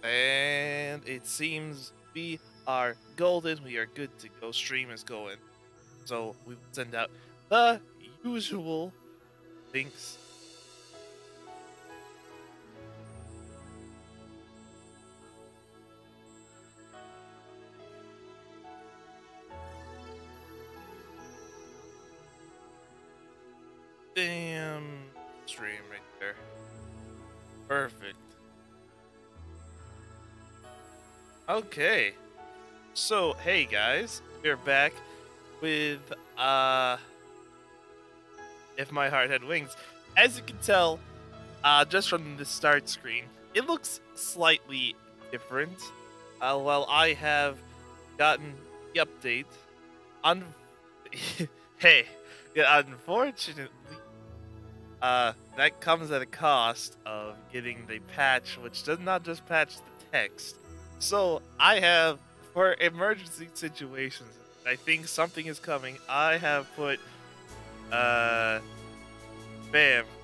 And it seems we are golden. We are good to go. Stream is going. So we will send out the usual links. Damn stream right there. Perfect. Okay. So, hey guys, we're back with If My Heart Had Wings. As you can tell, just from the start screen, it looks slightly different. While I have gotten the update, un hey, yeah, unfortunately, that comes at a cost of getting the patch, which does not just patch the text. So I have, for emergency situations, I think something is coming. I have put, bam,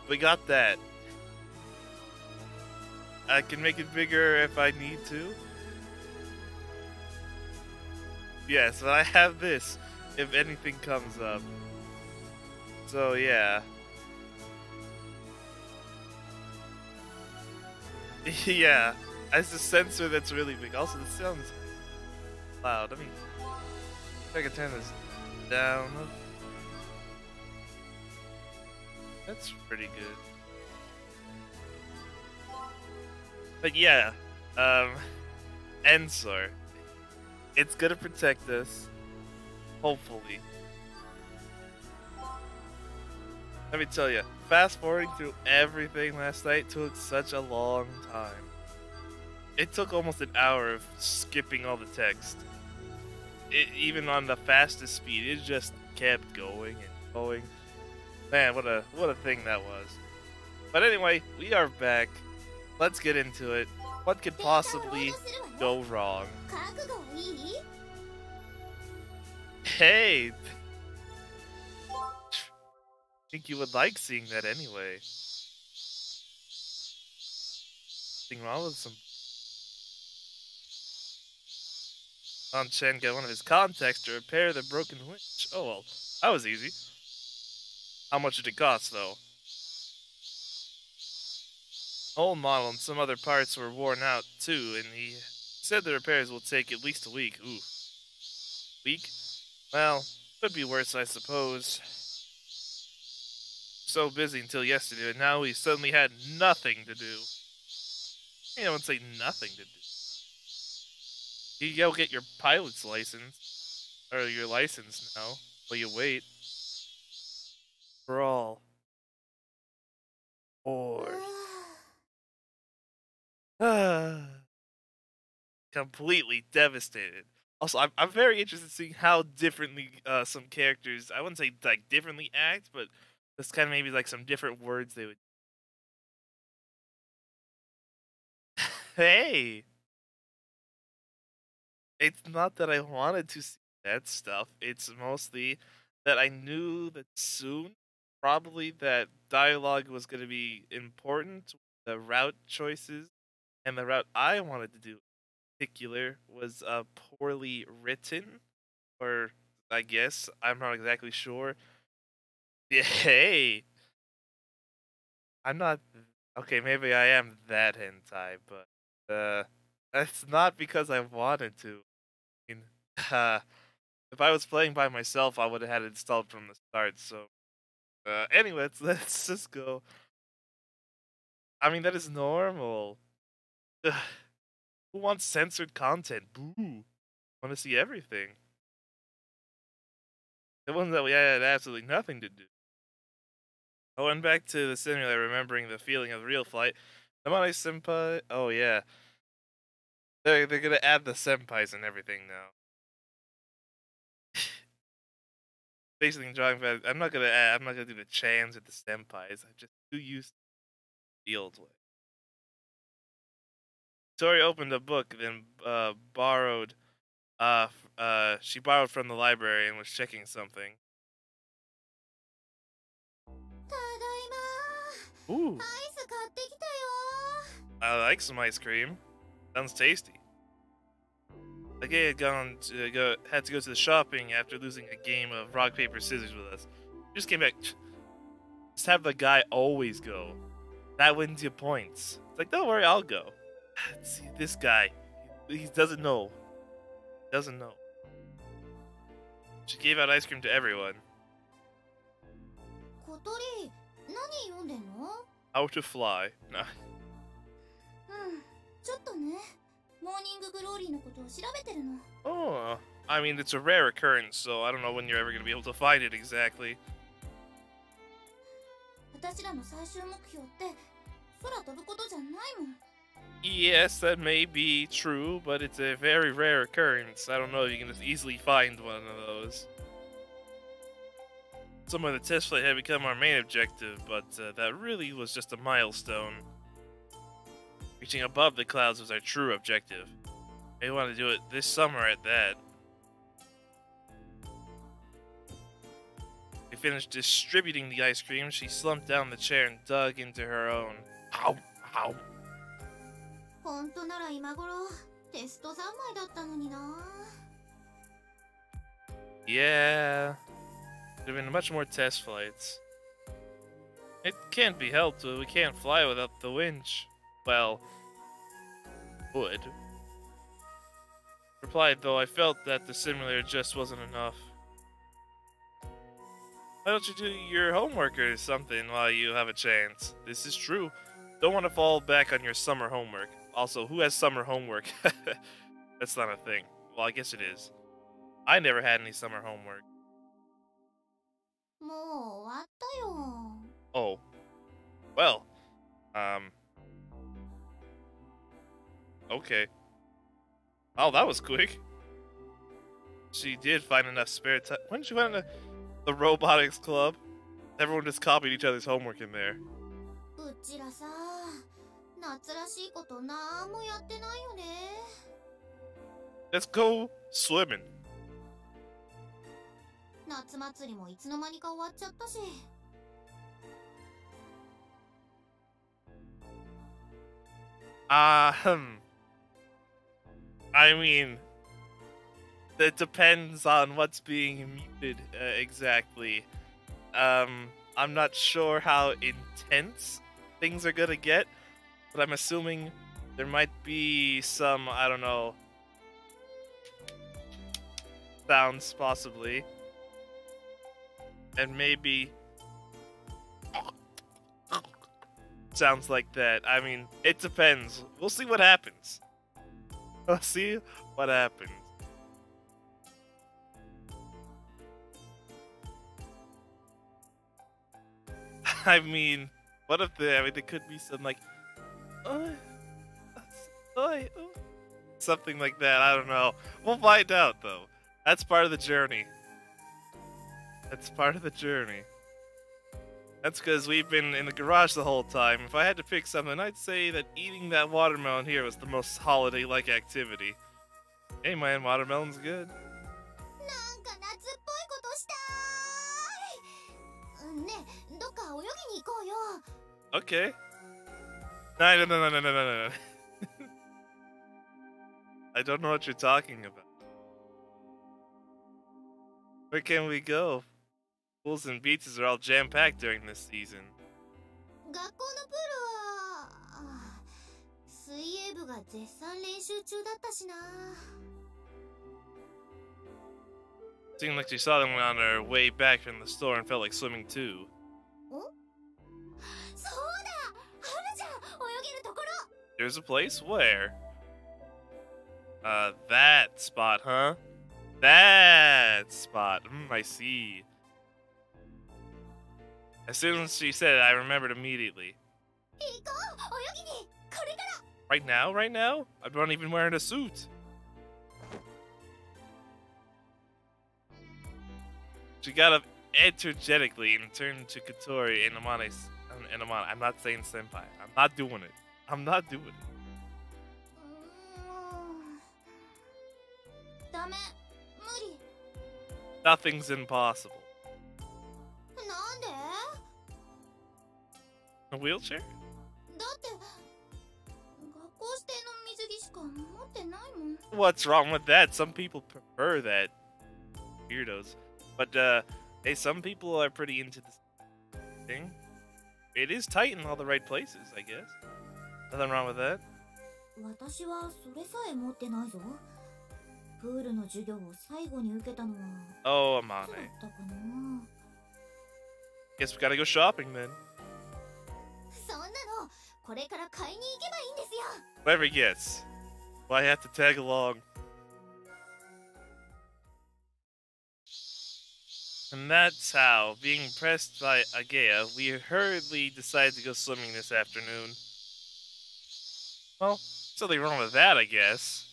we got that. I can make it bigger if I need to. Yeah, so I have this if anything comes up. So yeah. Yeah, it's a sensor that's really big. Also, this sounds loud. Let me see if I can turn this down. That's pretty good. But yeah, Ensor. It's gonna protect us. Hopefully. Let me tell you, fast forwarding through everything last night took such a long time. It took almost an hour of skipping all the text. Even on the fastest speed, it just kept going and going. Man, what a thing that was. But anyway, we are back. Let's get into it. What could possibly go wrong? Hey! Think you would like seeing that anyway. Nothing wrong with some... Chen got one of his contacts to repair the broken winch. Oh well, that was easy. How much did it cost, though? Old model and some other parts were worn out, too, and he said the repairs will take at least a week. Ooh. Week? Well, could be worse, I suppose. So busy until yesterday, and now we suddenly had nothing to do. I wouldn't say nothing to do. You go get your pilot's license. Or your license now, while you wait. Brawl. Or... completely devastated. Also, I'm very interested in seeing how differently some characters, I wouldn't say like differently act, but just kind of maybe like some different words they would. Hey, it's not that I wanted to see that stuff. It's mostly that I knew that soon, probably that dialogue was going to be important. The route choices and the route I wanted to do in particular was poorly written, or I guess I'm not exactly sure. Yeah, hey, I'm not. Okay, maybe I am that hentai, but that's not because I wanted to. I mean, uh, if I was playing by myself, I would have had it installed from the start. So, anyway, let's just go. I mean, that is normal. Ugh, who wants censored content? Boo! Want to see everything. The ones that we had absolutely nothing to do. I went back to the simulator, remembering the feeling of real flight. Namane Senpai. Oh yeah, they're gonna add the senpais and everything now. Basically, enjoying. I'm not gonna add. I'm not gonna do the chans with the senpais. I just do use the old way. Tori opened a book, then borrowed. She borrowed from the library and was checking something. Ooh. I like some ice cream. Sounds tasty. Sage had to go to the shopping after losing a game of rock, paper, scissors with us. Just came back. Just have the guy always go. That wins you points. It's like, don't worry, I'll go. See, this guy, he doesn't know. Doesn't know. She gave out ice cream to everyone. Kotori, 何読んでんの? How to fly. Nah. ちょっとね。モーニンググローリーのことを調べてるの。 Oh, I mean, it's a rare occurrence, so I don't know when you're ever going to be able to find it exactly. 私らの最終目標って空飛ぶことじゃないもん。 Yes, that may be true, but it's a very rare occurrence. I don't know if you can just easily find one of those. Some of the test flight had become our main objective, but that really was just a milestone. Reaching above the clouds was our true objective. We want to do it this summer at that. We finished distributing the ice cream. She slumped down the chair and dug into her own. Ow! Ow! 本当なら今頃テスト三昧だったのにな。 Yeah. There have been much more test flights. It can't be helped. We can't fly without the winch. Well, would. Replied, though I felt that the simulator just wasn't enough. Why don't you do your homework or something while you have a chance? This is true. Don't want to fall back on your summer homework. Also, who has summer homework? That's not a thing. Well, I guess it is. I never had any summer homework. もう終わったよ。 Oh. Well. Okay. Oh, that was quick. She did find enough spare time. When did she find the robotics club? Everyone just copied each other's homework in there. うちらさ、夏らしいことなんもやってないよね。 Let's go swimming. 夏祭りもいつの間にか終わっちゃったし。 I mean, that depends on what's being muted exactly. I'm not sure how intense things are gonna get, but I'm assuming there might be some, I don't know, sounds possibly. And maybe sounds like that. I mean, it depends. We'll see what happens. We'll see what happens. I mean, what if there could be some like, something like that. I don't know. We'll find out though. That's part of the journey. That's part of the journey. That's because we've been in the garage the whole time. If I had to pick something, I'd say that eating that watermelon here was the most holiday-like activity. Hey man, watermelon's good. なんか夏っぽいことしたーい。ねえ、どっか泳ぎに行こうよ。 Okay. No. I don't know what you're talking about. Where can we go? Pools and beaches are all jam-packed during this season. 学校のプールは水泳部が絶賛練習中だったしな。 Seemed like she saw them on her way back from the store and felt like swimming too. そうだ、あるじゃん、泳げるところ。 There's a place? Where? That spot, huh? That spot. I see. As soon as she said it, I remembered immediately. 行こう、泳ぎに、これから。 Right now? Right now? I'm not even wearing a suit. She got up energetically and turned to Katori and Amane. I'm not saying senpai. I'm not doing it. I'm not doing it. ダメ、無理。 Nothing's impossible. なんで？ A wheelchair? だって学校指定の水着しか持てないもん。 What's wrong with that? Some people prefer that. Weirdos. But, hey, some people are pretty into this thing. It is tight in all the right places, I guess. Nothing wrong with that. 私はそれさえ持ってないぞ。プールの授業を最後に受けたのは Oh, いつだ Amane. ったかな。 Guess we gotta go shopping then. そんなのこれから買いに行けばいいんですよ。 Whatever he gets. Well, I have to tag along. And that's how, being pressed by Agea, we hurriedly decided to go swimming this afternoon. Well, something wrong with that, I guess.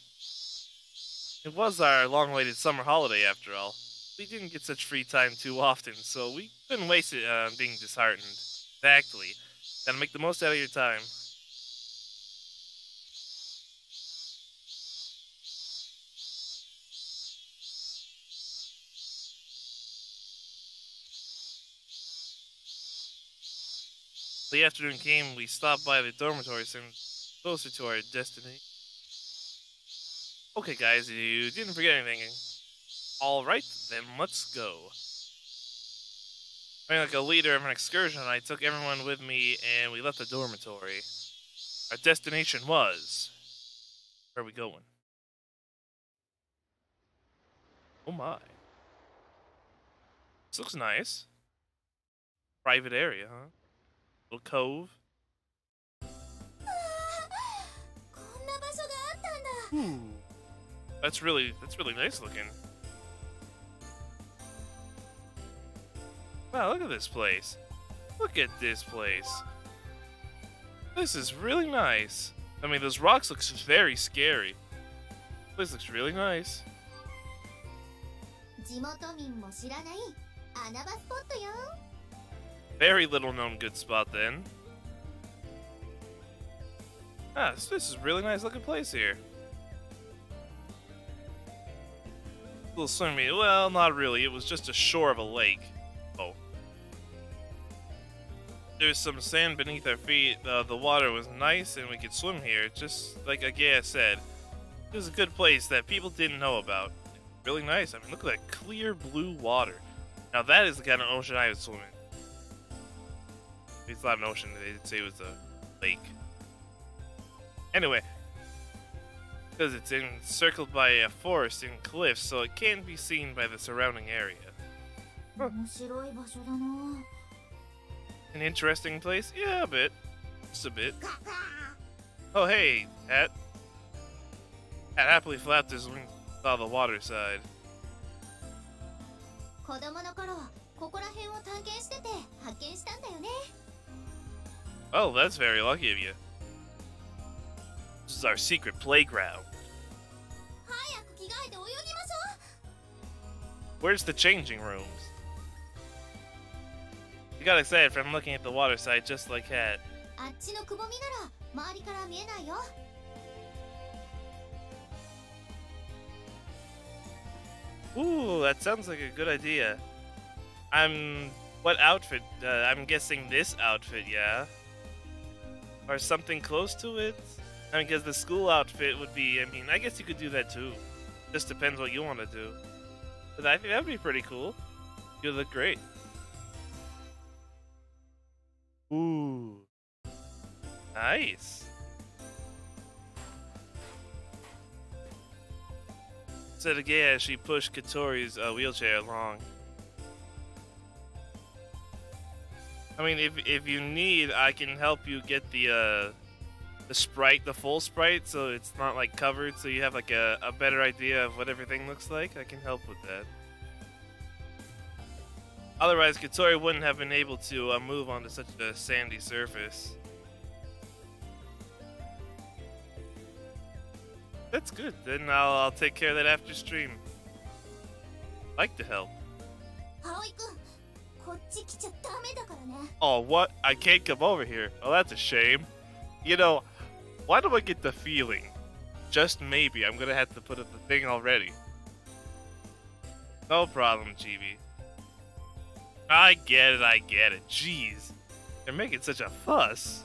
It was our long-awaited summer holiday, after all. We didn't get such free time too often, so we couldn't waste it on being disheartened. Exactly. Gotta make the most out of your time. The afternoon came, we stopped by the dormitory soon, closer to our destiny. Okay, guys, you didn't forget anything. Alright, then let's go. Being like a leader of an excursion, I took everyone with me and we left the dormitory. Our destination was... Where are we going? Oh my. This looks nice. Private area, huh? Little cove. こんな場所があったんだ。 Ooh. That's really nice looking. Wow, look at this place. Look at this place. This is really nice. I mean, those rocks look very scary. This looks really nice. 地元民も知らない穴場スポットよ。 Very little known good spot then. Ah, this is a really nice looking place here. A little swimming. Well, not really. It was just a shore of a lake. Oh. There's some sand beneath our feet. The water was nice and we could swim here, just like Agea said. It was a good place that people didn't know about. Really nice. I mean, look at that clear blue water. Now that is the kind of ocean I would swim in. It's not an ocean, they did say it was a lake. Anyway, because it's encircled by a forest and cliffs, so it can't be seen by the surrounding area. Huh. 面白い場所だな。 An interesting place? Yeah, a bit. Just a bit. Oh, hey, Hat. Hat happily flapped his wings and saw the water side. 子供の頃ここら辺を探検してて発見したんだよね。 Oh, that's very lucky of you. This is our secret playground. 早く着替えて泳ぎましょ Where's the changing rooms? I got excited from looking at the water side just like Hat. う。あっちのくぼみなら周りから見えないよ。 Ooh, that sounds like a good idea. What outfit? I'm guessing this outfit, yeah? Or something close to it? I mean, because the school outfit would be, I mean, I guess you could do that too. Just depends what you want to do. But I think that would be pretty cool. You look great. Ooh. Nice. Said again as she pushed Katori's wheelchair along. I mean, if you need, I can help you get the sprite, the full sprite, so it's not like covered, so you have like a better idea of what everything looks like. I can help with that. Otherwise, Katori wouldn't have been able to move onto such a sandy surface. That's good. Then I'll take care of that after stream. Like to help. 葵くん、こっち来ちゃダメだからね。 Oh, what? I can't come over here. Oh, that's a shame. You know, why do I get the feeling, just maybe, I'm gonna have to put up the thing already? No problem, Chibi. I get it. Jeez. They're making such a fuss.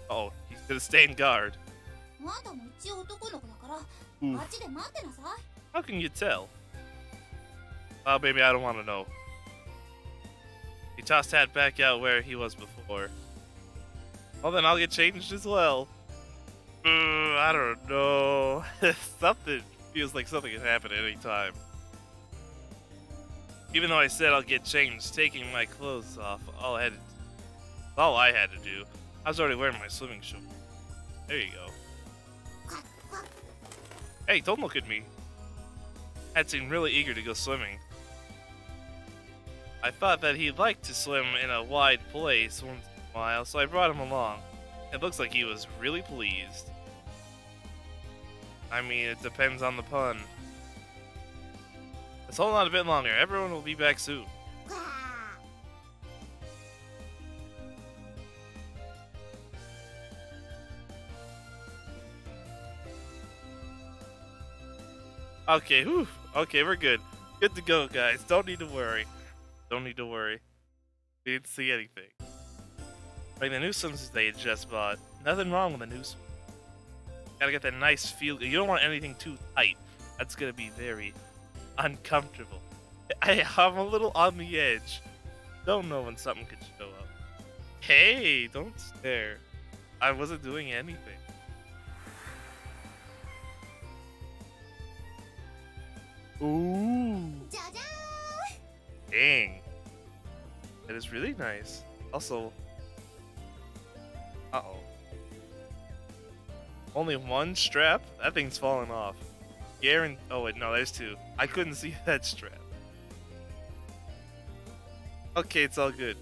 Oh, he's gonna stay in guard. あんたも一応男の子だから、 Oof. あっちで待ってなさい。 How can you tell? Oh, baby, I don't want to know. He tossed Hat back out where he was before. Well, then I'll get changed as well. I don't know. Something feels like something can happen at any time. Even though I said I'll get changed, taking my clothes off, all I had to do. I was already wearing my swimming shorts. There you go. Hey, don't look at me. Hat seemed really eager to go swimming. I thought that he'd like to swim in a wide place once in a while, so I brought him along. It looks like he was really pleased. I mean, it depends on the pun. Let's hold on a bit longer. Everyone will be back soon. Okay, whew. Okay, we're good. Good to go, guys. Don't need to worry. Don't need to worry. We didn't see anything. Like the new swimsuits they had just bought. Nothing wrong with the new swimsuit. Gotta get that nice feel. You don't want anything too tight. That's gonna be very uncomfortable. I'm a little on the edge. Don't know when something could show up. Hey, don't stare. I wasn't doing anything. Ooh. Dang. That is really nice. Also, uh-oh. Only one strap? That thing's falling off. Oh wait, no, there's two. I couldn't see that strap. Okay, it's all good.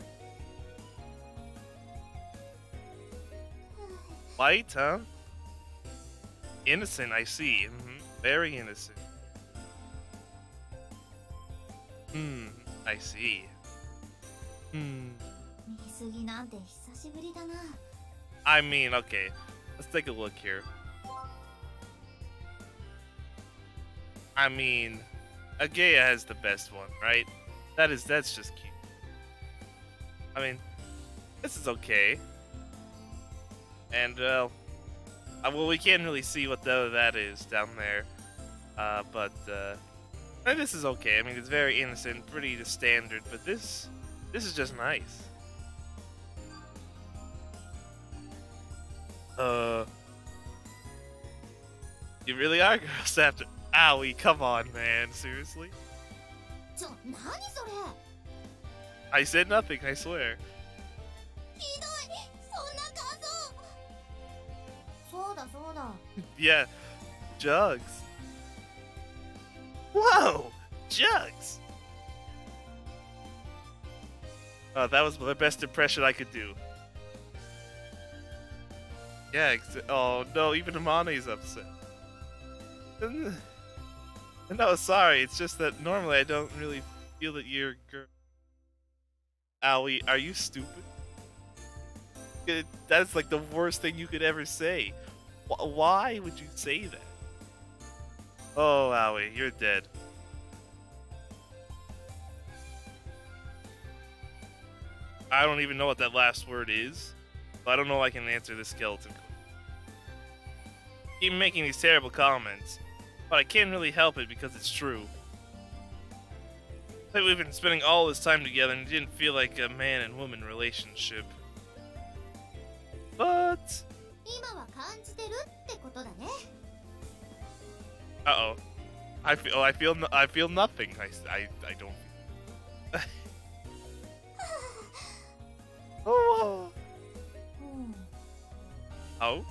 White, huh? Innocent, I see. Very innocent. I see. 水着なんて久しぶりだな。 I mean, okay. Let's take a look here. I mean, Agaya has the best one, right? That's just cute. I mean, this is okay. And, well, we can't really see what that is down there. But this is okay. I mean, it's very innocent, pretty standard, but this is just nice. You really are girls after. Owie, come on, man. Seriously? ちょ、何それ。 I said nothing, I swear. ひどい、そんな感想。そうだそうだ。 Yeah, Jugs. Whoa, Jugs. Oh, that was the best impression I could do. Yeah, oh no, even Amane's upset. No, sorry, it's just that normally I don't really feel that you're girl. Owie, are you stupid? That's like the worst thing you could ever say. Why would you say that? Oh, Owie, you're dead. I don't even know what that last word is. So I don't know if I can answer this skeleton. Keep making these terrible comments, but I can't really help it because it's true. Like we've been spending all this time together and it didn't feel like a man and woman relationship. But... Uh-oh. I feel nothing. I don't. Oh. Oh.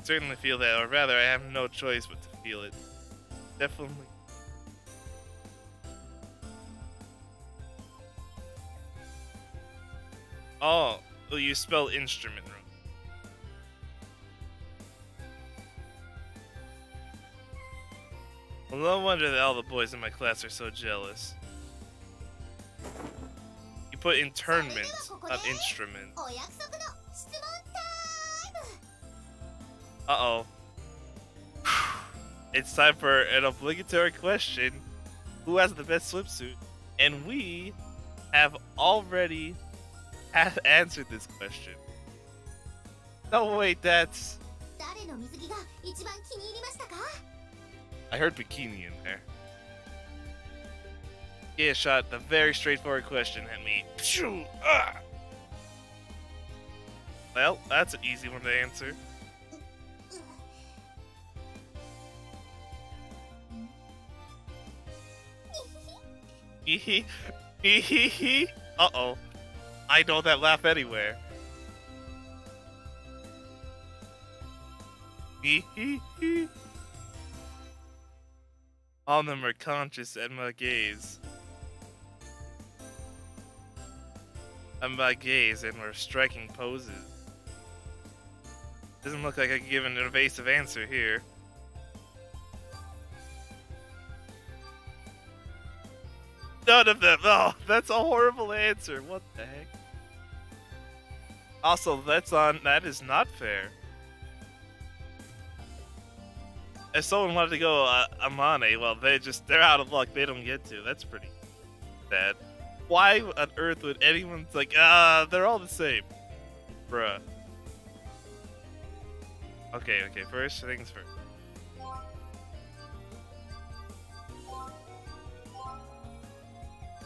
Certainly feel that, or rather, I have no choice but to feel it. Definitely. Oh, well, you spell instrument wrong. Well, no wonder that all the boys in my class are so jealous. You put internment on instrument. Uh-oh. It's time for an obligatory question. Who has the best swimsuit? And we have already answered this question. No, wait, that's... 誰の水着が一番気に入りましたか？ I heard bikini in there. Yeah, shot a very straightforward question at me. Pshoo! Ah! Well, that's an easy one to answer. Uh-oh. I know that laugh anywhere. All of them are conscious at my gaze. And my gaze, and we're striking poses. Doesn't look like I can give an evasive answer here. None of them. Oh, that's a horrible answer. What the heck? Also, that is not fair. If someone wanted to go Amane, well, they're out of luck. They don't get to. That's pretty sad. Why on earth would anyone's like, they're all the same? Bruh. Okay, first things first.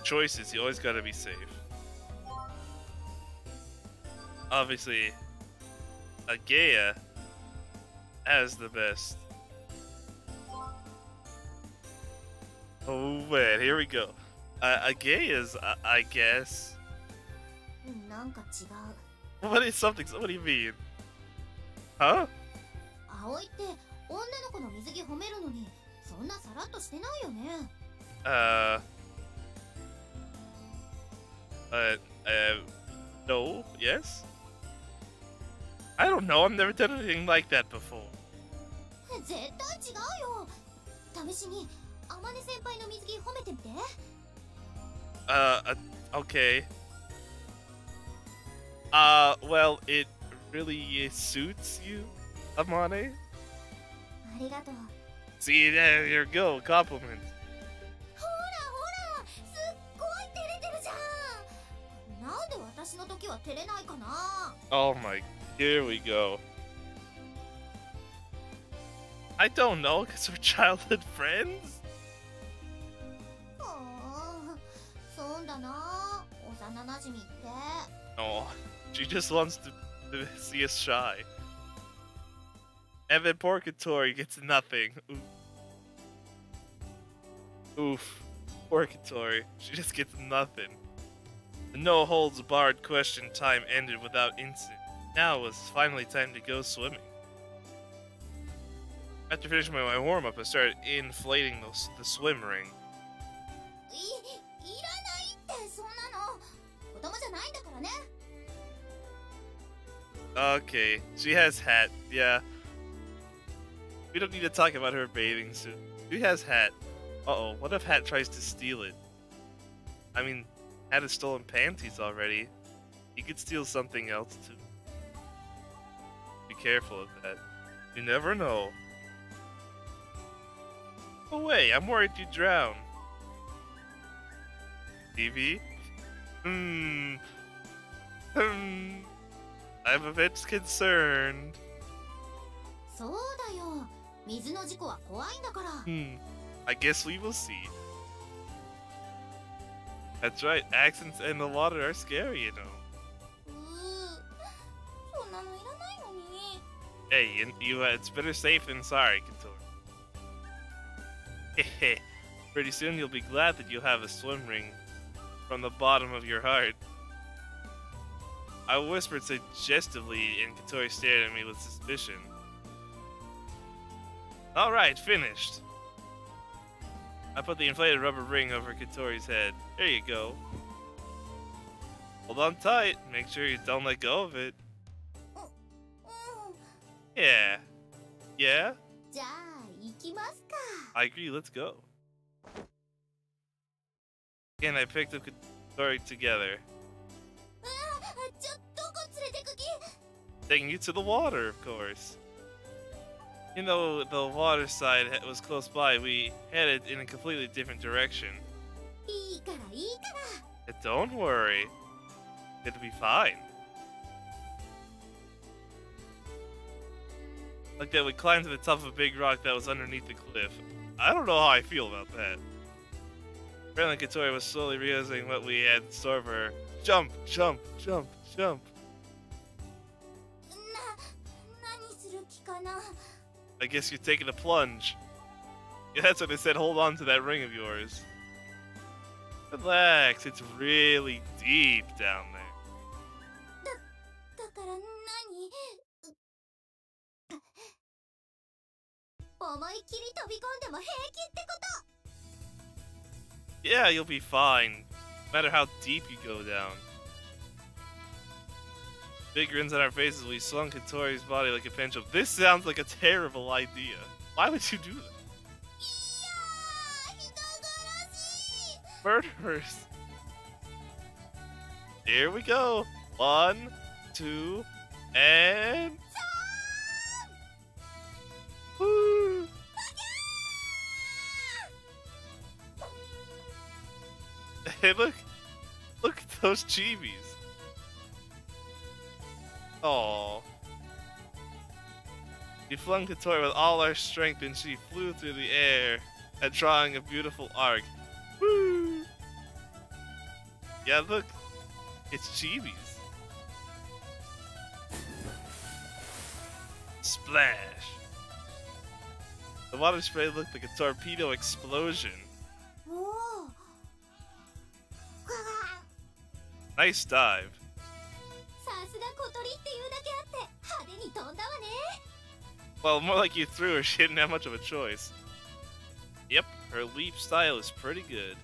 Choices, you always gotta be safe. Obviously, Agea has the best. Oh man, here we go. Agea's, I guess. なんか違う。 What is something? What do you mean? Huh? 葵って女の子の水着褒めるのにそんなさらっとしてないよね。No, yes? I don't know, I've never done anything like that before. 絶対違うよ。試しに天音先輩の水着褒めてみて。Okay. Well, it really suits you, Amane? ありがとう。 See, there you go, compliment. ほらほら、すっごい照れてるじゃん。なんで私の時は照れないかな。 Oh my, here we go. I don't know, because we're childhood friends? そうだな、幼なじみって。 Oh, she just wants to see us shy. Evan Porcatori gets nothing. Oof. Porcatori. She just gets nothing. The no holds barred question time ended without incident. Now it was finally time to go swimming. After finishing my warm-up, I started inflating the swim ring. いらないってそんなの。子供じゃないんだからね。 Okay, she has hat, yeah. We don't need to talk about her bathing suit. She has hat. Uh-oh, what if Hat tries to steal it? I mean, Hat has stolen panties already. He could steal something else too. Be careful of that. You never know. Oh wait, I'm worried you drown. TV? I'm a bit concerned. そうだよ。水の事故は怖いんだから。I guess we will see. That's right, accidents in the water are scary, you know. そんなのいらないのに。 Hey, it's better safe than sorry, Katori. Pretty soon you'll be glad that you'll have a swim ring from the bottom of your heart. I whispered suggestively, and Katori stared at me with suspicion. Alright, finished. I put the inflated rubber ring over Katori's head. There you go. Hold on tight. Make sure you don't let go of it. Yeah. Yeah? じゃあ行きますか。 I agree, let's go. Again, I picked up Katori together. どこ連れてく気？ Taking you to the water, of course. Even though the water side was close by, we headed in a completely different direction. いいからいいから。 Don't worry. It'll be fine. Like that we climbed to the top of a big rock that was underneath the cliff. I don't know how I feel about that. Apparently Katori was slowly realizing what we had in store for her. Jump, jump, jump, jump. 何する気かな I guess you're taking a plunge. Yeah, that's what they said, hold on to that ring of yours. Relax, it's really deep down there. だから何思いっきり飛び込んでも平気ってこと Yeah, you'll be fine, no matter how deep you go down. Big grins on our faces, we swung Katori's body like a pendulum. This sounds like a terrible idea. Why would you do that? いやー人殺し Murderers. Here we go. 1, 2, and... Woo! Hey, look at those chibis. Aww. We flung Katori with all our strength and she flew through the air, drawing a beautiful arc. Woo! Yeah, look. It's chibis. Splash. The water spray looked like a torpedo explosion. おお Nice dive. さすが小鳥っていうだけあって派手に飛んだわね Well, more like you threw her, she didn't have much of a choice. Yep, her leap style is pretty good.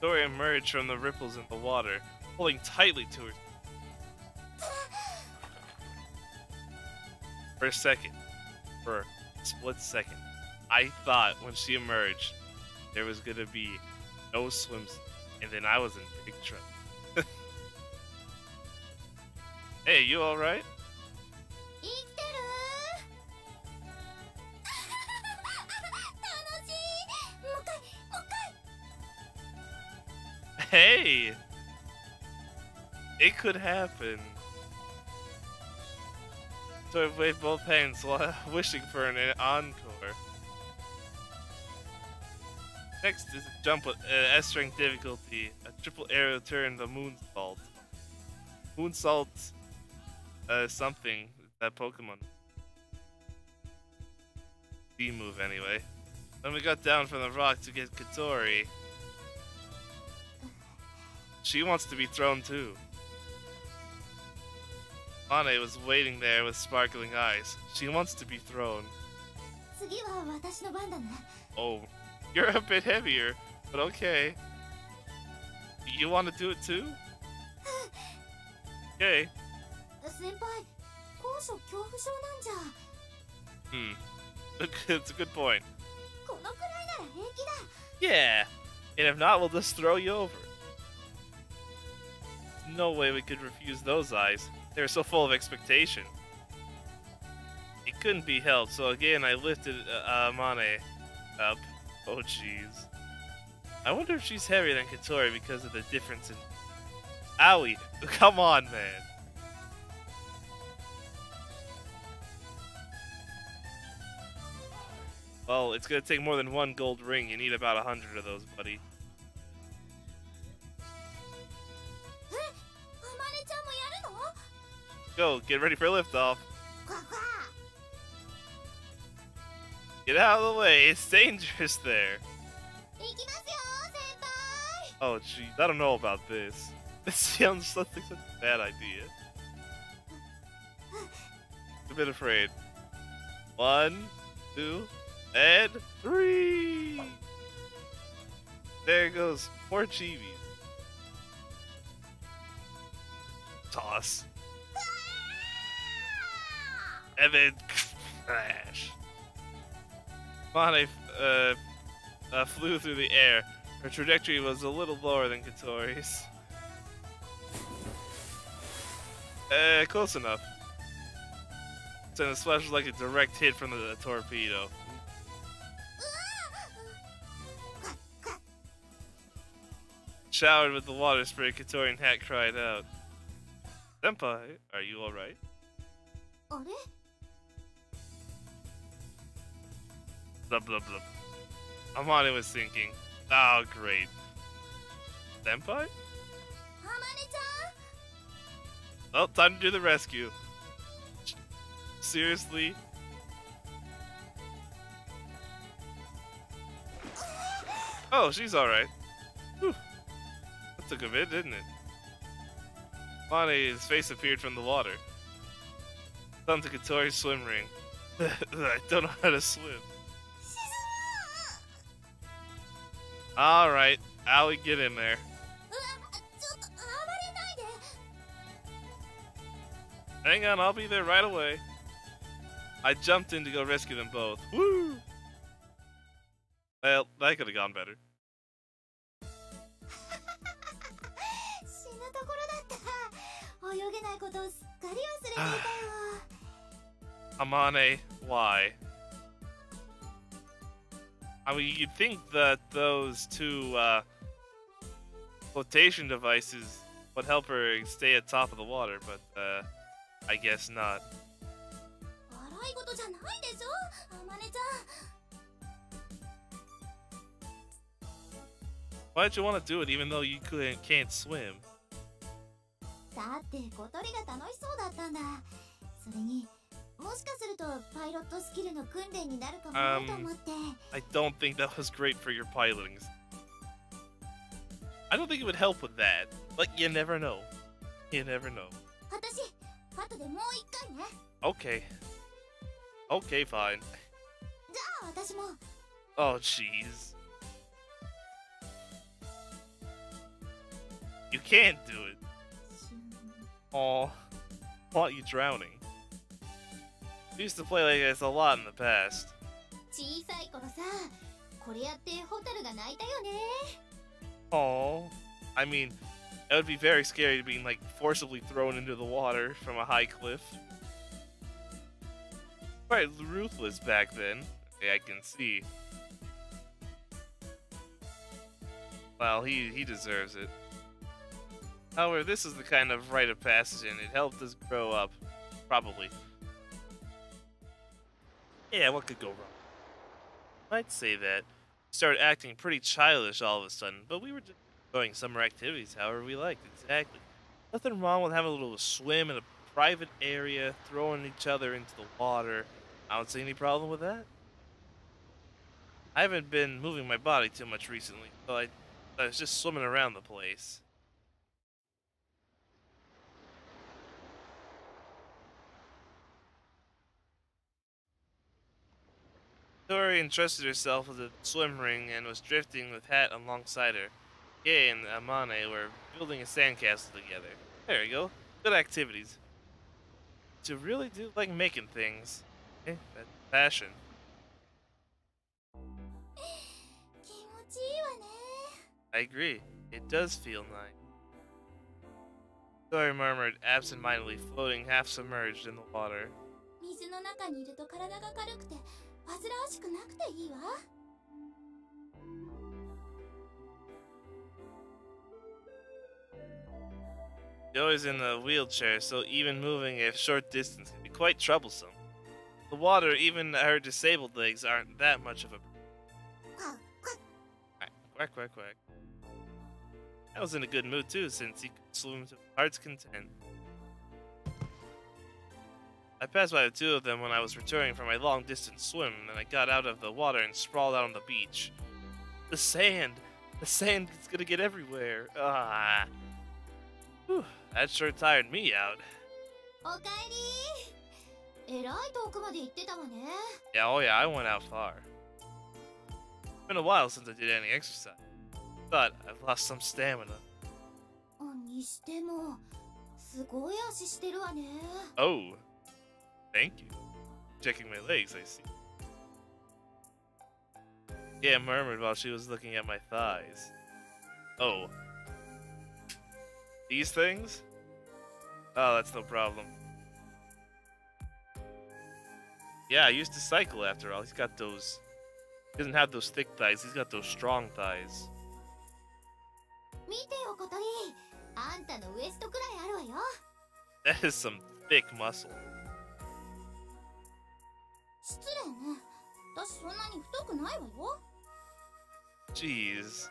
Katori emerged from the ripples in the water, holding tightly to her. For a second, for a split second, I thought when she emerged, there was gonna be no swimsuit, and then I was in big trouble. Hey, you alright? 生きてる楽しいもう一回もう一回 Hey! It could happen. So I waved both hands while wishing for an encore. Next is a jump with S rank difficulty, a triple aerial turn, the moonsault. Moonsault, something, that Pokemon. B move anyway. When we got down from the rock to get Katori, she wants to be thrown too. Mane was waiting there with sparkling eyes. She wants to be thrown. 次は私の番だね Oh, you're a bit heavier, but okay. You want to do it too? Okay. 先輩高所恐怖症なんじゃ It's a good point. このくらいなら平気だ Yeah, and if not, we'll just throw you over. No way we could refuse those eyes. They were so full of expectation. It couldn't be helped, so again I lifted Mane up. Oh jeez. I wonder if she's heavier than Katori because of the difference in... Owie! Come on, man! Well, it's gonna take more than one gold ring. You need about 100 of those, buddy. えあまねちゃんもやるの Go, get ready for liftoff. ふわふわ Get out of the way, it's dangerous there. 行きますよ先輩 Oh jeez, I don't know about this. This sounds like such a bad idea. A bit afraid. 1, 2, and 3! There goes 4 chibis. Toss. And then crash. Mane flew through the air. Her trajectory was a little lower than Katori's. Close enough. So the splash was like a direct hit from the torpedo. Showered with the water spray, Katori and Hat cried out. Senpai, are you alright? あれ Blah blah blah. Amane was thinking, oh great. Senpai? あまねち Well, time to do the rescue. Seriously? Oh, she's alright. That took a bit, didn't it? Mane's face appeared from the water. It's onto Katori's swim ring. I don't know how to swim. ゃん。 Alright, Allie, get in there. うわ、ちょっと暴れないで。 Hang on, I'll be there right away. I jumped in to go rescue them both. Woo! Well, that could have gone better. 死ぬところだった。泳げないことをすっかり忘れていたよ。 Amane, why? I mean, you'd think that those two flotation devices would help her stay at top of the water, but I guess not. 笑い事じゃないでしょ、あまねち Why'd you want to do it even though you can't swim? ゃん。だって小鳥が楽しそうだったんだ。それにもしかするとパイロットスキルの訓練になるかもなと思って。 I don't think that was great for your piloting. I don't think it would help with that, but you never know. You never know. 私、後でもう一回ね。 Okay. Okay, fine. じゃあ私も。 Oh, jeez. You can't do it. Aw. Want you drowning. We used to play like this a lot in the past. 小さい頃さ、これやってホタルが泣いたよね。 Aw. I mean, that would be very scary being like forcibly thrown into the water from a high cliff. Quite ruthless back then. Yeah, I can see. Well, he deserves it. However, this is the kind of rite of passage and it helped us grow up. Probably. Yeah, what could go wrong? I'd say that. We started acting pretty childish all of a sudden, but we were just enjoying summer activities however we liked. Exactly. Nothing wrong with having a little swim in a private area, throwing each other into the water. I don't see any problem with that. I haven't been moving my body too much recently, so I was just swimming around the place. Tori entrusted herself with a swim ring and was drifting with Hat alongside her. Kei and Amane were building a sandcastle together. There you go. Good activities. To really do like making things. Eh, that's passion. 気持ちいいわね。 I agree. It does feel nice. Tori murmured, absent-mindedly floating half submerged in the water. 水の中にいると体が軽くて煩わしくなくていいわ。 Joey's in a wheelchair, so even moving a short distance can be quite troublesome. The water, even her disabled legs, aren't that much of a... Quack, quack, quack. I was in a good mood too, since he could swim to heart's content. I passed by the two of them when I was returning from my long-distance swim, and I got out of the water and sprawled out on the beach. The sand! The sand is gonna get everywhere! Ah! Whew, that sure tired me out. おかえり。えらい遠くまで行ってたわね。 Yeah, oh yeah, I went out far. It's been a while since I did any exercise, but I've lost some stamina. にしても、すごい足してるわね。 Oh, thank you. Checking my legs, I see. Yeah, murmured while she was looking at my thighs. Oh. These things? Oh, that's no problem. Yeah, I used to cycle after all. He's got those... He doesn't have those thick thighs. He's got those strong thighs. 見てよ小鳥。あんたのウエストくらいあるわよ。 That is some thick muscle. 失礼ね。私そんなに太くないわよ。 Jeez.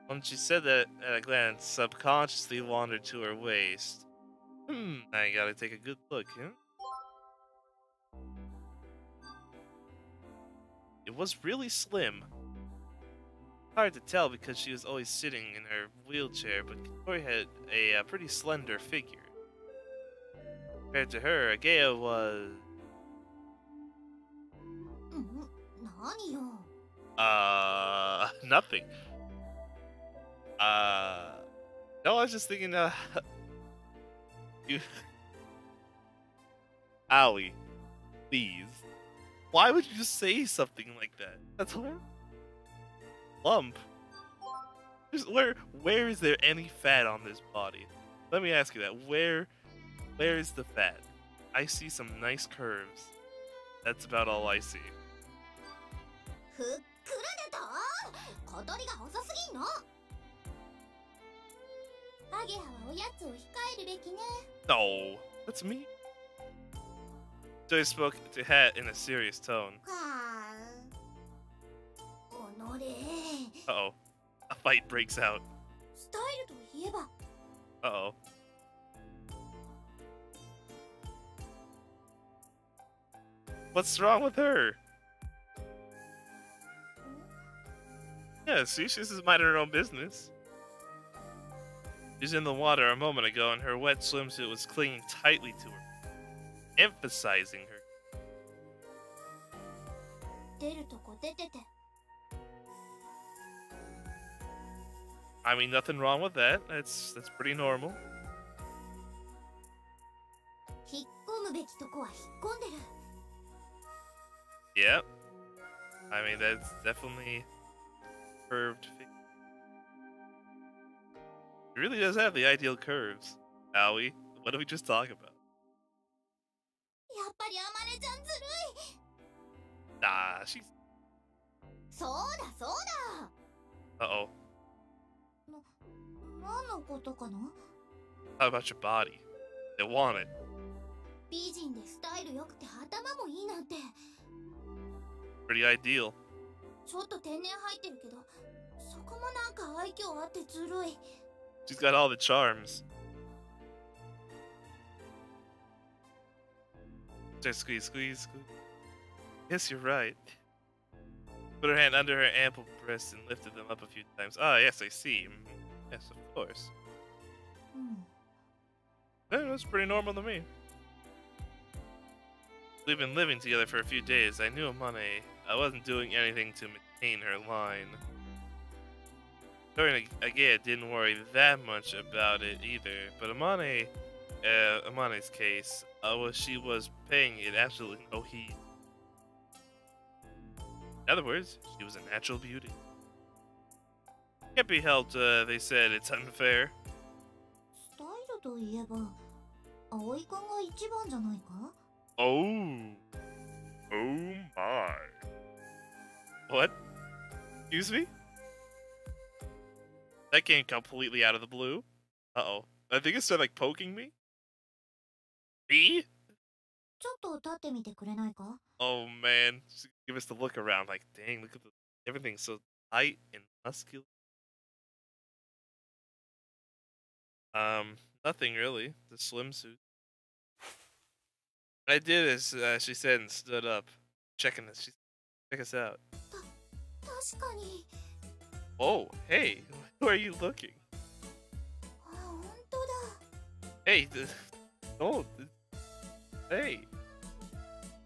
When she said that at a glance, subconsciously wandered to her waist. I gotta take a good look, huh? It was really slim. Hard to tell because she was always sitting in her wheelchair, but Katori had a pretty slender figure. Compared to her, Agea was... 何よ。nothing. No, I was just thinking, you... Owie, please. Why would you just say something like that? That's horrible. Lump. Where is there any fat on this body? Let me ask you that. Where is the fat? I see some nice curves. That's about all I see. ふっくらでた。小鳥が細すぎんの。アゲハはおやつを控えるべきね。 No, that's me. Joy spoke to Hat in a serious tone. はあ。おのれ。Uh-oh. A fight breaks out. スタイルといえば。Uh-oh. What's wrong with her? Yeah, see, she's just minding her own business. She was in the water a moment ago, and her wet swimsuit was clinging tightly to her, emphasizing her. 出るとこ出てて。 I mean, nothing wrong with that. That's pretty normal. 引っ込むべきとこは引っ込んでる。 Yep. I mean, that's definitely curved figure. It really does have the ideal curves. Owie, what did we just talk about? やっぱりあまねちゃんずるい。 Nah, she's... そうだそうだ。 Uh-oh. 何のことかな。 How about your body? They want it. 美人でスタイル良くて頭もいいなんて。 Pretty ideal. ちょっと天然入ってるけど、そこもなんか愛嬌あってずるい。 She's got all the charms. Just squeeze, squeeze, squeeze. Yes, you're right. Put her hand under her ample breasts and lifted them up a few times. Ah, yes, I see. Yes, of course. うん。 Yeah, that's pretty normal to me. We've been living together for a few days. I knew Amane. I wasn't doing anything to maintain her line. During Agea didn't worry that much about it either, but Amane's case, she was paying it absolutely no heed. In other words, she was a natural beauty. Can't be helped, they said it's unfair. スタイルといえば、葵君が一番じゃないか。 Oh. Oh my. What? Excuse me? That came completely out of the blue. Uh-oh. I think it started like poking me. Me? ちょっと立ってみてくれないか。 Oh man. Just give us the look around like, dang, look at everything's so tight and muscular. Nothing really. The swimsuit. I did as she said and stood up, checking this. Check us out. 確かに。 Oh, hey, where are you looking? あ、本当だ。 Hey, don't. Hey,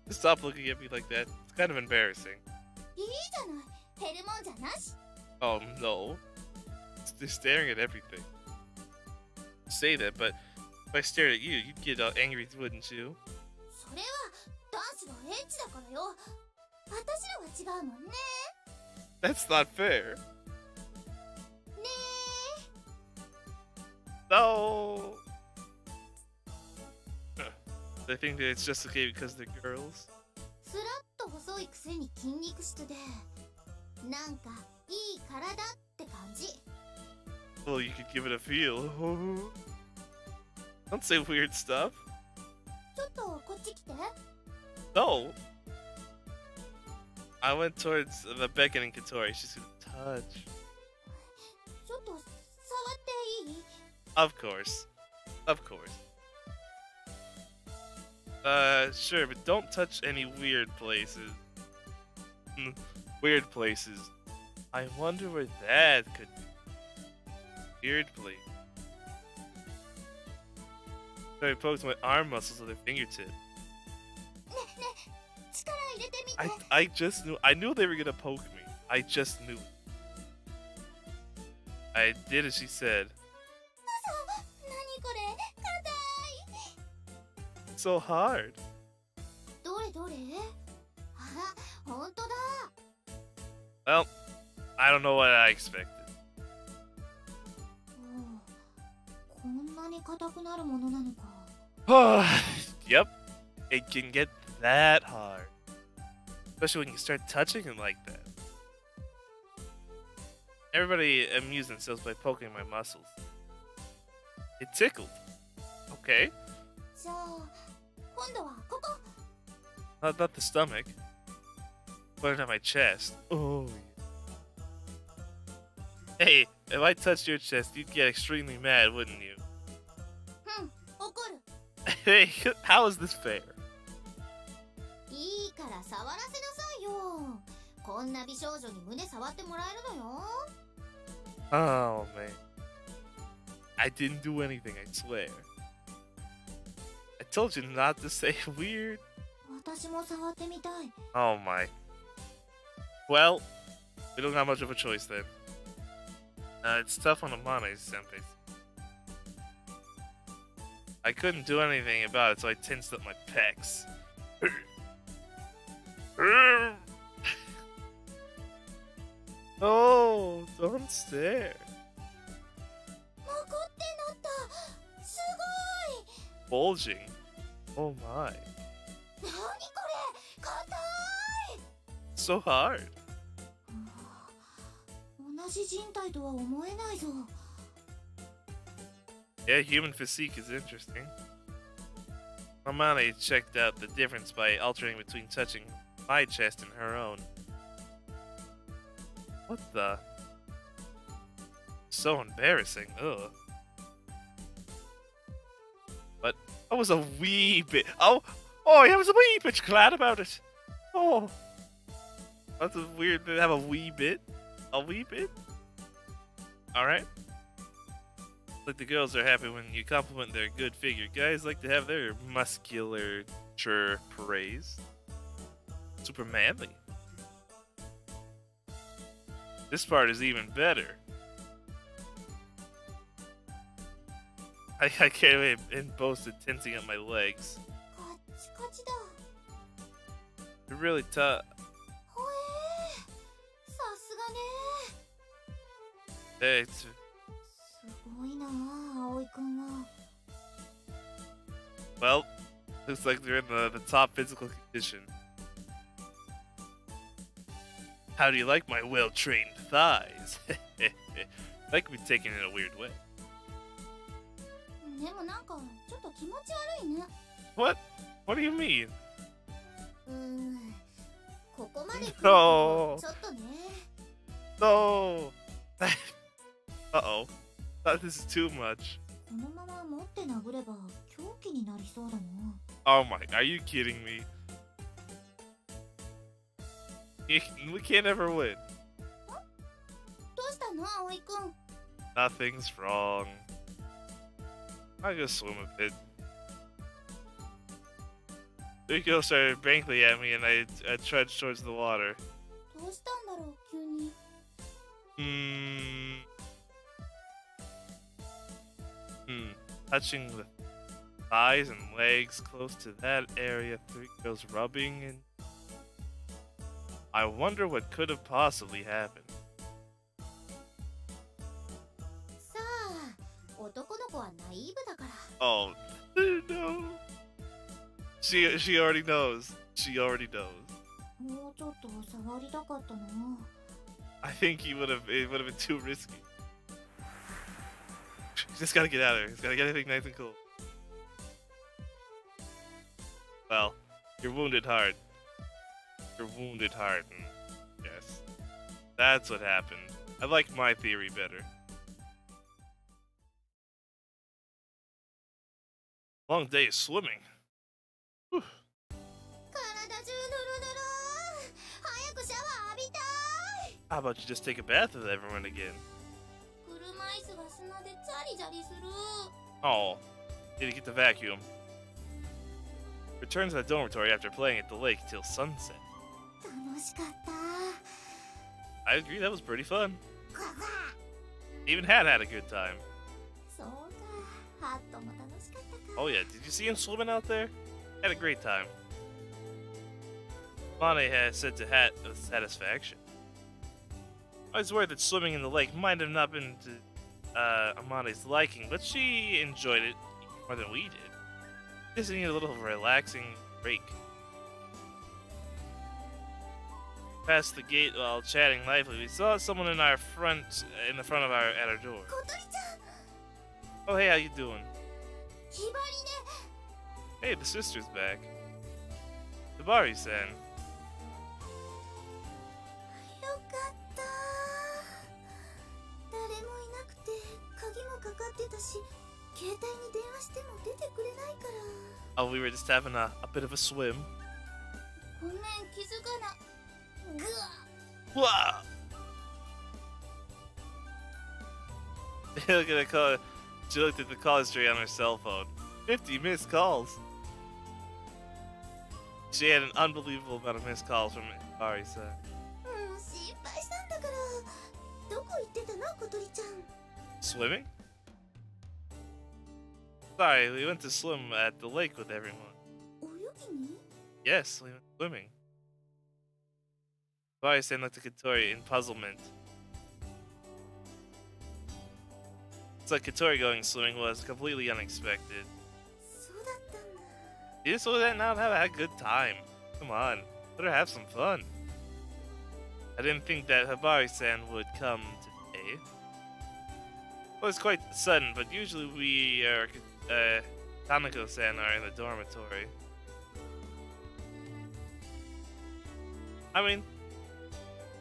stop looking at me like that. It's kind of embarrassing. いいじゃない。減るもんじゃなし。 Oh no, they're staring at everything. Say that, but if I stared at you, you'd get angry, wouldn't you? それはダンスがエッチだからよ。私らは違うもんね。 That's not fair. ね No. They think that it's just okay because they're girls. スラッと細いくせに筋肉質で、なんかいい体って感じ。 Well, you could give it a feel. Don't say weird stuff. ちょっとこっっち来て。 No. I went towards the beckoning Katori. She's gonna touch. ちょっと触っていい？ Of course. Of course. Sure, but don't touch any weird places. Weird places. I wonder where that could be. Weird place. Sorry, poked my arm muscles with her fingertip. ねね、力入れてみて。 I just knew. I knew they were gonna poke me. I just knew. I did as she said. 何これ、硬い。 So hard. どれどれ？あ、本当だ。 Well, I don't know what I expected. こんなに硬くなるものなのか。 Yep, it can get that hard. Especially when you start touching him like that. Everybody amused themselves by poking my muscles. It tickled. Okay. じゃあ、今度はここ。 Not the stomach. Put it on my chest. Oh. Hey, if I touched your chest, you'd get extremely mad, wouldn't you? うん、怒る。 Hey, how is this fair? いいから触らせなさいよ。こんな美少女に胸触ってもらえるのよ。 Oh, man. I didn't do anything, I swear. I told you not to say weird. 私も触ってみたい。 Oh, my. Well, we don't have much of a choice then. It's tough on Amane, senpai. I couldn't do anything about it, so I tensed up my pecs. Oh, don't stare. 残ってなった。す Bulging. Oh my. ごい。何これ、硬い。 So hard. 同じ人体とは思えないぞ。 Yeah, human physique is interesting. Amane checked out the difference by alternating between touching my chest and her own. What the? So embarrassing. Ugh. But I was a wee bit. Oh, I was a wee bit glad about it. Oh, that's a weird to have a wee bit. A wee bit. All right. Like the girls are happy when you compliment their good figure. Guys like to have their musculature praised. Super manly. This part is even better. I can't wait and boasted tensing up my legs. カチカチだ。 They're really tough. ほえー、さすがね。 Hey, it's すごいなあ、葵くんは。 well, looks like they're in the top physical condition. How do you like my well-trained thighs? That could be taken in a weird way. でもなんかちょっと気持ち悪いね。 What? What do you mean? ここまで来る No. とちょっとね。 No. Uh-oh. Thought this is too much. このまま持って殴れば凶器になりそうだな。 Oh my, are you kidding me? We can't ever win. どうしたの、葵くん。 Nothing's wrong. I'll go swim a bit. Rico started banking at me and I trudged towards the water. どうしたんだろう、急に。 Touching the thighs and legs close to that area, three girls rubbing and I wonder what could have possibly happened. さあ、男の子はナイーブだから。 Oh no. She already knows. She already knows. もうちょっと触りたかったな。 I think it would have been too risky. Just gotta get out of here. He's gotta get everything nice and cool. Well, your wounded heart. Your wounded heart. Yes. That's what happened. I like my theory better. Long day of swimming. Whew. 体中ぬるぬる。早くシャワー浴びたい。 How about you just take a bath with everyone again? 車椅子が砂でジャリジャリする。 Oh, need to get the vacuum. Return to the dormitory after playing at the lake till sunset. 楽しかった。 I agree, that was pretty fun. ぐわぐわ。 Even Hat had a good time. そうか。ハットも楽しかったか。 Oh yeah, did you see him swimming out there? Had a great time. Mane has said to Hat with satisfaction. I was worried that swimming in the lake might have not been to Amane's liking, but she enjoyed it more than we did. Just needed a little relaxing break. Past the gate while chatting lively, we saw someone in the front of our door. 小鳥ちゃん。 Oh hey, how you doing? ひばりね。 Hey, the sister's back. Tabari-san. よかった。誰もいなくて鍵もかかってたし、携帯に電話しても出てくれないから。 Oh, we were just having a bit of a swim. ごめん、気づかな。ぐわ。 Wow! Look at the call. She looked at the call history on her cell phone. 50 missed calls. She had an unbelievable amount of missed calls from Tabari-san. 心配したんだから。どこ行ってたの、小鳥ちゃん。 Swimming? Sorry, we went to swim at the lake with everyone. 泳ぎに？ Yes, we went swimming. Tabari-san looked at Katori in puzzlement. It's like Katori going swimming was completely unexpected. そうだったんだ。 You just let that now have a good time. Come on, let her have some fun. I didn't think that Hibari-san would come today. Well, it's quite sudden, but usually we Tanako-san are in the dormitory. I mean,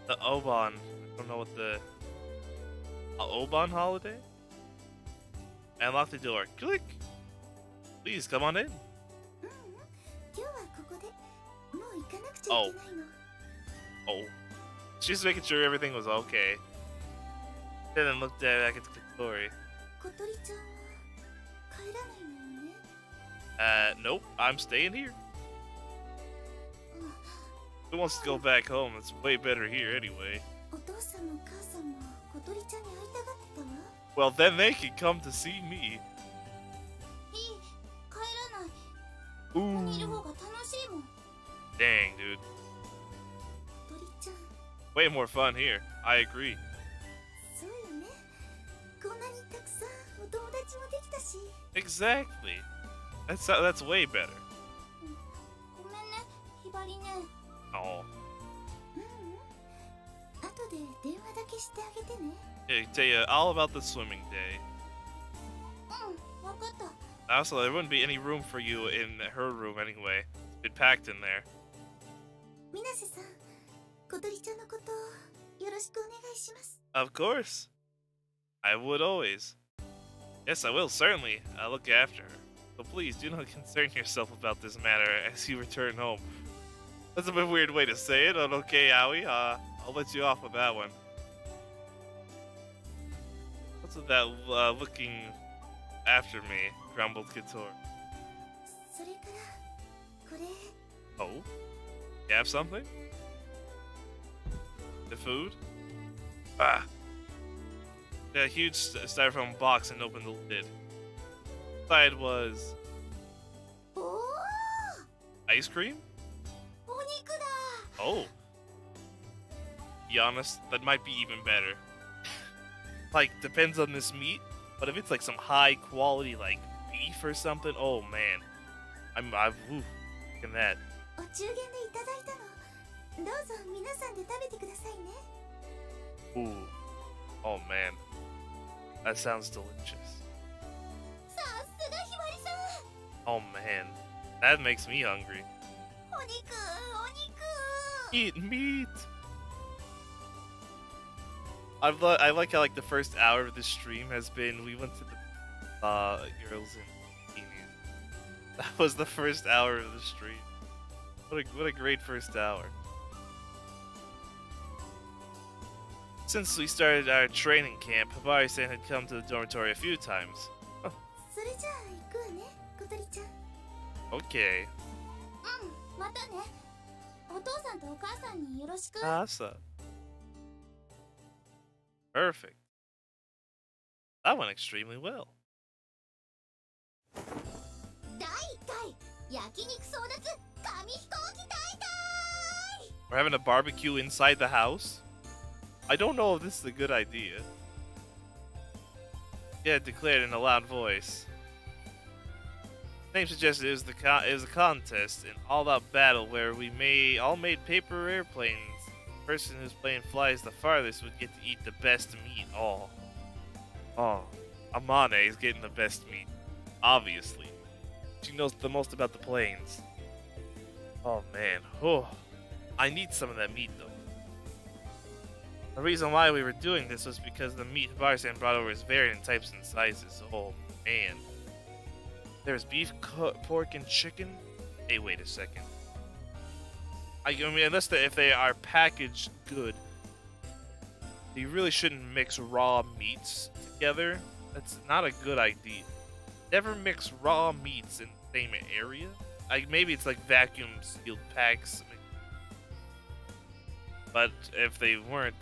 the Oban. I don't know what the Oban holiday? Unlock the door. Click. Please come on in. 今日はここでもう行かなくちゃいけないの。 Oh. She's making sure everything was okay. Then looked back at Katori. 小鳥ちゃんは帰らないのよね。 Nope, I'm staying here. Who wants to go back home? It's way better here anyway. お父さんも母さんも小鳥ちゃんに会いたがってたわ。 Well, then they can come to see me. いい、帰らない。ここにいる Ooh. 方が楽しいもん。 Dang, dude. 小鳥ちゃん、 Way more fun here. I agree. そうよね。こんなにたくさんお友達もできたし。 Exactly. That's way better. ごめんね、ひばりね。 Oh. 後で電話だけしてあげてね。 Yeah, tell you all about the swimming day. わかった。 Also, there wouldn't be any room for you in her room anyway. It's been packed in there. 水瀬さん、小鳥ちゃんのことよろしくお願いします。 Of course. I would always. Yes, I will, certainly. I'll look after her. So please, do not concern yourself about this matter as you return home. That's a bit weird way to say it, but okay, Aoi. I'll let you off with that one. What's with that looking after me? Grumbled Kator. それからこれ Oh? You have something? The food? Ah! A huge styrofoam box and opened the lid. Inside was おお、 ice cream? お肉だ。 Oh. Be honest, that might be even better. Like, depends on this meat, but if it's like some high quality, like beef or something, oh man. Ooh, look at that. お中元でいただいたの。どうぞ皆さんで食べてくださいね。 Ooh. Oh man. That sounds delicious. さすがひばりさん。 Oh man. That makes me hungry. お肉お肉 Eat meat. I like how like the first hour of the stream has been we went to the girls in bikinis. That was the first hour of the stream. What a great first hour. Since we started our training camp, Hibari-san had come to the dormitory a few times. それじゃあ行くわね小鳥ちゃん Okay. うんまたねお父さんとお母さんによろしく Asa. Perfect. That went extremely well. 第1回焼肉争奪紙飛行機大会 We're having a barbecue inside the house? I don't know if this is a good idea. Yeah, declared in a loud voice. Name suggested it was a contest, an all-out battle where we all made paper airplanes. The person whose plane flies the farthest would get to eat the best meat. Oh, Amane is getting the best meat. Obviously, she knows the most about the planes. Oh man, I need some of that meat though. The reason why we were doing this was because the meat Hibari-san brought over is varied in types and sizes. Oh man. There's beef, pork, and chicken? Hey, wait a second. I mean, if they are packaged good, you really shouldn't mix raw meats together. That's not a good idea. Never mix raw meats in the same area. Maybe it's like vacuum sealed packs. But if they weren't,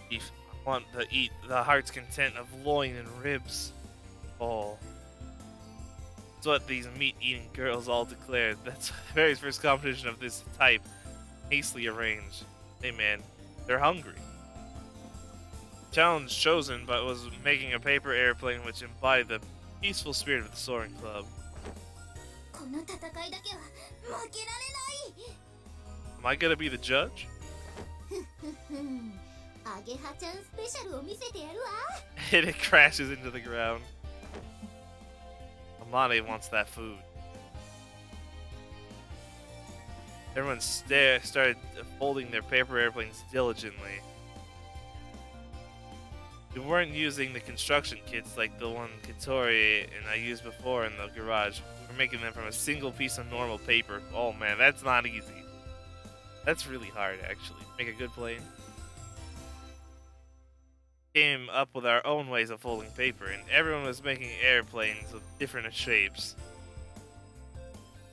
beef. I want to eat the heart's content of loin and ribs. Oh. That's what these meat-eating girls all declared. That's the very first competition of this type. Hastily arranged. Hey man, they're hungry. Challenge chosen but was making a paper airplane which embodied the peaceful spirit of the Soaring Club. この戦いだけは負けられない Am I gonna be the judge? アゲハちゃんスペシャルを見せてやるわ And it crashes into the ground. Amane wants that food. Everyone started folding their paper airplanes diligently. We weren't using the construction kits like the one Katori and I used before in the garage. We were making them from a single piece of normal paper. Oh man, that's not easy. That's really hard actually. Make a good plane. Came up with our own ways of folding paper, and everyone was making airplanes with different shapes.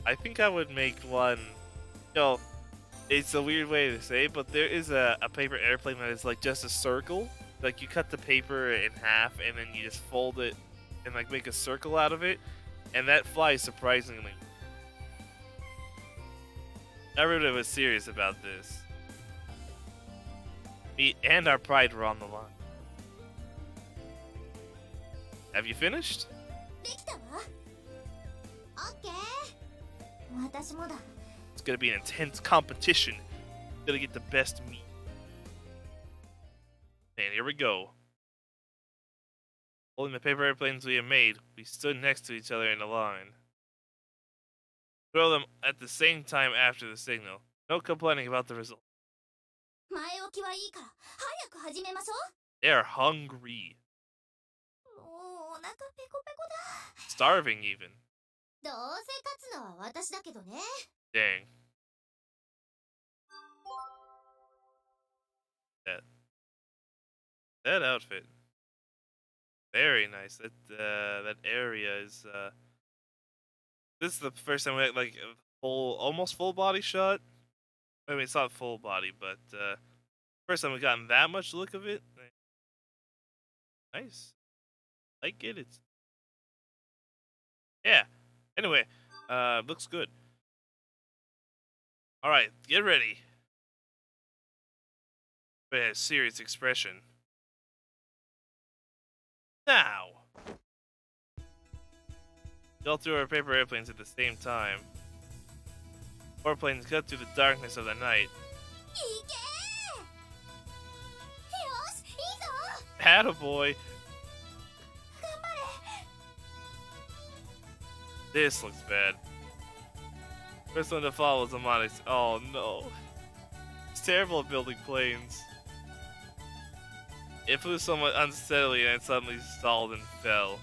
I think I would make one. You know, it's a weird way to say it, but there is a paper airplane that is like just a circle. Like you cut the paper in half, and then you just fold it and like make a circle out of it, and that flies surprisingly. Everybody was serious about this. Me and our pride were on the line. Have you finished? できたわオッケー私もだ It's gonna be an intense competition. Gonna get the best meat. And here we go. Holding the paper airplanes we had made, we stood next to each other in a line. Throw them at the same time after the signal. No complaining about the result. 前置きはいいから早く始めましょ They are hungry. うもうお腹ペコペコだ Starving even. どうせ勝つのは私だけどね Dang. That outfit. Very nice. That area is this is the first time we had like a almost full body shot. I mean it's not full body, but first time we gotten that much look of it. Nice. Like it. It's yeah. Anyway, looks good. All right, get ready. But it has serious expression. Now. We all threw our paper airplanes at the same time. Four planes cut through the darkness of the night. いけーよしいいぞ Attaboy! 頑張れ This looks bad. First one to fall was Amani's. Oh no. It's terrible at building planes. It flew somewhat unsteadily and it suddenly stalled and fell.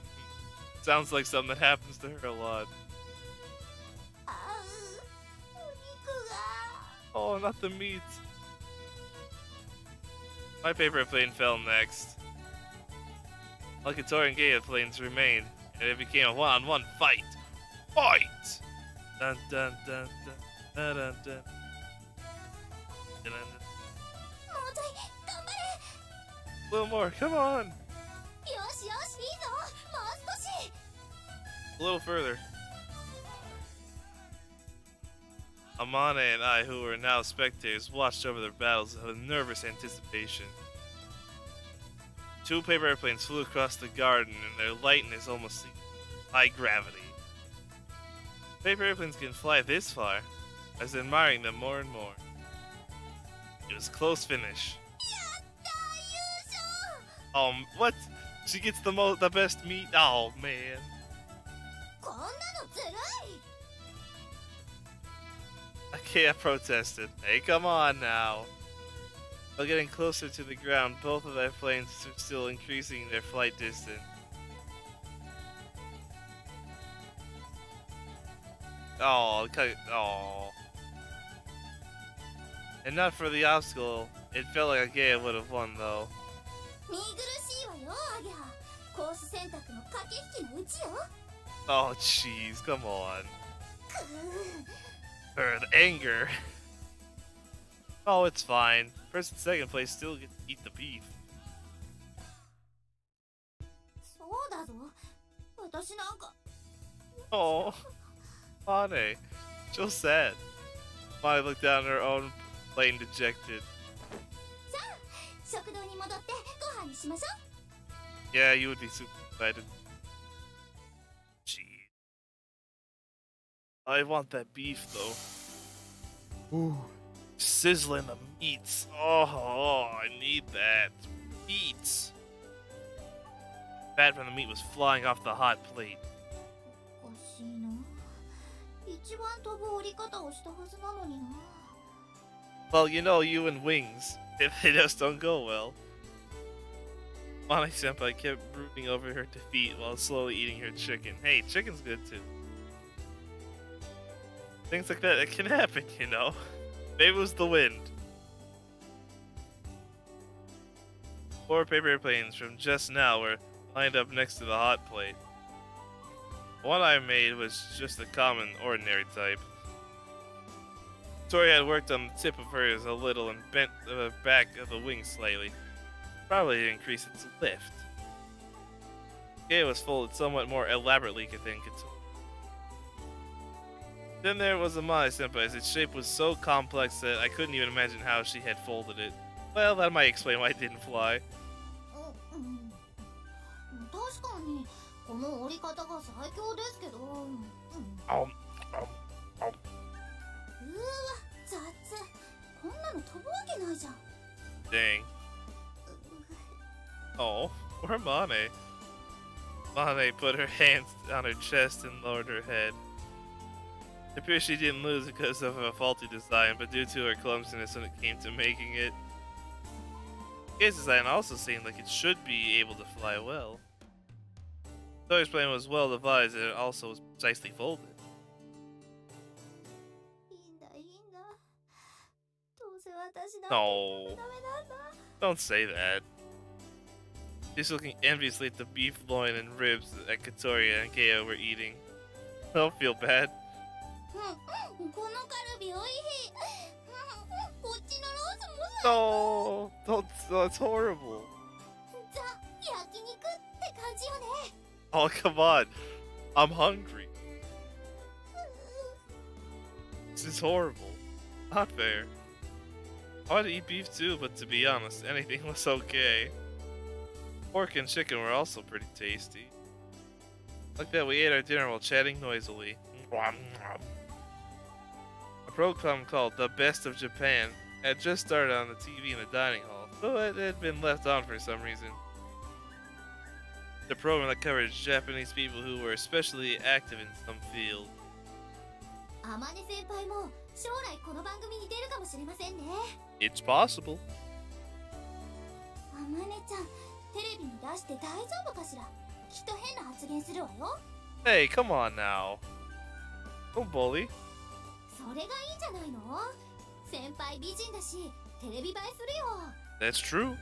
Sounds like something that happens to her a lot. あー、お肉が。 Oh, not the meat. My paper plane fell next. While Katori and Gaia planes remained, and it became a one-on-one fight. Fight! Dun dun dun dun dun dun dun. Dun, dun, dun. もうちょい頑張れ。 A little more, come on! よしよし、いいぞ。もう少し。 A little further. Amane and I, who were now spectators, watched over their battles with nervous anticipation. Two paper airplanes flew across the garden, and their lightness almost seemed high gravity. Paper airplanes can fly this far. I was admiring them more and more. It was a close finish. やったー、優勝。 What? She gets the best meat? Oh man. こんなのずるい。 Akea protested. Hey, come on now. While getting closer to the ground, both of their planes were still increasing their flight distance. Oh, and not for the obstacle. It felt like Akea would have won, though. 見苦しいわよ、アギャ。コース選択の駆け引きのうちよ。 Oh, jeez, come on. くー。 The anger. Oh, it's fine. First and second place still get to eat the beef. そうだぞ。私なんか。 Oh, Mane. So sad. Mane looked down at her own plane dejected. さあ、食堂に戻ってご飯にしましょう。 Yeah, you would be super excited. Gee. I want that beef, though. Ooh. Sizzling the meats. Oh, I need that. Meat. Fat from the meat was flying off the hot plate. おかしいな。一番飛ぶ折り方をしたはずなのにな。 Well, you know, you and wings, if they just don't go well. Mane-senpai kept brooding over her defeat while slowly eating her chicken. Hey, chicken's good too. Things like that, it can happen, you know. Maybe it was the wind. 4 paper airplanes from just now were lined up next to the hot plate. The one I made was just a common, ordinary type. Tori had worked on the tip of hers a little and bent the back of the wing slightly, probably to increase its lift. Gaia was folded somewhat more elaborately than Katori. Then there was Amane-senpai's. Its shape was so complex that I couldn't even imagine how she had folded it. Well, that might explain why it didn't fly. 確かにこの折り方が最強ですけど。うわ、雑。こんなの飛ぶわけないじゃん。 Dang. Oh, poor Mane. Mane put her hands on her chest and lowered her head. It appears she didn't lose because of a faulty design, but due to her clumsiness when it came to making it. Gaia's design also seemed like it should be able to fly well. Tori's plane was well devised and it also was precisely folded. いいんだ、いいんだ。どうせ私なんて No, ダメなんだ。 don't say that. She's looking enviously at the beef loin and ribs that Katoria and Gaia were eating. Don't feel bad. このカルビおいしい。こっちのロースもさ。 No, that's horrible. ザ焼肉って感じよね。 Oh, come on. I'm hungry. This is horrible. Not fair. I wanted to eat beef too, but to be honest, anything was okay. Pork and chicken were also pretty tasty. Like that, we ate our dinner while chatting noisily. A program called The Best of Japan had just started on the TV in the dining hall, though it had been left on for some reason. The program that covered Japanese people who were especially active in some field. あまね先輩も将来この番組に出るかもしれませんね。 It's possible. あまねちゃん、テレビに出して大丈夫かしら。きっと変な発言するわよ。 Hey, come on now. Don't bully. それがいいんじゃないの。先輩美人だし、テレビ映えするよ。 That's true.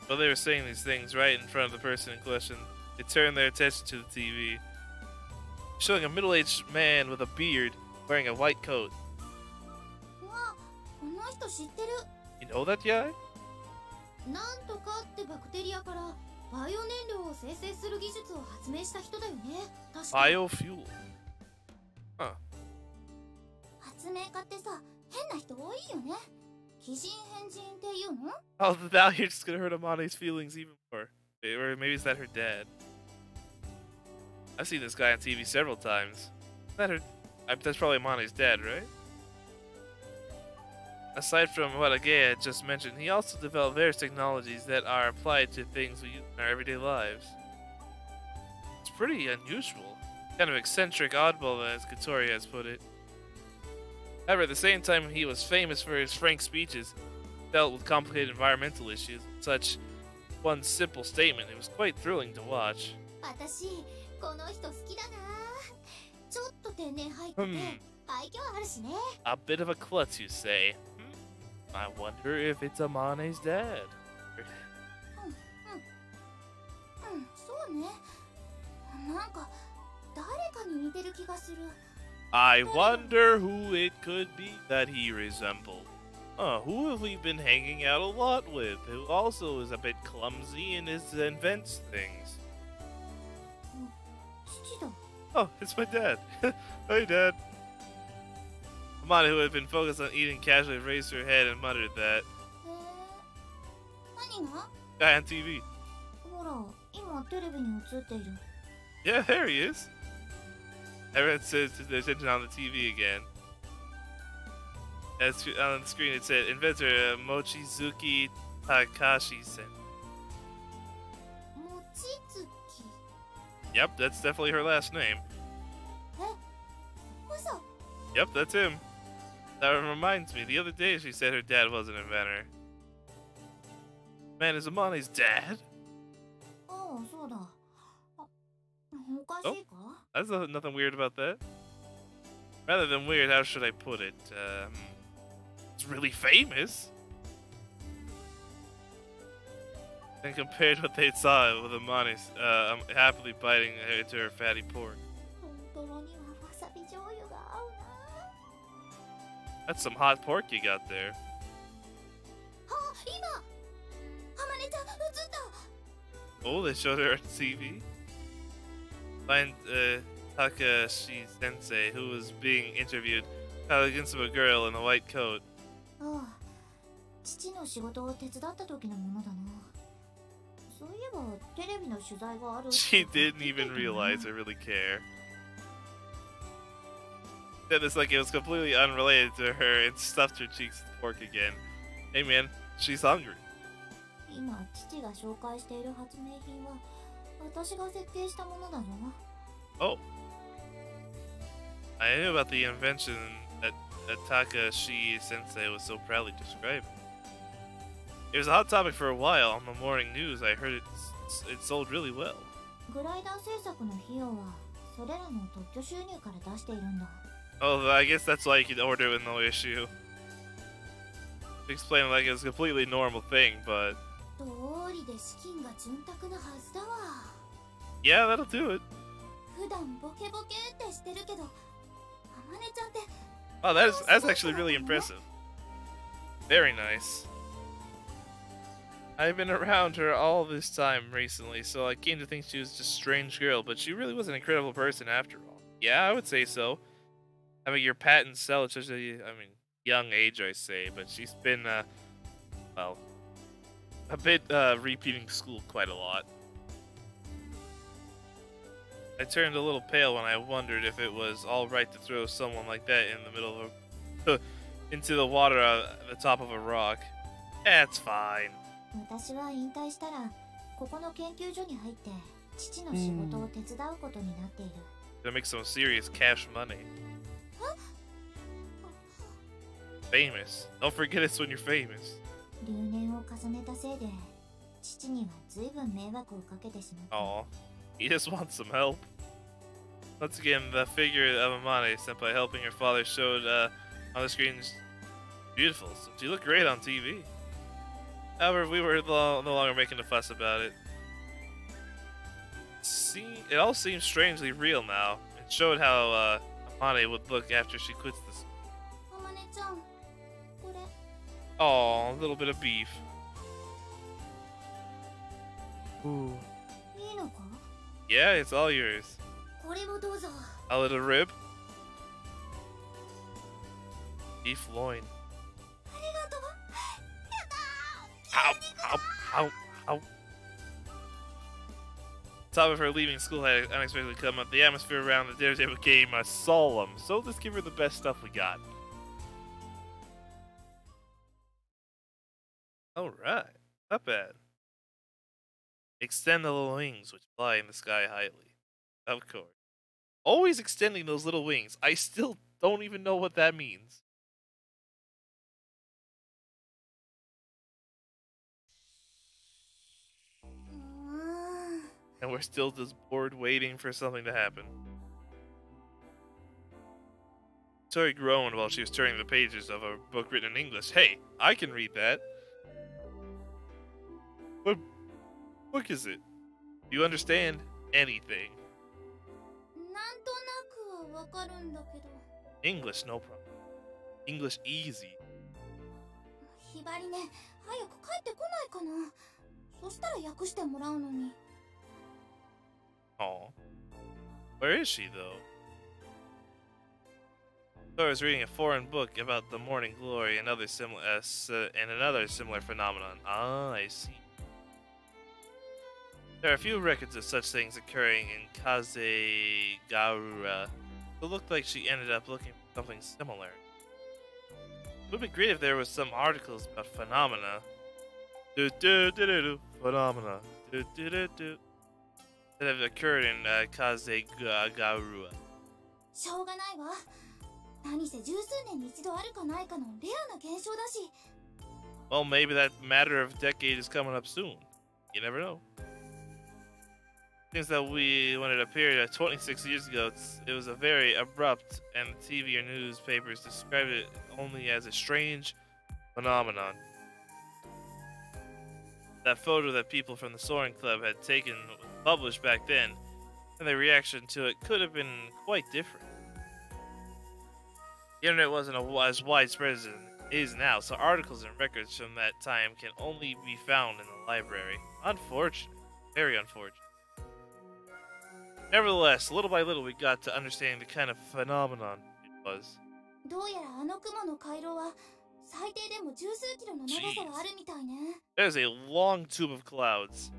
While they were saying these things right in front of the person in question, they turned their attention to the TV, showing a middle-aged man with a beard wearing a white coat. うわ、この人知ってる。 You know that guy? なんとかってバクテリアからバイオ燃料を生成する技術を発明した人だよね。確か。 Biofuel. Huh. 発明家ってさ、変な人多いよね。奇人変人っていうの？ Oh, now you're just gonna hurt Amane's feelings even more. Or maybe is that her dad? I've seen this guy on TV several times. Is that her? That's probably Amane's dad, right? Aside from what Agea had just mentioned, he also developed various technologies that are applied to things we use in our everyday lives. It's pretty unusual. Kind of eccentric oddball, as Katori has put it. However, at the same time, he was famous for his frank speeches, dealt with complicated environmental issues, and such one simple statement. It was quite thrilling to watch. 私、この人好きだな。ちょっと天然入ってて、愛嬌あるしね。 A bit of a klutz, you say? I wonder if it's Amane's dad. そうね。なんか誰かに似てる気がする。 I wonder who it could be that he resembled. Who have we been hanging out a lot with, who also is a bit clumsy and invents things? 父だ。 Oh, it's my dad. Hi, Dad. Amane, who had been focused on eating, casually raised her head and muttered that. 何が？ Guy on TV. ほら、今テレビに映っている。 Yeah, there he is. Everyone says their attention on the TV again. As on the screen it said, inventor Mochizuki Takashi-sen. もちつき。 Yep, that's definitely her last name. 嘘。 Yep, that's him. That reminds me, the other day she said her dad was an inventor. Man, is Amane's dad? ああ、そうだ。おかしいか？ There's nothing weird about that. Rather than weird, how should I put it? It's really famous. And compared to what they saw with Amani happily biting into her fatty pork. 本当にはわさび醤油が合うな。 That's some hot pork you got there. あ、今。あまねちゃん、映った。 Oh, they showed her on TV. Find Takashi Sensei, who was being interviewed, held against a girl in a white coat. ああ、父の仕事を手伝った時のものだな。そういえばテレビの取材がある。 She didn't even realize or really care. Said this like it was completely unrelated to her and stuffed her cheeks with pork again. Hey man, she's hungry. 今父が紹介している発明品は私が設計したものだぞ。 Oh. I knew about the invention that Takashi Sensei was so proudly describing. It was a hot topic for a while. On the morning news, I heard it sold really well. グライダー製作の費用はそれらの特許収入から出しているんだ。 Oh, I guess that's why you could order with no issue. Explain like it was a completely normal thing, but... どうりで資金が潤沢なはずだわ。 Yeah, that'll do it. 普段ボケボケってしてるけど、あまねちゃんって。 Oh, that's actually really impressive. Very nice. I've been around her all this time recently, so I came to think she was just a strange girl, but she really was an incredible person after all. Yeah, I would say so. I mean, your patents sell at such a, young age, I say, but she's been, well, a bit, repeating school quite a lot. I turned a little pale when I wondered if it was alright to throw someone like that in the middle of into the water at the top of a rock. That's fine. 私は引退したらここの研究所に入って父の仕事を手伝うことになっている。Gonna make some serious cash money. Famous. Don't forget it's when you're famous. 留年を重ねたせいで父には随分迷惑をかけてしまった。Aw. He just wants some help. Once again, the figure of Amane sent by helping her father showed on the screen beautiful. So she looked great on TV. However, we were no longer making a fuss about it. It all seems strangely real now. It showed how Amane would look after she quits this. あまねちゃん、これ。 Oh, a little bit of beef. Ooh. いいのか？ Yeah, it's all yours. これをどうぞ。 A little rib. Beef loin. ありがとう。やったー。 Ow, ow, ow, ow. Top of her leaving school had unexpectedly come up. The atmosphere around the dinner table became solemn. So let's give her the best stuff we got. Alright, not bad. Extend the little wings which fly in the sky highly. Of course. Always extending those little wings. I still don't even know what that means. And we're still just bored waiting for something to happen. Tori groaned while she was turning the pages of a book written in English. Hey, I can read that. What book is it? Do you understand anything? なんとなくはわかるんだけど。 English, no problem. English easy. ひばりね、早く帰ってこないかな。そしたら訳してもらうのに。 Aw. Where is she, though? Thor was reading a foreign book about the morning glory and another similar phenomenon. Ah, I see. There are a few records of such things occurring in Kazegaura. It looked like she ended up looking for something similar. It would be great if there was some articles about phenomena. Phenomena. That have occurred in Kazegaura. しょうがないわ。何せ十数年に一度あるかないかのレアな現象だし。 Well, maybe that matter of decade is coming up soon. You never know. Things that when it appeared 26 years ago, it was a very abrupt, and TV or newspapers described it only as a strange phenomenon. That photo that people from the Soaring Club had taken was published back then, and their reaction to it could have been quite different. The internet wasn't as widespread as it is now, so articles and records from that time can only be found in the library. Unfortunate. Very unfortunate. Nevertheless, little by little we got to understanding the kind of phenomenon it was. どうやらあの雲の回廊は最低でも十数キロの長さはあるみたいね。 There's a long tube of clouds.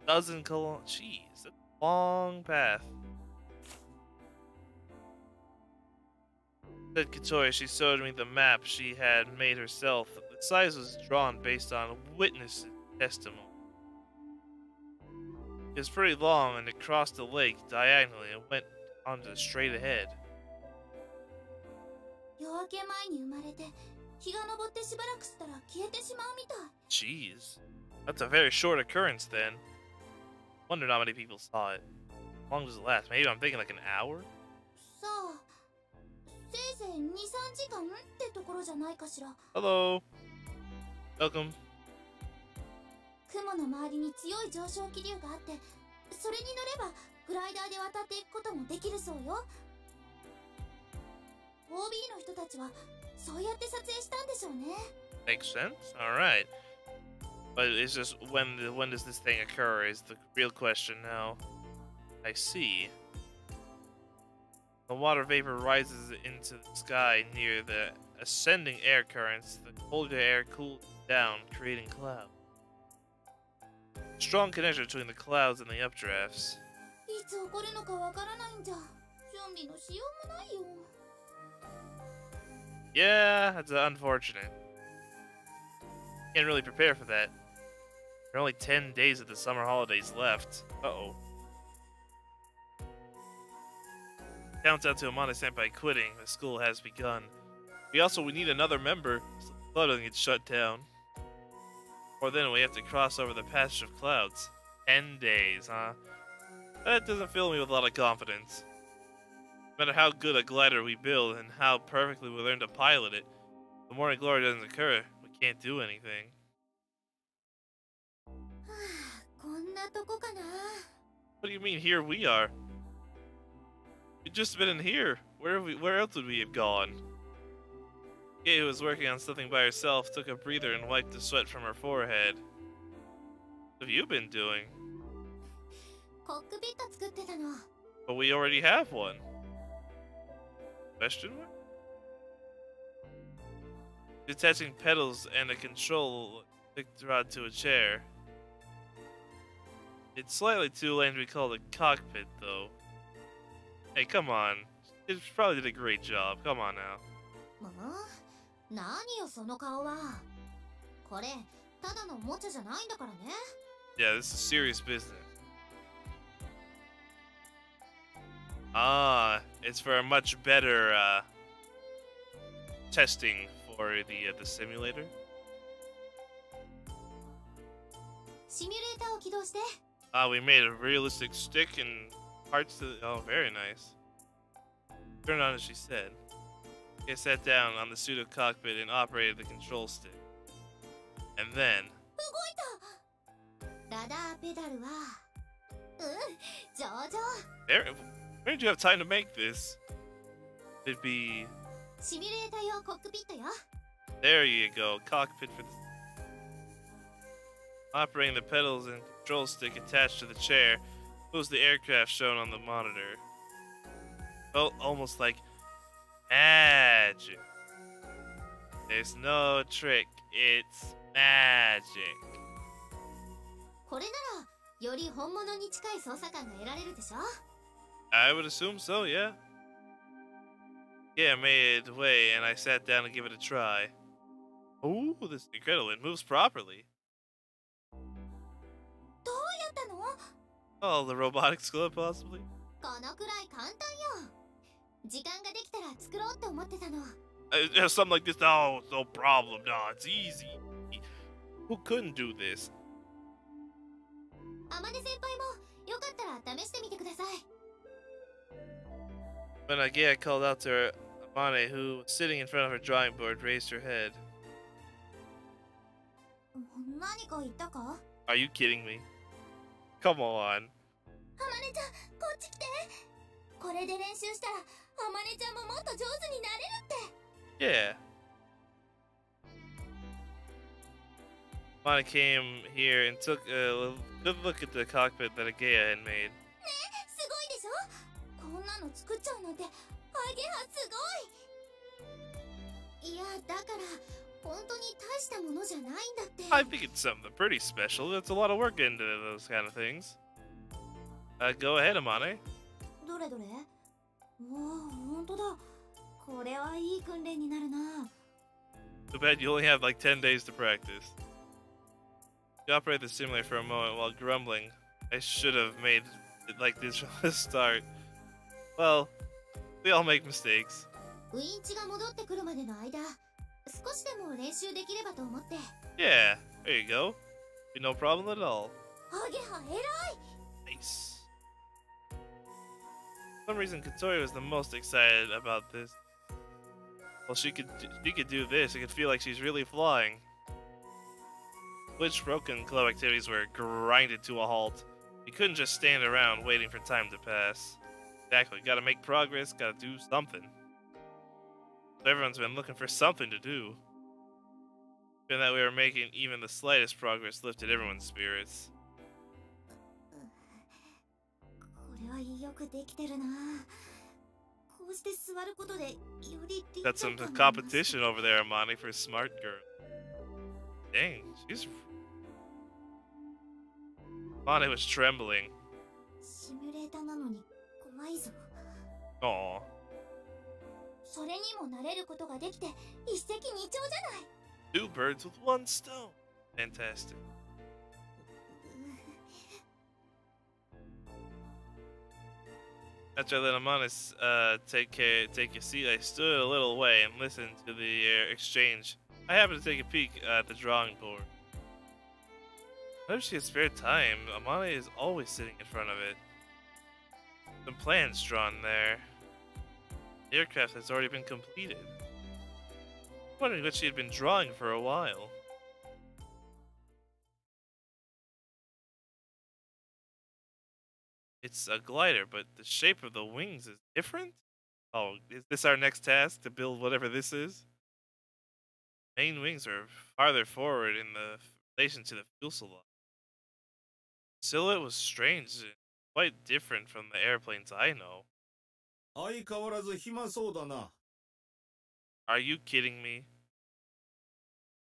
Dozen kilometers. Jeez, that's a long path. Said Katori, she showed me the map she had made herself. The size was drawn based on witness testimony. It was pretty long and it crossed the lake diagonally and went on to straight ahead. 夜明け前に生まれて日が昇ってしばらくしたら消えてしまうみたい。 Jeez. That's a very short occurrence then. Wonder how many people saw it. How long does it last? Maybe I'm thinking like an hour? さあ、せいぜい2、3時間ってところじゃないかしら。 Hello. Welcome. 雲の周りに強い上昇気流があって、それに乗ればグライダーで渡っていくこともできるそうよ。 OB の人たちはそうやって撮影したんでしょうね。 Makes sense. All right. But it's just when does this thing occur is the real question now. I see. The water vapor rises into the sky near the ascending air currents. The colder air cools down, creating clouds. Strong connection between the clouds and the updrafts. いつ起こるのかわからないんじゃ。準備のしようもないよ。 Yeah, that's unfortunate. Can't really prepare for that. There are only 10 days of the summer holidays left. Uh-oh. Countdown to Amane Senpai quitting. The school has begun. We need another member, so the club doesn't get shut down. Or then we have to cross over the passage of clouds. 10 days, huh? That doesn't fill me with a lot of confidence. No matter how good a glider we build and how perfectly we learn to pilot it, the morning glory doesn't occur, we can't do anything. こんなとこかな。 What do you mean, here we are? We've just been in here. Where else would we have gone? Kay, who was working on something by herself, took a breather and wiped the sweat from her forehead. What have you been doing? コックピット作ってたの。 But we already have one. Question mark? Detaching pedals and a control stick rod to a chair. It's slightly too lame to be called a cockpit, though. Hey, come on. She probably did a great job. Come on now. 何よその顔は。これただのおもちゃじゃないんだからね。 Yeah, this is serious business. Ah, it's for a much better testing for the simulator. シミュレーターを起動して。 Ah, we made a realistic stick and parts to. Oh, very nice. Turn on as she said. They sat down on the pseudo cockpit and operated the control stick. And then. 動いた。ラダーペダルは。上々。 There. Where did you have time to make this? It'd be. シミュレーター用コックピットよ。 There you go. Cockpit for the. Operating the pedals and control stick attached to the chair moves the aircraft shown on the monitor. Felt almost like magic. There's no trick, it's magic. これならより本物に近い操作感が得られるでしょ。 I would assume so, yeah. Yeah, I made way and I sat down to give it a try. Ooh, this is incredible. It moves properly. どうやったの？ Oh, the robotics club, possibly? このくらい簡単よ。時間ができたら作ろうって思ってたの。Something like this, no, no problem, no, it's easy. Who couldn't do this? 天音先輩もよかったら試してみてください。 When Agea called out to her, Amane, who, sitting in front of her drawing board, raised her head. 何か言ったか？ Are you kidding me? Come on. 天音ちゃん、こっち来て。これで練習したら、天音ちゃんももっと上手になれるって。 Yeah. Amane came here and took a good look at the cockpit that Agea had made. ね、すごいでしょ？こんなの作っちゃうなんて、アゲハすごい。いや、だから本当に大したものじゃないんだって。 I think it's something pretty special. That's a lot of work into those kind of things. Go ahead, Amane. どれどれ？おお、本当だ。これはいい訓練になるな。 Too bad you only have like 10 days to practice. You operate the simulator for a moment while grumbling. I should have made it like this from the start. Well, we all make mistakes. ウインチが戻ってくるまでの間、少しでも練習できればと思って。 Yeah, there you go. Be no problem at all. アゲハ偉い。 Nice. For some reason, Katori was the most excited about this. Well, she could do this. It could feel like she's really flying. Glitch broken club activities were grinded to a halt. You couldn't just stand around waiting for time to pass. Exactly. Gotta make progress. Gotta do something. So everyone's been looking for something to do. Given that we were making even the slightest progress lifted everyone's spirits. これはよくできてるな。こうして座ることでより立 Got some 体感があります。 competition over there, Amani, for a smart girl. Dang, she's... Amani was trembling. シミュレーターなのに怖いぞ。 Aw. それにも慣れることができて一石二鳥じゃない。 Two birds with one stone. Fantastic. After I let Amanis take your seat, I stood a little way and listened to the exchange. I happened to take a peek at the drawing board. Whenever she has spare time, Amane is always sitting in front of it. Some plans drawn there. The aircraft has already been completed. Wondering what she had been drawing for a while. It's a glider, but the shape of the wings is different? Oh, is this our next task, to build whatever this is? Main wings are farther forward in the relation to the fuselage. Silhouette was strange and quite different from the airplanes I know. 相変わらず暇そうだな。 Are you kidding me?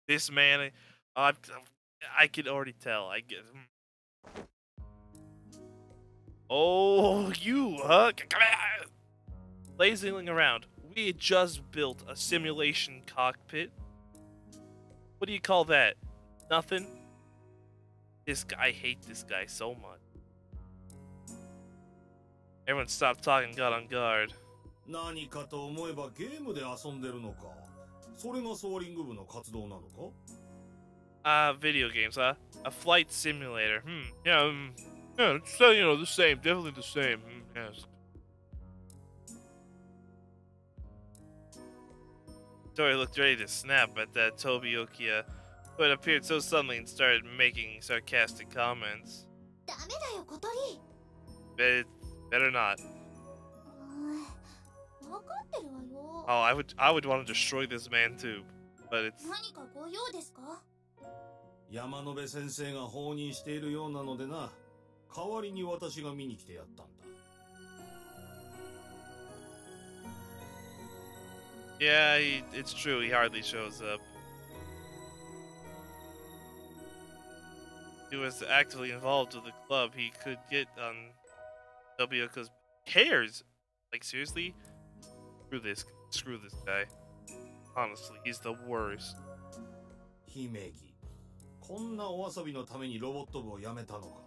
This man, I could already tell. I get. Oh, you, huh? Lazying around. We had just built a simulation cockpit. What do you call that? Nothing? This guy, I hate this guy so much. Everyone stopped talking and got on guard. 何かと思えばゲームで遊んでるのか。それがソーリング部の活動なのか？ Video games, huh? A flight simulator. Yeah, yeah, it's, the same. Definitely the same. Yes. Tori looked ready to snap at that Tobi Okia, who had appeared so suddenly and started making sarcastic comments. ダメだよ、小鳥。 Better not. わかってるわよ。 Oh, I would want to destroy this man too, but it's. 何かご用ですか？山野辺先生が放任しているようなのでな。代わりに私が見に来てやったんだ。 Yeah, it's true. He hardly shows up. He was actively involved with the club. He could get on Tobioka's cares. Like seriously, screw this guy. Honestly, he's the worst. 姫木、こんなお遊びのためにロボット部を辞めたのか。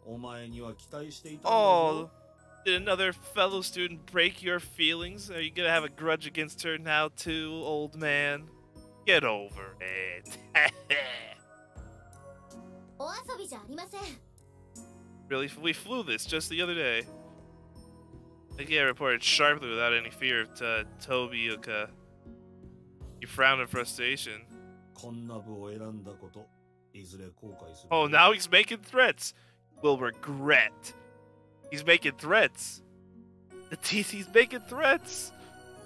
お前には期待していたんだぞ。 Oh, did another fellow student break your feelings? Are you gonna have a grudge against her now too, old man? Get over it. お遊びじゃありません。 Really, we flew this just the other day. Nikia reported sharply without any fear to Tobioka. He frowned in frustration. こんな部を選んだこと、いずれ後悔する。 Oh, now he's making threats. Will regret. He's making threats. He's making threats.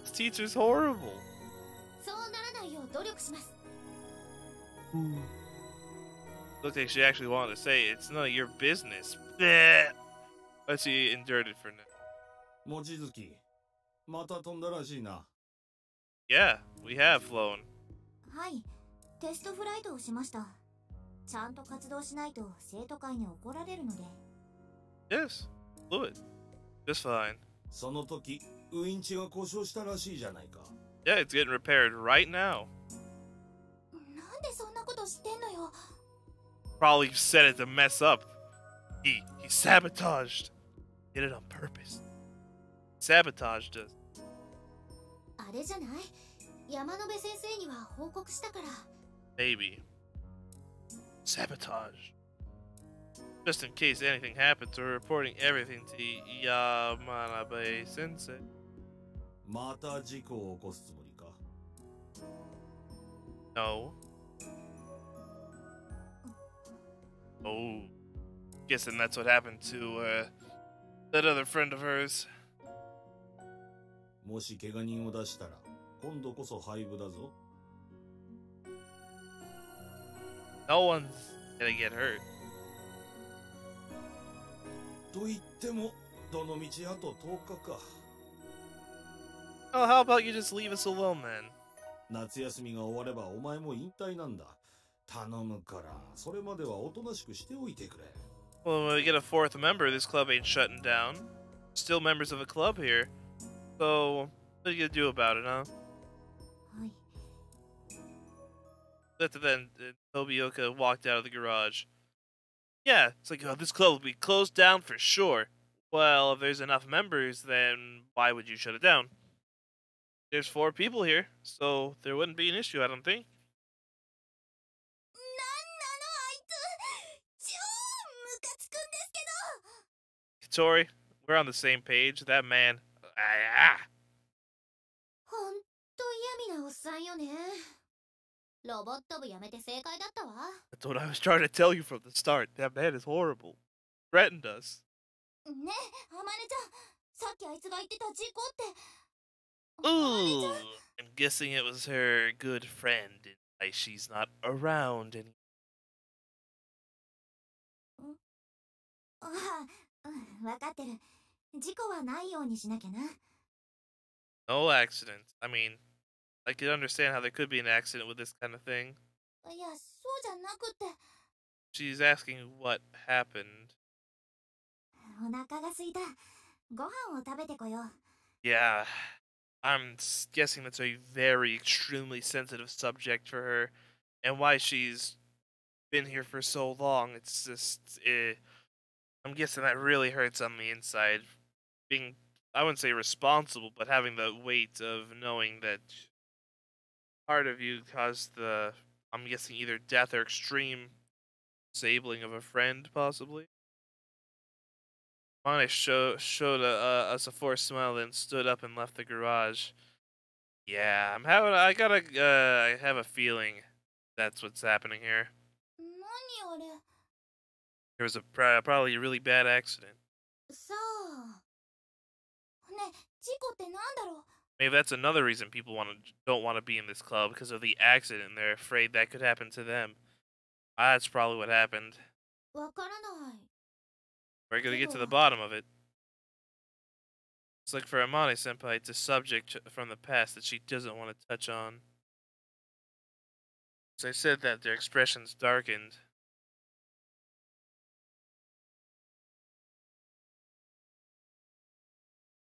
This teacher's horrible. そうならないよう努力します。 Looked like she actually wanted to say it's none of your business. Bleh. But she endured it for now. 望月、また飛んだらしいな。 Yeah, we have flown. はい、テストフライトをしました。ちゃんと活動しないと生徒会に怒られるので。 Yes, flew it. Just fine. その時、ウインチが故障したらしいじゃないか。 Yeah, it's getting repaired right now. なんでそんなこと知ってんのよ。 Probably set it to mess up. He sabotaged. Did it on purpose. Sabotaged us. あれじゃない？山野辺先生には報告したから。 Maybe. Sabotage. Just in case anything happens, we're reporting everything to Yamanabe Sensei. また事故を起こすつもりか。 No. Oh. Guessing that's what happened to that other friend of hers. もし怪我人を出したら、今度こそ廃部だぞ。 No one's gonna get hurt. と言っても、どの道あと10日か。 Oh, how about you just leave us alone then? 夏休みが終わればお前も引退なんだ。頼むから、それまではおとなしくしておいてくれ。 Well, when we get a fourth member, this club ain't shutting down. Still members of the club here. So, what are you gonna do about it, huh? はい。 After then, Tobioka walked out of the garage. Yeah, it's like, oh, this club will be closed down for sure. Well, if there's enough members, then why would you shut it down? There's 4 people here, so there wouldn't be an issue, I don't think. なんなのあいつ、超ムカつくんですけど。 Tori, we're on the same page. That man. Ah. ほんと嫌味なおっさんよね。ロボット部やめて正解だったわ。 That's what I was trying to tell you from the start. That man is horrible. Threatened us. ねえ、あまねちゃん、さっきあいつが言ってた事故って。 Ooh. I'm guessing it was her good friend and why she's not around anymore. ああ、わかってる。事故はないようにしなきゃな。 No accident. I mean, I could understand how there could be an accident with this kind of thing. いや、そうじゃなくて。 She's asking what happened. お腹が空いた。ご飯を食べてこよう。 Yeah, I'm guessing that's a very extremely sensitive subject for her, and why she's been here for so long. It's just, I'm guessing that really hurts on the inside. Being, I wouldn't say responsible, but having the weight of knowing that part of you caused the, I'm guessing either death or extreme disabling of a friend, possibly. Mane showed us a forced smile, then stood up and left the garage. Yeah, I have a feeling that's what's happening here. 何あれ。 There was probably a really bad accident. さあ。ねえ、事故ってなんだろう。 Maybe that's another reason people don't want to be in this club because of the accident. They're afraid that could happen to them. That's probably what happened. わからない。 We're gonna get to the bottom of it. It's like for Amane Senpai, it's a subject from the past that she doesn't want to touch on. As I said that, their expressions darkened.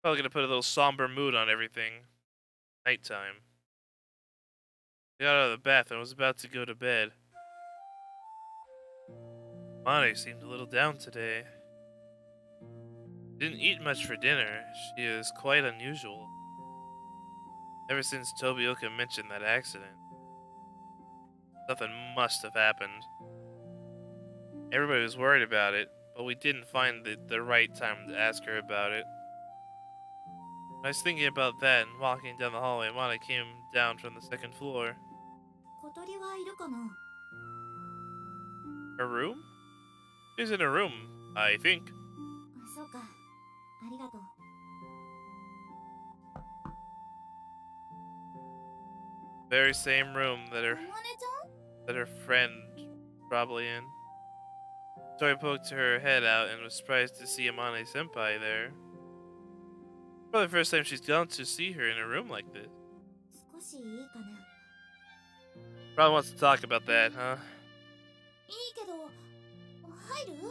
Probably gonna put a little somber mood on everything. Nighttime. I got out of the bath and was about to go to bed. Amane seemed a little down today. Didn't eat much for dinner. She is quite unusual. Ever since Tobioka mentioned that accident. Something must have happened. Everybody was worried about it, but we didn't find the right time to ask her about it. When I was thinking about that and walking down the hallway, Amane came down from the second floor. 小鳥はいるかな。 Her room? She's in her room, I think. そうか。ありがとう。 Very same room that あまねちゃん。 her friend probably in. Tori poked her head out and was surprised to see Amane Senpai there. Probably the first time she's gone to see her in a room like this. 少しいいかな。 Probably wants to talk about that, huh? いいけど、入る？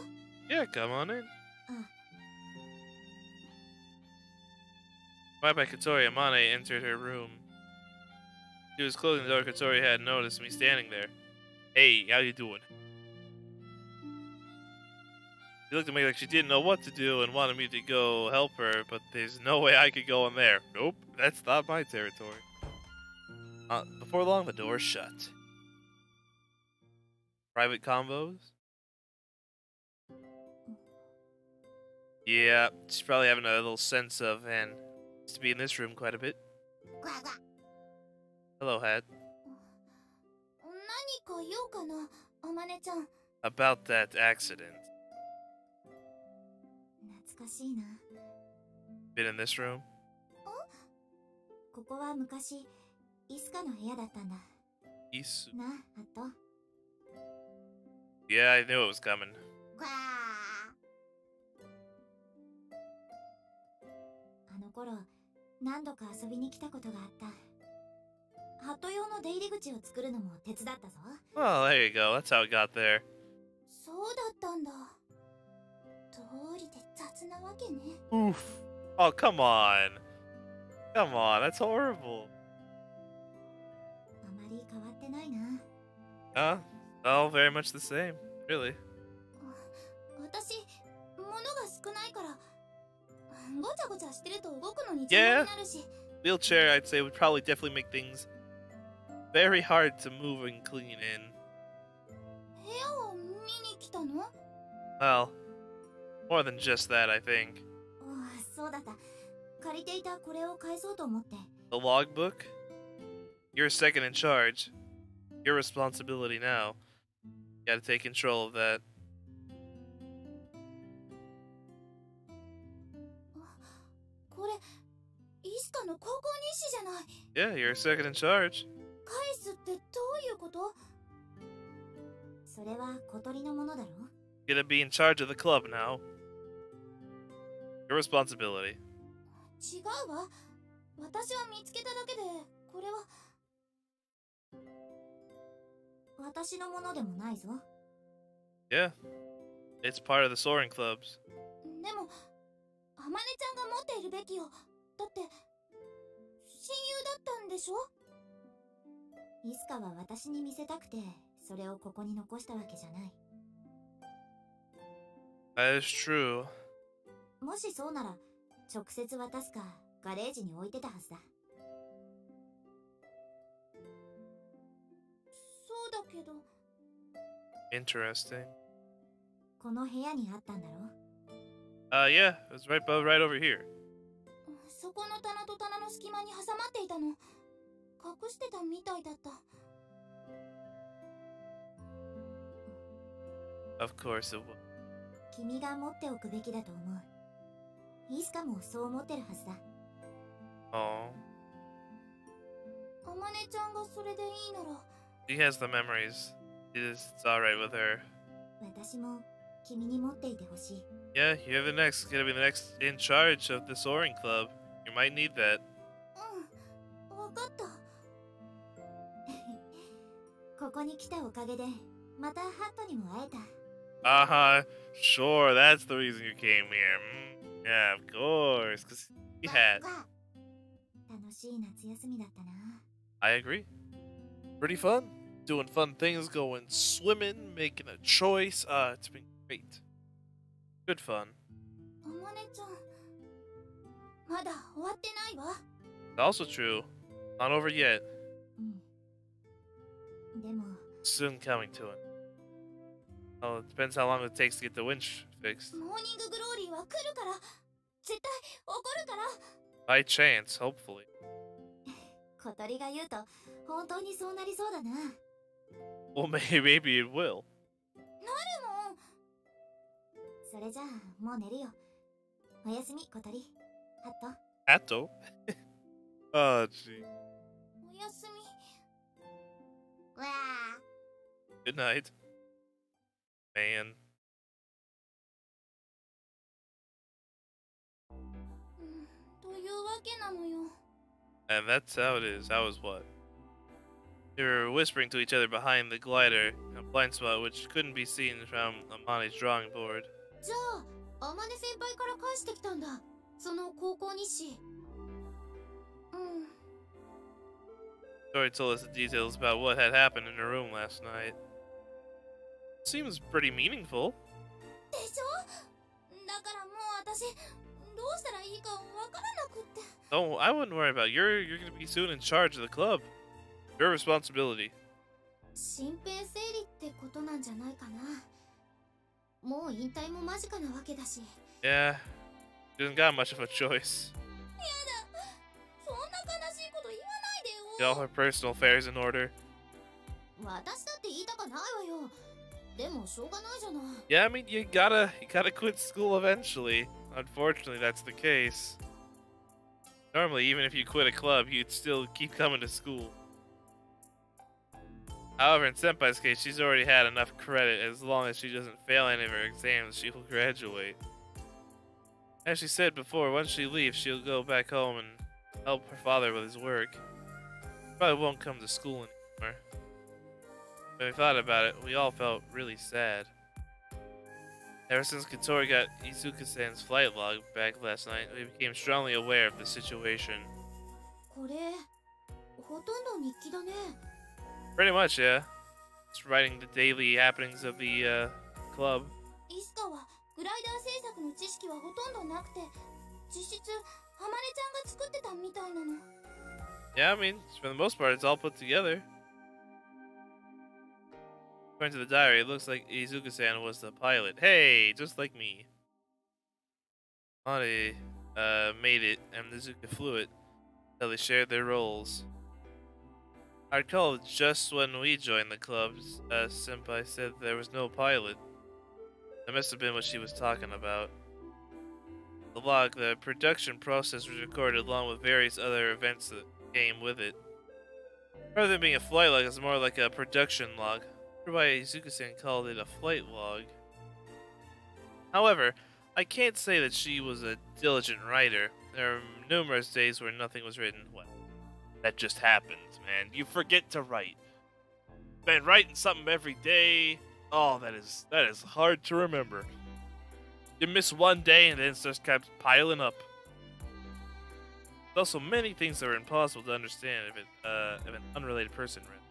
Yeah, come on in. あ、 Right by Katori, Amane entered her room. She was closing the door. Katori had noticed me standing there. Hey, how you doing? She looked at me like she didn't know what to do and wanted me to go help her, but there's no way I could go in there. Nope, that's not my territory. Before long, the door shut. Private combos? Yeah, she's probably having a little sense of, and used to be in this room quite a bit. ぐわぐわ。 Hello, Hat. 何か言おうかな、あまねちゃん。 About that accident. 懐かしいな。 Been in this room? ここは昔、イスカの部屋だったんだ。 Isu. な、あと。 Yeah, I knew it was coming. ぐわー。あの頃、何度か遊びに来たことがあった。ハット用の出入り口を作るのも手伝ったぞ。 Well, there you go. That's how it got there. そうだったんだ。通りで雑なわけね。 Oof. Oh, come on. Come on, that's horrible. あまり変わってないな。 All very much the same, really. 私、物が少ないから、ごちゃごちゃしてると動くのに Yeah. 邪魔になるし。 Wheelchair, I'd say, would probably definitely make things very hard to move and clean in. 部屋を見に来たの？ Well, more than just that, I think. ああ、そうだった。借りていたこれを返そうと思って。 The logbook? You're second in charge. Your responsibility now. You gotta take control of that. これ、イスカの高校日誌じゃない。 Yeah, you're second in charge. 返すってどういうこと？それは小鳥のものだろ？ You're gonna be in charge of the club now. Your responsibility. 違うわ。私は見つけただけで、これは私のものでもないぞ。 Yeah. It's part of the soaring clubs. でも、あまねちゃんが持っているべきよ。だって、親友だったんでしょ？いつかは私に見せたくて、それをここに残したわけじゃない。That is true. もしそうなら、直接渡すか、ガレージに置いてたはずだ。そうだけど。Interesting. この部屋にあったんだろ？ Yeah, it was right over here. そこの棚と棚の隙間に挟まっていたの。隠してたみたいだった。Of course it was. 君が持っておくべきだと思う。イスカもそう思ってるはずだ。Oh. あまねちゃんがそれでいいなら。 She has the memories. It's alright with her. 私も君に持っていてほしい。 Yeah, you're gonna be the next in charge of the soaring club. You might need that. うん、わかった。ここに来たおかげで、またハットにも会えた。Sure, that's the reason you came here. Yeah, of course, because you had. 楽しい夏休みだったな。I agree. Pretty fun. Doing fun things, going swimming, making a choice. It's been great. Good fun. あまねちゃん、まだ終わってないわ。Also true. Not over yet. うん。でも、 Soon coming to it. Oh, it depends how long it takes to get the winch fixed. モーニンググローリーは来るから。絶対怒るから。 By chance, hopefully. 小鳥が言うと、本当にそうなりそうだな。 Well, maybe it will. なるもん。それじゃあ、もう寝るよ。おやすみ、小鳥。ハット。Atto? Oh, gee. おやすみ。わあ。 Good night. Man. というわけなのよ。 And that's how it is. How is what? They were whispering to each other behind the glider in a blind spot which couldn't be seen from Amani's drawing board. じゃあ、あまね先輩から返してきたんだ。その高校日誌。うん。 Tori told us the details about what had happened in her room last night. Seems pretty meaningful. でしょ？だからもう私、どうしたらいいかわからなくって。 Oh, I wouldn't worry about it. You're gonna be soon in charge of the club. Your responsibility. 身辺整理ってことなんじゃないかな。もう引退も間近なわけだし。 Yeah, she doesn't got much of a choice. やだ。そんな悲しいこと言わないで Get all よ。 her personal affairs in order. 私だって言いたかないわよ。でもしょうがないじゃない。 Yeah, I mean you gotta quit school eventually. Unfortunately, that's the case. Normally, even if you quit a club, you'd still keep coming to school. However, in Senpai's case, she's already had enough credit. As long as she doesn't fail any of her exams, she will graduate. As she said before, once she leaves, she'll go back home and help her father with his work. Probably won't come to school anymore. When we thought about it, we all felt really sad. Ever since Katori got Izuka-san's flight log back last night, we became strongly aware of the situation. これ、ほとんど日記だね。 Pretty much, yeah. Just writing the daily happenings of the club. イスカはグライダー制作の知識はほとんどなくて、実質ハマネちゃんが作ってたみたいなの。 Yeah, I mean, for the most part, it's all put together. According to the diary, it looks like Izuka-san was the pilot. Hey, just like me. Mane made it, and Izuka flew it, until they shared their roles. I recall just when we joined the clubs, Senpai said there was no pilot. That must have been what she was talking about. The log, the production process was recorded along with various other events that came with it. Rather than being a flight log, it's more like a production log. I wonder why Izuka-san called it a flight log. However, I can't say that she was a diligent writer. There are numerous days where nothing was written. Well, that just happens, man. You forget to write. Man, writing something every day. Oh, that is hard to remember. You miss one day and then it just kept piling up. There's also many things that are impossible to understand if an unrelated person read.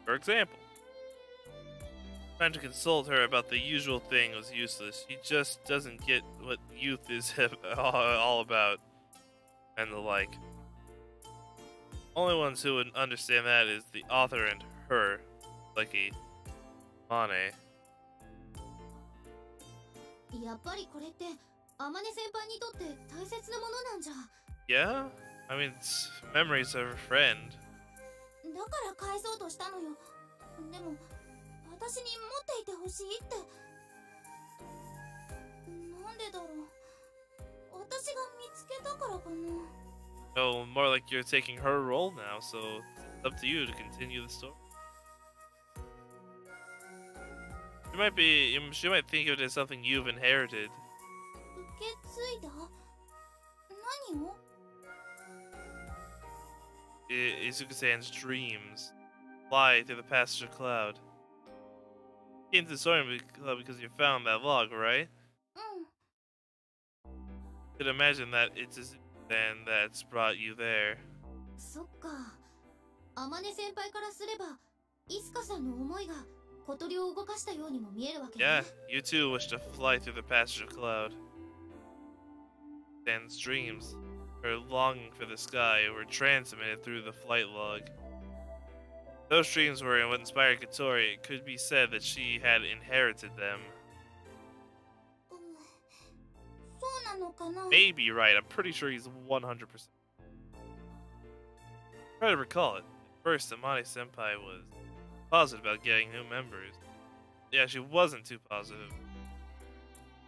For example, trying to consult her about the usual thing was useless. She just doesn't get what youth is all about, and the like. Only ones who would understand that is the author and her, like a Mane. やっぱりこれって天音先輩にとって大切なものなんじゃ。 Yeah? I mean, it's memories of a friend. だから返そうとしたのよ。でも私に持っていてほしいって。なんでだろう。私が見つけたからかな。 Oh, more like you're taking her role now, so it's up to you to continue the story. She might think of it as something you've inherited. 受け継いだ？何を？ Izuka-san's dreams fly through the passage of cloud. You came to the Soaring Club because you found that log, right? うん。 You could imagine that it's Izuka-san that's brought you there. そっか。天音先輩からすれば、イスカさんの思いが小鳥を動かしたようにも見えるわけね。 Yeah, you too wish to fly through the passage of cloud. San's dreams, her longing for the sky, were transmitted through the flight log. Those dreams were what inspired Katori. It could be said that she had inherited them. そうなのかな。 Maybe right. I'm pretty sure he's 100%. Try to recall it. At first, Amane Senpai was positive about getting new members. Yeah, she wasn't too positive.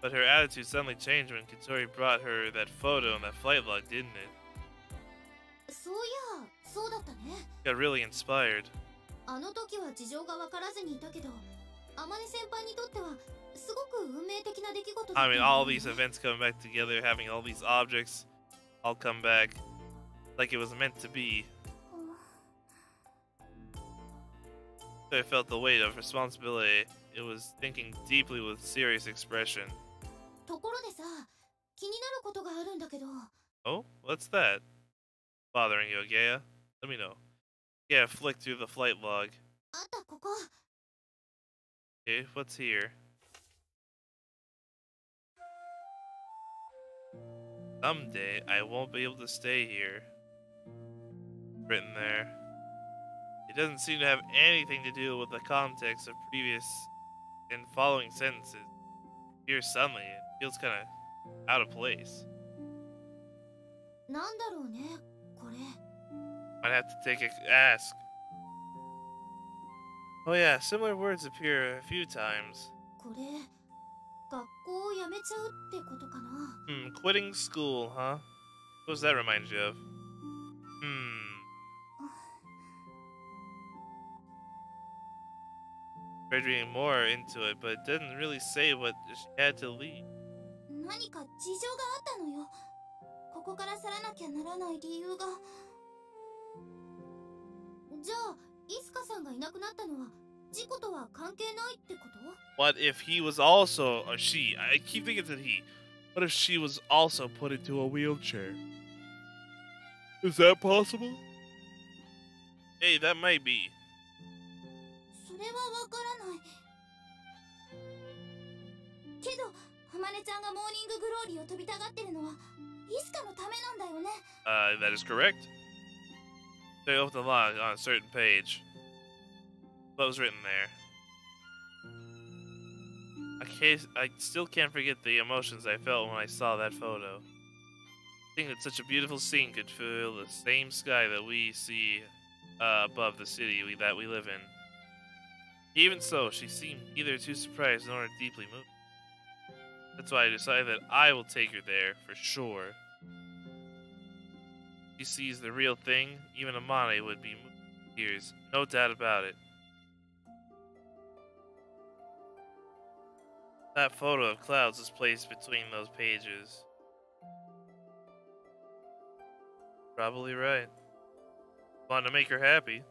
But her attitude suddenly changed when Katori brought her that photo and that flight log, didn't it? そういや、そうだったね。 Got really inspired. あの時は事情が分からずにいたけど、天音先輩にとってはすごく運命的な出来事だった I んだ mean, よね。 all these events coming back together, having all these objects all come back like it was meant to be. I felt the weight of responsibility. It was thinking deeply with serious expression. ところでさ、気になることがあるんだけど。 Oh, what's that? Bothering you, Agea? Let me know. Yeah, flick through the flight log. あった、ここ。 Okay, what's here? Someday, I won't be able to stay here. Written there. It doesn't seem to have anything to do with the context of previous and following sentences. Here suddenly, it feels kind of out of place. なんだろうね、これ。 Might have to take a ask. Oh yeah, similar words appear a few times. これ、学校を辞めちゃうってことかな。 Quitting school, huh? What does that remind you of? Tried reading more into it, but it didn't really say what she had to leave. 何か事情があったのよ。ここから去らなきゃならない理由が。じゃあ、イスカさんがいなくなったのは事故とは関係ないってこと？ What if he was also, or she, I keep thinking it's a he. What if she was also put into a wheelchair? Is that possible? Hey, that might be. それはわからない。けど、ハマネねちゃんがモーニンググローリーを飛びたがってるのはイスカのためなんだよね。That is correct. They opened the log on a certain page. What was written there? I still can't forget the emotions I felt when I saw that photo. I think that such a beautiful scene could fill the same sky that we see above the city that we live in. Even so, she seemed neither too surprised nor deeply moved. That's why I decided that I will take her there for sure. If she sees the real thing, even Amane would be moved to tears, no doubt about it. That photo of Clouds was placed between those pages. Probably right. Wanted to make her happy.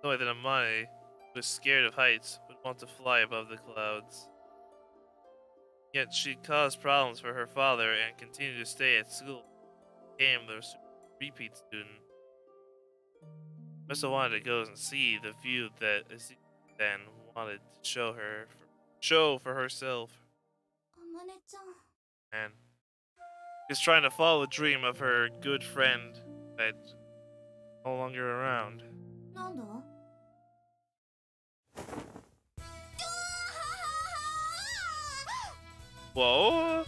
Knowing that Amane, who was scared of heights, would want to fly above the clouds. Yet she caused problems for her father and continued to stay at school. Became the repeat student. Must have wanted to go and see the view that Azina then wanted to show for herself. あまねちゃん。 And she's trying to follow the dream of her good friend that's no longer around. なんだ？ Whoa!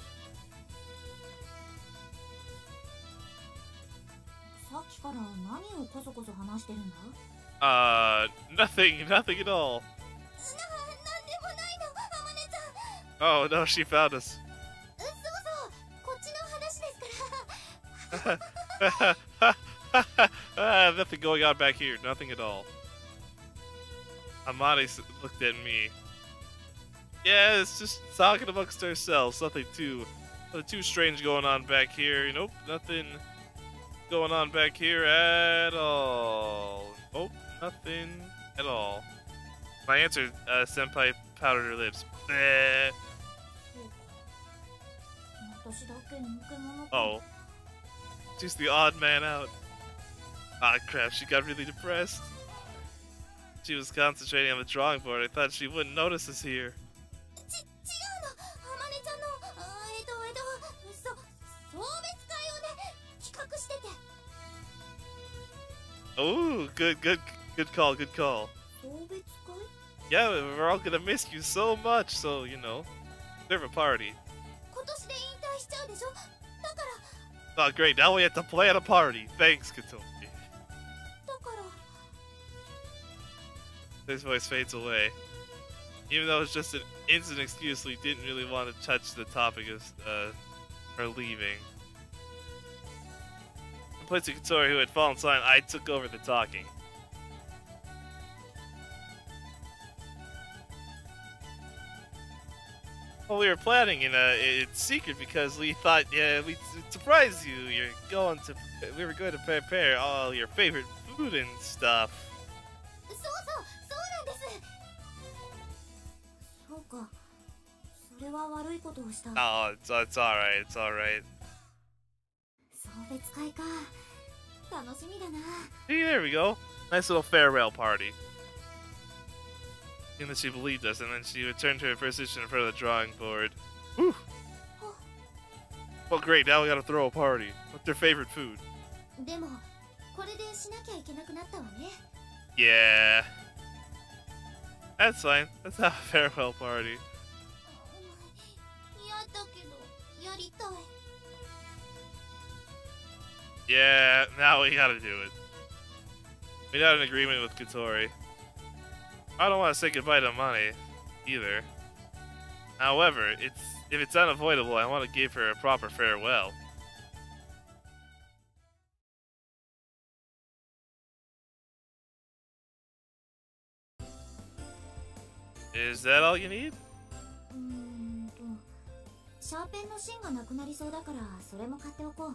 さっきから何をこそこそ話してるんだ？ Nothing at all. なんでもないの、あまねちゃん。 Oh no, she found us. そうそう、こっちの話ですから。Nothing going on back here. Nothing at all. Amane looked at me. Yeah, it's just talking amongst ourselves. Nothing too strange going on back here. Nope, nothing going on back here at all. Nope, nothing at all. My answer, Senpai powdered her lips. Bleh. 私だけ人気者か。 Oh. She's the odd man out. Ah, crap, she got really depressed. She was concentrating on the drawing board. I thought she wouldn't notice us here. 違うの、あまねちゃんの、送別会をね、企画してて。 Oh, good call, good call. 送別会？ Yeah, we're all gonna miss you so much, so, you know, serve a party. 今年で引退しちゃうでしょ。だから、 Oh, great, now we have to plan a party. Thanks, Katoki. だから。 His voice fades away. Even though it's just an instant excuse, we didn't really want to touch the topic of her leaving. In place of Katori, who had fallen silent, I took over the talking. Well, we were planning it's secret because we thought, yeah, we'd surprise you. We were going to prepare all your favorite food and stuff. そうなんです。そうか。それは悪いことをした。 Oh, it's alright, it's alright. 送別会か。楽しみだな。 Hey, there we go. Nice little farewell party. And that she believed us, and then she returned to her position in front of the drawing board. Whew! Well, great, now we gotta throw a party. What's their favorite food? でも、これでしなきゃいけなくなったわね。 Yeah. That's fine. Let's have a farewell party. 嫌だけど、やりたい。 Yeah, now we gotta do it. We got an agreement with Katori. I don't want to say goodbye to Amane, either. However, if it's unavoidable, I want to give her a proper farewell. Is that all you need? シャーペンの芯がなくなりそうだから、それも買っておこう。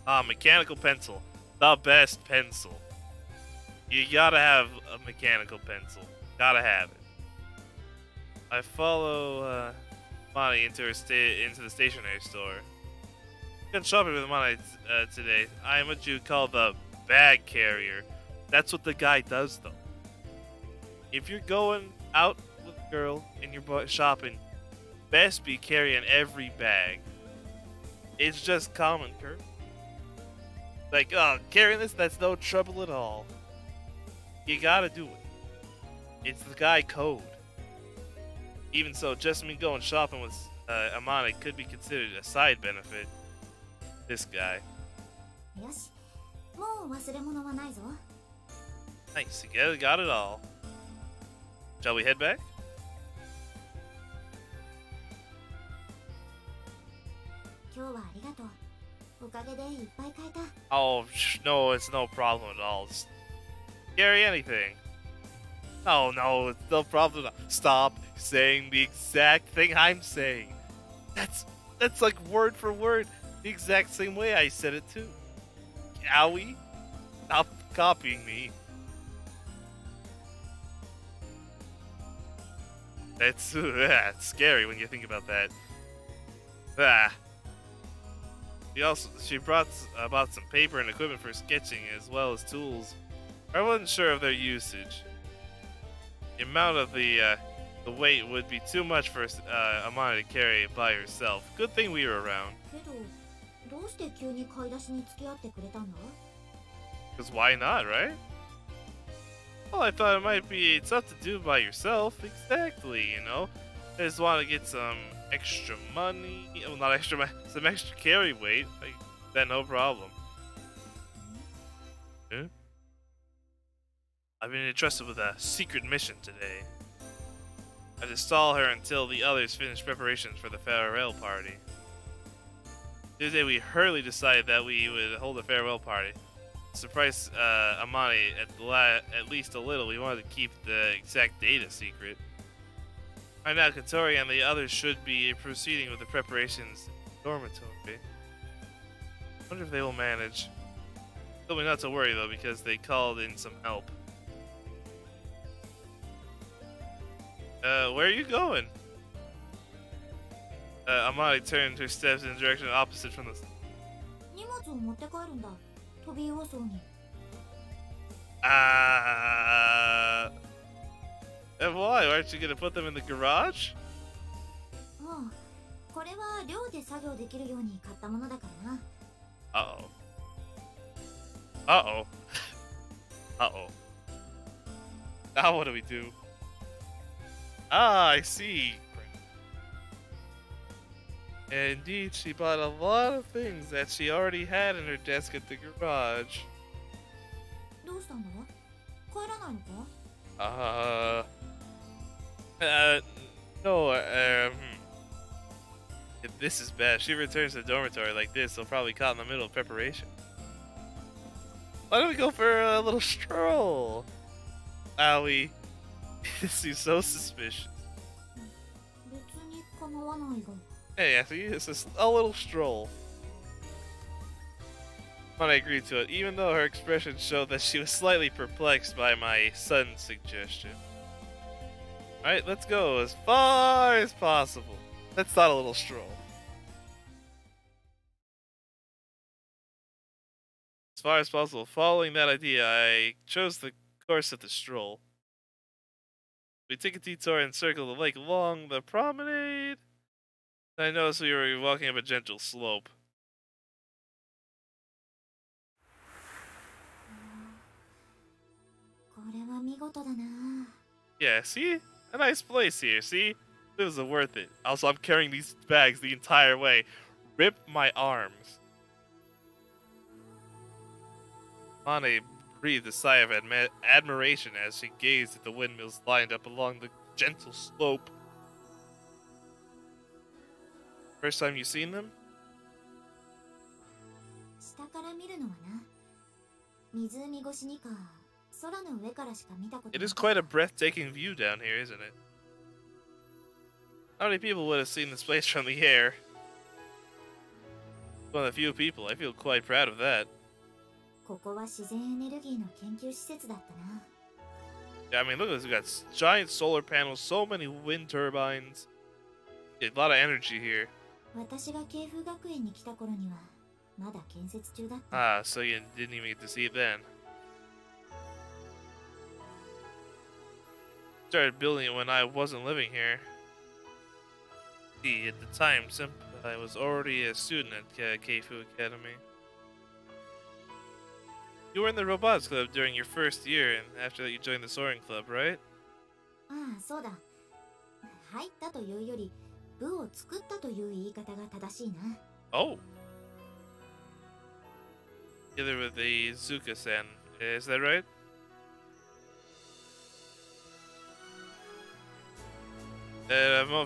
Ah, mechanical pencil. The best pencil. You gotta have a mechanical pencil. Gotta have it. I follow Mani into the stationery store. I've been shopping with Mani today. I am what you call the bag carrier. That's what the guy does, though. If you're going out with a girl and you're shopping, best be carrying every bag. It's just common courtesy. Like, oh, carrying this, that's no trouble at all. You gotta do it. It's the guy code. Even so, just me going shopping with Amane could be considered a side benefit. This guy. よし、もう忘れ物はないぞ。 Nice, you got it all. Shall we head back? 今日はありがとう。おかげでいっぱい買えた。 Oh, no, it's no problem at all. Just carry anything. Oh, no, it's no problem. Stop saying the exact thing I'm saying. That's like word for word the exact same way I said it too. Owie, stop copying me. It's scary when you think about that. Ah. She brought about some paper and equipment for sketching as well as tools. I wasn't sure of their usage. The amount of the weight would be too much for Amane to carry by herself. Good thing we were around. けど、どうして急に買い出しに付き合ってくれたんだ？ Because why not, right? Well, I thought it might be tough to do by yourself. Exactly, you know? I just want to get some extra money. Well, not extra money, some extra carry weight. Like, that no problem. Yeah? I've been entrusted with a secret mission today. I have to stall her until the others finish preparations for the farewell party. Tuesday, we hurriedly decided that we would hold a farewell party. To surprise Amane at least a little, we wanted to keep the exact date a secret. Right now, Katori and the others should be proceeding with the preparations in the dormitory. Wonder if they will manage. Told me not to worry though, because they called in some help. Where are you going? Amane turned her steps in the direction opposite from the... 荷物を持って帰るんだ。飛び予想に。And why? Aren't you gonna put them in the garage? ああ、これは寮で作業できるように買ったものだからな。Uh-oh. Uh-oh. Uh-oh. Now what do we do? Ah, I see. Indeed, she bought a lot of things that she already had in her desk at the garage. どうしたんだ？帰らないのか？ No, if this is bad, she returns to the dormitory like this, so probably caught in the middle of preparation. Why don't we go for a little stroll? Owie. This seems so suspicious. 別に構わないが。 Hey, I see, it's just a little stroll. But I agreed to it, even though her expression showed that she was slightly perplexed by my sudden suggestion. Alright, let's go as far as possible. That's not a little stroll. As far as possible, following that idea, I chose the course of the stroll. We took a detour and circled the lake along the promenade. I noticed we were walking up a gentle slope. Yeah, see? A nice place here, see? This is worth it. Also, I'm carrying these bags the entire way. Rip my arms. Mane breathed a sigh of admiration as she gazed at the windmills lined up along the gentle slope. First time you seen them? It is quite a breathtaking view down here, isn't it? How many people would have seen this place from the air? One of the few people. I feel quite proud of that. Yeah, I mean, look at this. We got giant solar panels, so many wind turbines. A lot of energy here. Ah, so you didn't even get to see it then. Started building it when I wasn't living here. See, at the time, Senpai was already a student at Keifu Academy. You were in the robotics club during your first year, and after that you joined the soaring club, right? ああ、そうだ。入ったというより、部を作ったという言い方が正しいな。Oh! Together with the Zuka-san, is that right?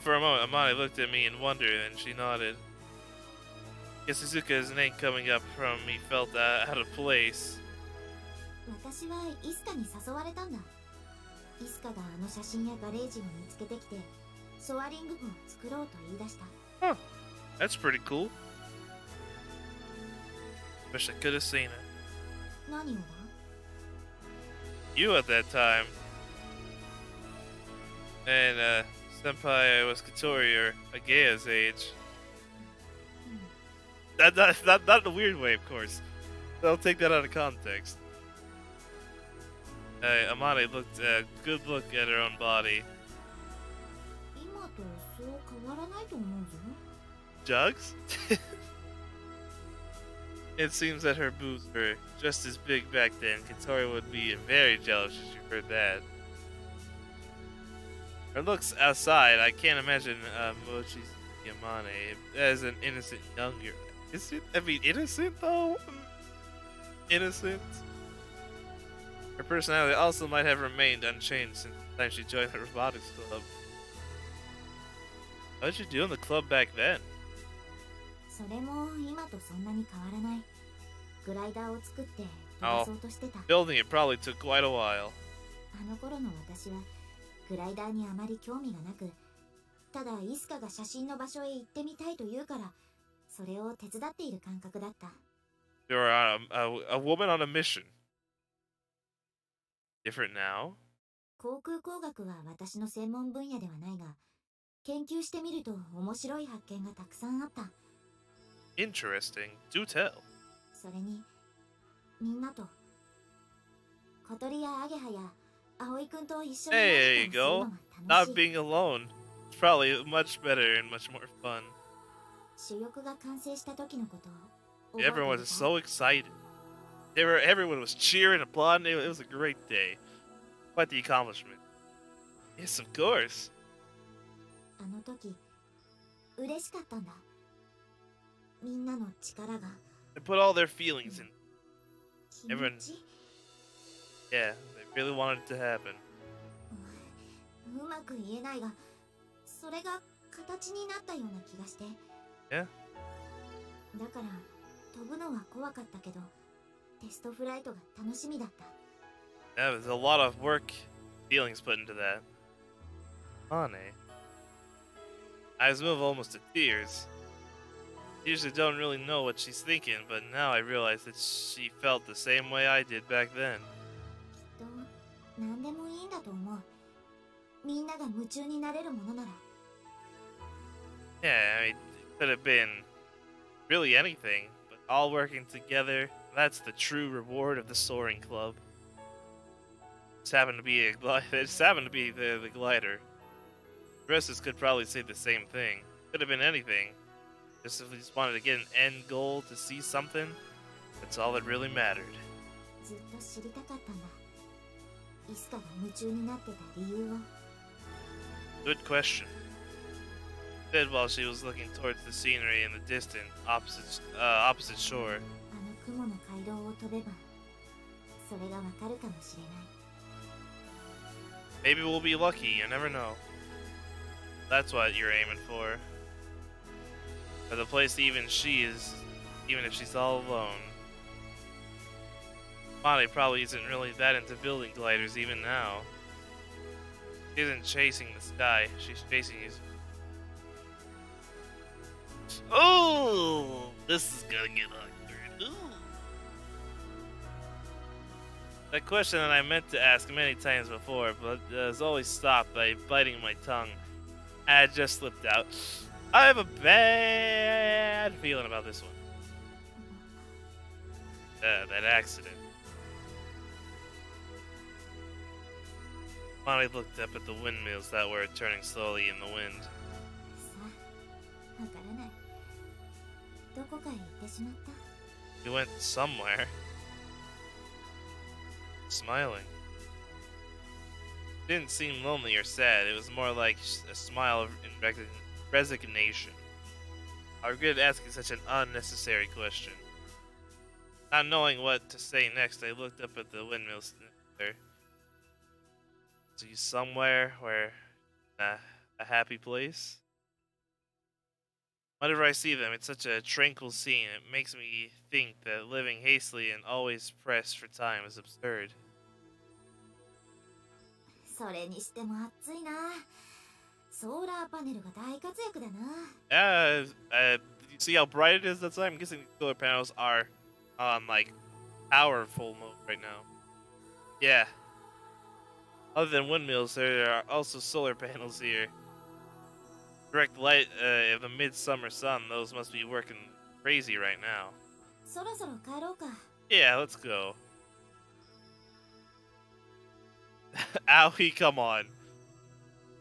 For a moment, Amane looked at me in wonder, and she nodded. Guess Suzuka's name coming up from me felt out of place. 私はイスカに誘われたんだ。イスカがあの写真やガレージを見つけてきて、ソアリング部を作ろうと言い出した。Huh. That's pretty cool. Wish I could have seen it. 何をだ？ You at that time. And, Senpai was Katori or Agea's age. Not in a weird way, of course. Don't take that out of context. Amane looked a good look at her own body. 今とそう変わらないと思うぞ。 Jugs? It seems that her boobs were just as big back then. Katori would be very jealous if she heard that. Her looks outside, I can't imagine Mochi's Yamane as an innocent younger. Is it? I mean, innocent though? Innocent? Her personality also might have remained unchanged since the time she joined the robotics club. How did you do in the club back then? それも今とそんなに変わらない。グライダーを作って飛ばそうとしてた。Building it probably took quite a while. あの頃の私はグライダーにあまり興味がなく、ただイスカが写真の場所へ行ってみたいと言うから、それを手伝っている感覚だった。You're a woman on a mission. Different now? 航空工学は私の専門分野ではないが、研究してみると面白い発見がたくさんあった。Interesting. Do tell. それに、みんなと、小鳥やアゲハや葵くんと一緒に There you 何かを go. するのが楽 Not しい。being alone. It's probably much better and much more fun. 主翼が完成した時のことを覚えているか？ Everyone was so excited. Everyone was cheering, applauding. It was a great day. Quite the accomplishment. Yes, of course. あの時、嬉しかったんだ。みんなの力が。They put all their feelings in. 気持ち？ Yeah, they really wanted it to happen. うまく言えないが、それが形になったような気がして。Yeah? だから、飛ぶのは怖かったけど、テストフライトが楽しみだった。Yeah, there's a lot of work, feelings put into that. Honey. Eyes move almost to tears. Usually don't really know what she's thinking, but now I realize that she felt the same way I did back then. きっと、何でもいいんだと思う。みんなが夢中になれるものなら。Yeah, I mean, it could have been really anything, but all working together, that's the true reward of the soaring club. Just happened to be the glider. The rest of us could probably say the same thing. Could have been anything. Just if we just wanted to get an end goal to see something, that's all that really mattered. ずっと知りたかったんだ。イスカが夢中になってた理由を。Good question. Said while she was looking towards the scenery in the distant opposite shore. あの雲の街道を飛べば、それがわかるかもしれない。Maybe we'll be lucky, you never know. That's what you're aiming for. For the place even if she's all alone. Bonnie probably isn't really that into building gliders even now. She isn't chasing the sky, she's chasing his... Oh! This is gonna get awkward. Ooh. That question that I meant to ask many times before, but has always stopped by biting my tongue. I just slipped out. I have a bad feeling about this one. That accident. Bonnie looked up at the windmills that were turning slowly in the wind. さあ、わからない。どこかへ行ってしまった。 You went somewhere. Smiling. Didn't seem lonely or sad. It was more like a smile of resignation. I regretted asking such an unnecessary question. Not knowing what to say next, I looked up at the windmills. So you somewhere where a happy place? Whenever I see them, it's such a tranquil scene. It makes me think that living hastily and always pressed for time is absurd. それにしても暑いな。ソーラーパネルが大活躍だな。You see how bright it is outside? I'm guessing the solar panels are on like powerful mode right now. Yeah. Other than windmills, there are also solar panels here. Direct light of the midsummer sun. Those must be working crazy right now. そろそろ帰ろうか。 Yeah, let's go. Owie, come on.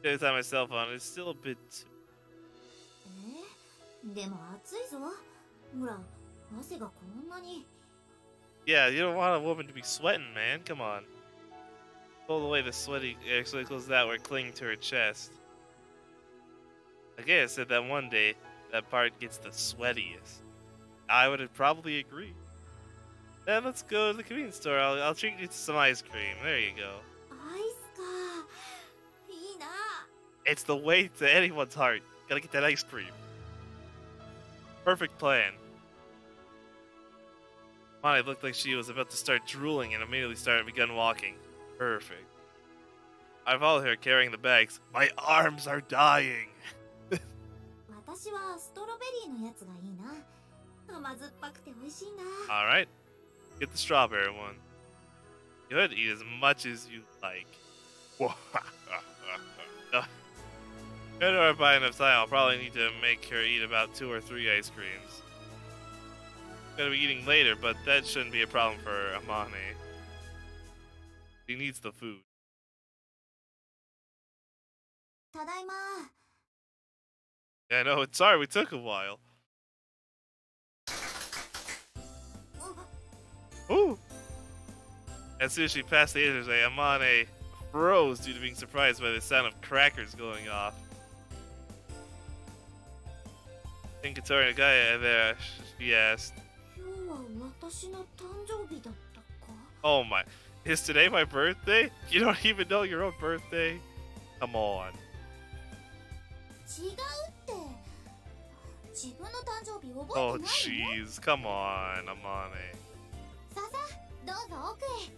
Every time my cell phone, it's still a bit. でも暑いぞ。ほら、汗がこんなに。 Yeah, you don't want a woman to be sweating, man. Come on. Pull away the sweaty exhalicals that were clinging to her chest. Okay, I said that one day that part gets the sweatiest. I would have probably agreed. Then let's go to the convenience store. I'll treat you to some ice cream. There you go. アイスか。いいな。 It's the way to anyone's heart. Gotta get that ice cream. Perfect plan. Monty looked like she was about to start drooling and immediately begun walking. Perfect. I followed her carrying the bags. My arms are dying. 私はストロベリーのやつがいいな。甘酸っぱくて美味しいな。 Alright. Get the strawberry one. You could eat as much as you like. If I buy enough time, I'll probably need to make her eat about 2 or 3 ice creams. Gonna be eating later, but that shouldn't be a problem for Amane. He needs the food. ただいま。 Yeah, no, it's sorry we took a while. Ooh! As soon as she passed the entrance, Amane froze due to being surprised by the sound of crackers going off. Think it's already a guy there, she asked. 今日は私の誕生日だったか。 Oh my. Is today my birthday? You don't even know your own birthday? Come on. 違うって。自分の誕生日覚 Oh えてないの？ jeez. Come on, Amane. さあさあ、どうぞ奥へ。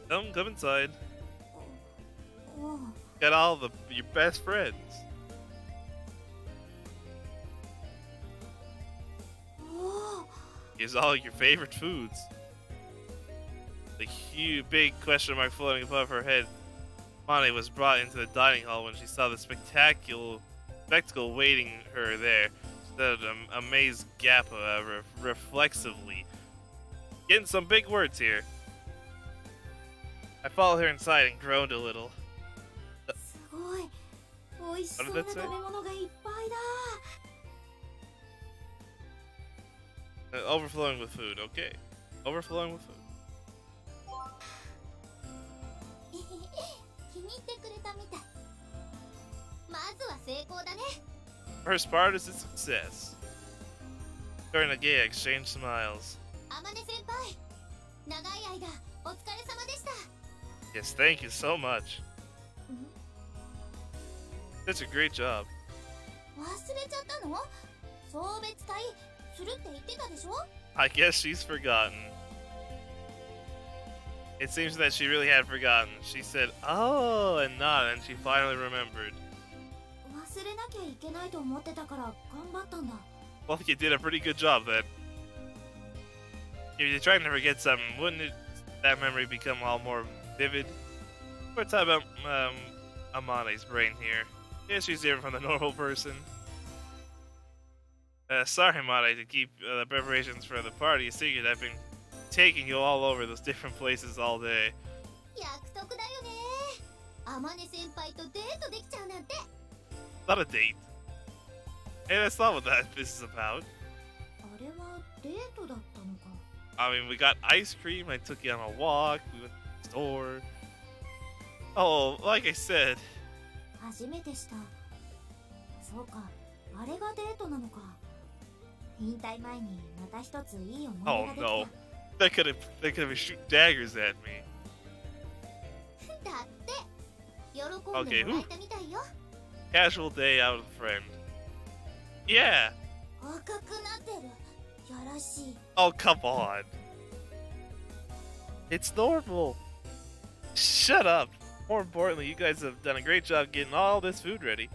Come inside. おう。 Got all your best friends. おお。 Here's all your favorite foods. The huge, big question mark floating above her head. Amane was brought into the dining hall when she saw the spectacle waiting her there. She stood amazed gap reflexively. Getting some big words here. I followed her inside and groaned a little. すごい。美味しそうな食べ物がいっぱいだ。 Overflowing with food, okay. Overflowing with food. 気に入ってくれたみたい。まずは成功だね。 First part is a success. During a gay exchange smiles. 天音先輩、長い間お疲れ様でした。 Yes, thank you so much. Such a great job. 忘れちゃったの？送別会するって言ってたでしょ？ I guess she's forgotten. It seems that she really had forgotten. She said, oh, and nodded, and she finally remembered. 忘れなきゃいけないと思ってたから頑張ったんだ。 Well, you did a pretty good job then. If you're trying to forget something, wouldn't that memory become all more vivid? We're talking about Amane's brain here. Yeah, she's different from the normal person. Sorry, Amane, to keep the preparations for the party a secret. I've been taking you all over those different places all day. 約束だよね。天音先輩とデートできちゃうなんて。 Not a date. Hey, that's not what this is about. あれはデートだったのか。 I mean, we got ice cream. I took you on a walk. We went to the store. Oh, like I said. 初めてした。そうか、あれがデートなのか。引退前にまた一ついい思い出 Oh ができ no, た。 they could have been shooting daggers at me. だって喜んでもらえたみたいよ。 Casual day out with a friend. Yeah. 赤くなってる。やらしい。 Oh, come on. It's normal. Shut up. More importantly, you guys have done a great job getting all this food ready.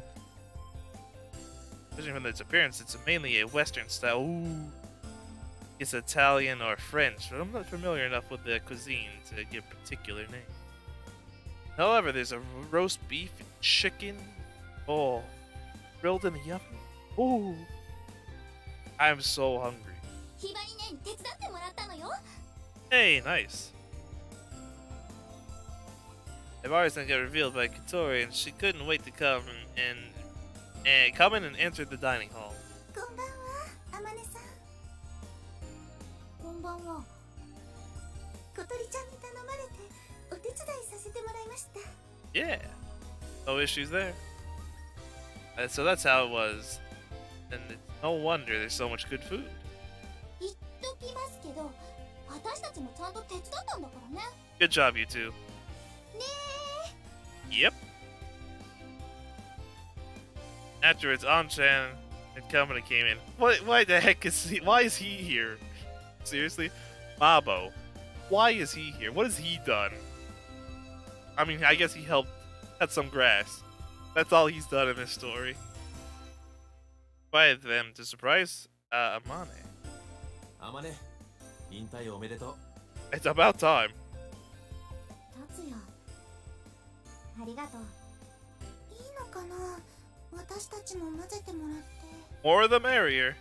Judging from its appearance, it's mainly a Western style. Ooh. It's Italian or French, but I'm not familiar enough with the cuisine to give a particular name. However, there's a roast beef and chicken. Oh, grilled in the oven. Ooh. I'm so hungry. ひばりねに手伝ってもらったのよ。 Hey, nice. I've always been get revealed by Katori, and she couldn't wait to come and come in and enter the dining hall. こんばんは、あまねさん。こんばんは。小鳥ちゃんに頼まれてお手伝いさせてもらいました。 Yeah, no issues there. And so that's how it was, and it's no wonder there's so much good food. 言っときますけど、私たちもちゃんと手伝ったんだからね。 Good job, you two. ね Yep. Afterwards, Anchan and company came in. Why the heck is he? Why is he here? Seriously, Mabo. Why is he here? What has he done? I mean, I guess he helped cut some grass. That's all he's done in this story. Invited them to surprise Amane. あまね、引退おめでと It's about time. 達也、ありがとう。いいのかな、私たちも混ぜてもらって。 More the merrier.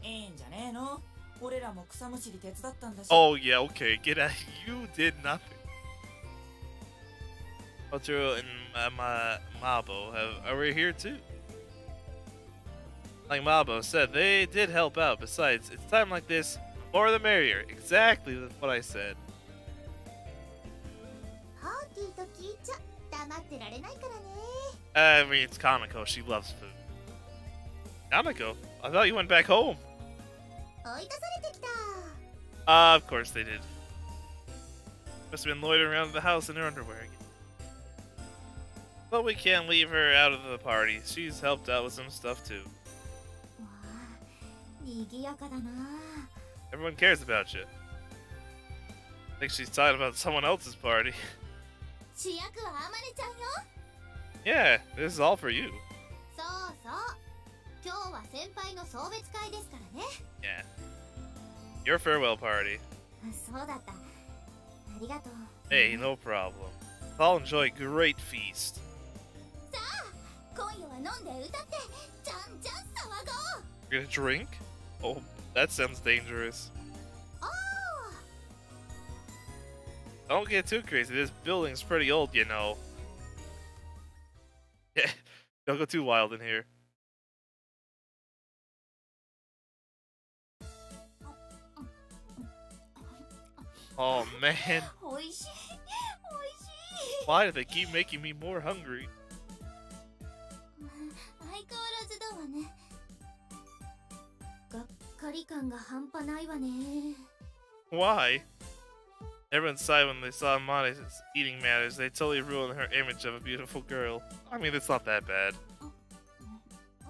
いいんじゃねえの。俺らも草むしり手伝ったんだし。 Oh yeah, okay. Get out. You did nothing. Otaro and Mabo are here too. Like Mabo said, they did help out. Besides, it's time like this, more the merrier. Exactly what I said. パーティーと聞いちゃ黙ってられないからね。 I mean, it's Kanako. She loves food. Kanako? I thought you went back home. 追い出されてきた。 Of course they did. Must have been loitering around the house in her underwear again. But we can't leave her out of the party. She's helped out with some stuff too. わあ、賑やかだな。 Everyone cares about you. I think she's talking about someone else's party. 主役はあまねちゃんよ。 Yeah, this is all for you. そうそう。今日は先輩の送別会ですからね。 Yeah. Your farewell party. そうだった。ありがとう。 Hey, no problem. I'll enjoy a great feast. さあ、今夜は飲んで歌って、じゃんじゃん騒ごう。 You're gonna drink? Oh, that sounds dangerous. おー。 Don't get too crazy. This building's pretty old, you know. Yeah, don't go too wild in here. Oh man, おいしい。おいしい。 why do they keep making me more hungry? 相変わらずだわね。がっかり感が半端ないわね。 Why? Everyone sighed when they saw Mane's eating manners. They totally ruined her image of a beautiful girl. I mean, it's not that bad.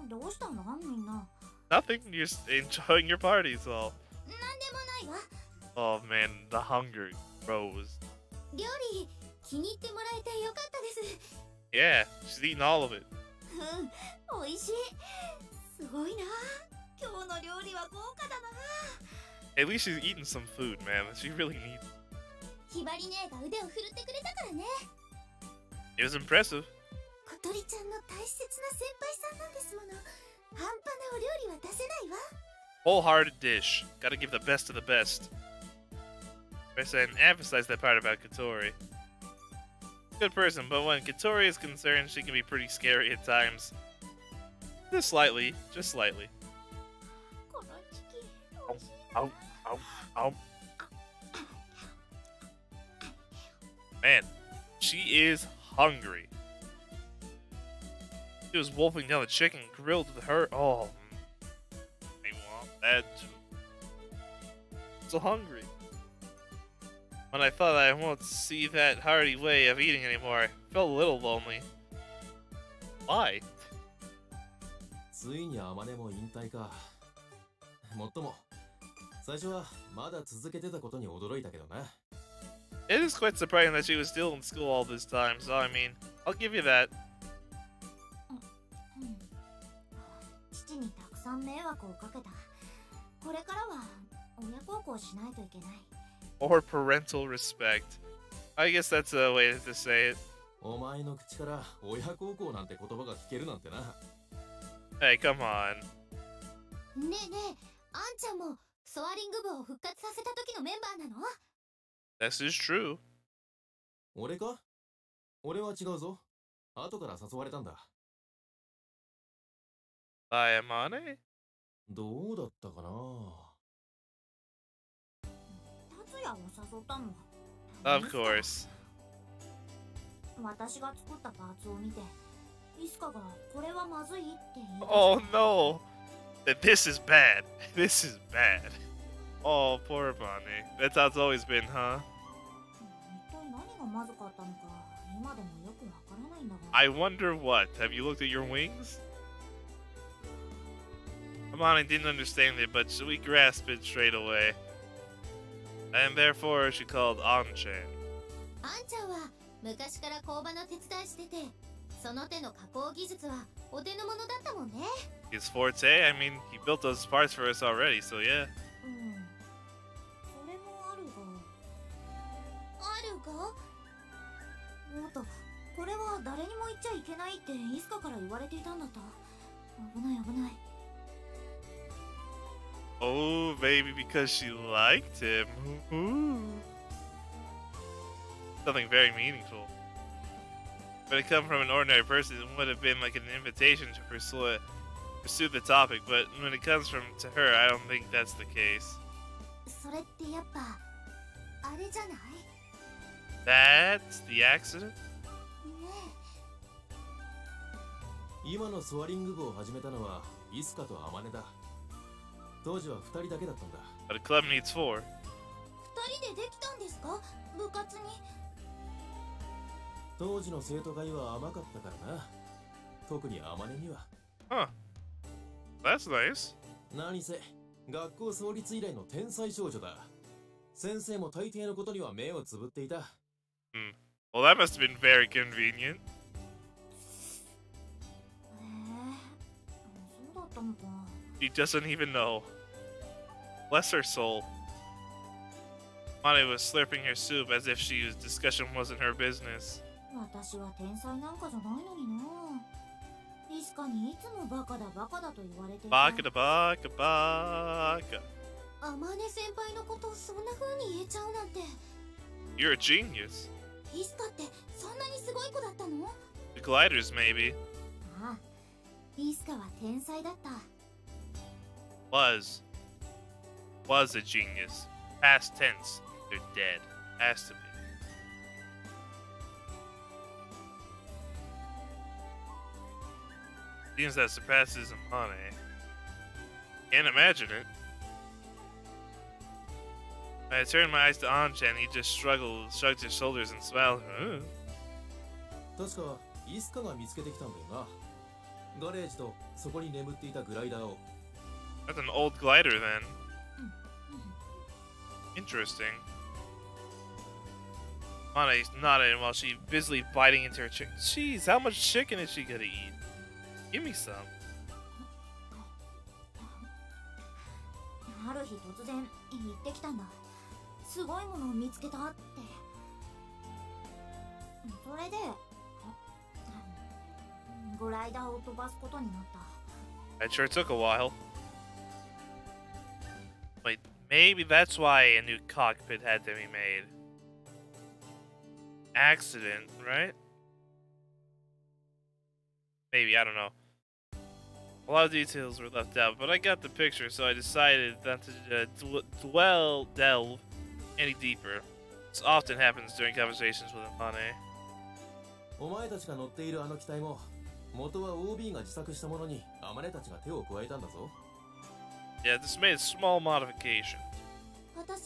どうしたのみんな。 Nothing. You're just enjoying your parties all. なんでもないわ。 Oh man, the hunger grows. 料理気に入ってもらえてよかったです。 Yeah, she's eating all of it. うん、おいしい。すごいな。今日の料理は豪華だな。 At least she's eating some food, man. She really needs. ひばり姉が腕を振るってくれたからね。 It was impressive. 小鳥ちゃんの大切な先輩さんなんですもの。半端なお料理は出せないわ。 Wholehearted dish. Gotta give the best of the best. I said and emphasize that part about Katori. Good person, but when Katori is concerned, she can be pretty scary at times. Just slightly. Just slightly. このチキン美味しい Ow, ow, ow. Man, she is hungry. She was wolfing down the chicken grilled with her. Oh, I want that too. So hungry. When I thought I won't see that hearty way of eating anymore, I felt a little lonely. Why? ついにアマネも引退か。もっとも、最初はまだ続けてたことに驚いたけどな。It is quite surprising that she was still in school all this time, so I mean, I'll give you that. うん父にたくさん迷惑をかけた。これからは親孝行しないといけない。 Or parental respect. I guess that's a way to say it. お前の口から親孝行なんて言葉が聞けるなんてな。Hey, come on. ねえねえ、あんちゃんもソアリング部を復活させた時のメンバーなの？ This is true. 俺か？俺は違うぞ。後から誘われたんだ。By Amane? どうだったかな。達也を誘ったの。 Of course. 私が作ったパーツを見て、イスカがこれはまずいって言い出した。 Oh no! This is bad. This is bad. Oh, poor Bonnie. That's how it's always been, huh? 一体何がまずかったのか、今でもよくわからないんだが。 I wonder what. Have you looked at your wings? Amane didn't understand it, but we grasped it straight away. And therefore, she called An-chan. あんちゃんは昔から工場の手伝いしてて、その手の加工技術はお手の物だったもんね。 His forte? I mean, he built those parts for us already, so yeah. うん。それもあるが。あるが？おっと、これは誰にも言っちゃいけないってイスカから言われていたんだった。危ない危ない。 Oh, maybe because she liked him. Ooh. Something very meaningful. But it come from an ordinary person, it would have been like an invitation to pursue the topic. But when it comes from to her, I don't think that's the case. それってやっぱあれじゃない？ That's the accident? ね今のソアリング部を始めたのはイスカとアマネだ。当時は2人だけだったんだ。 But a club needs four. え、二人でできたんですか？部活に。当時の生徒会は甘かったからな。特にアマネには。 Huh. That's nice. 何せ学校創立以来の天才少女だ。先生も大抵のことには目をつぶっていた。 Well, that must have been very convenient. そうだったのか。 She doesn't even know. Bless her soul. Mane was slurping her soup as if she's discussion wasn't her business. 私は天才なんかじゃないのにな。イスカにいつもバカだバカだと言われていた。 Baka da baka baka. アマネ先輩のことをそんな風に言えちゃうなんて。 You're a genius. イスカってそんなにすごい子だったの？ The gliders, maybe. ああ、イスカは天才だった。 Was a genius. Past tense. They're dead. Has to be. Seems that surpasses Amane. Can't imagine it. I turned my eyes to An-chan. He just shrugged his shoulders and smiled. Huh? 確かイスカが見つけてきたんだよな。ガレージとそこに眠っていたグライダーを。 That's an old glider then. Interesting. Mane nodded while she busily biting into her chicken. Jeez, how much chicken is she gonna eat? Give me some. ある日突然言ってきたんだ。すごいものを見つけたって。それでグライダーを飛ばすことになった。 That sure took a while. Wait, maybe that's why a new cockpit had to be made. Accident, right? Maybe, I don't know. A lot of details were left out, but I got the picture, so I decided not to delve any deeper. This often happens during conversations with Amane. お前たちが乗っているあの機体も元は OB が自作したものにアマネたちが手を加えたんだぞ。 Yeah, this made a small modification. 私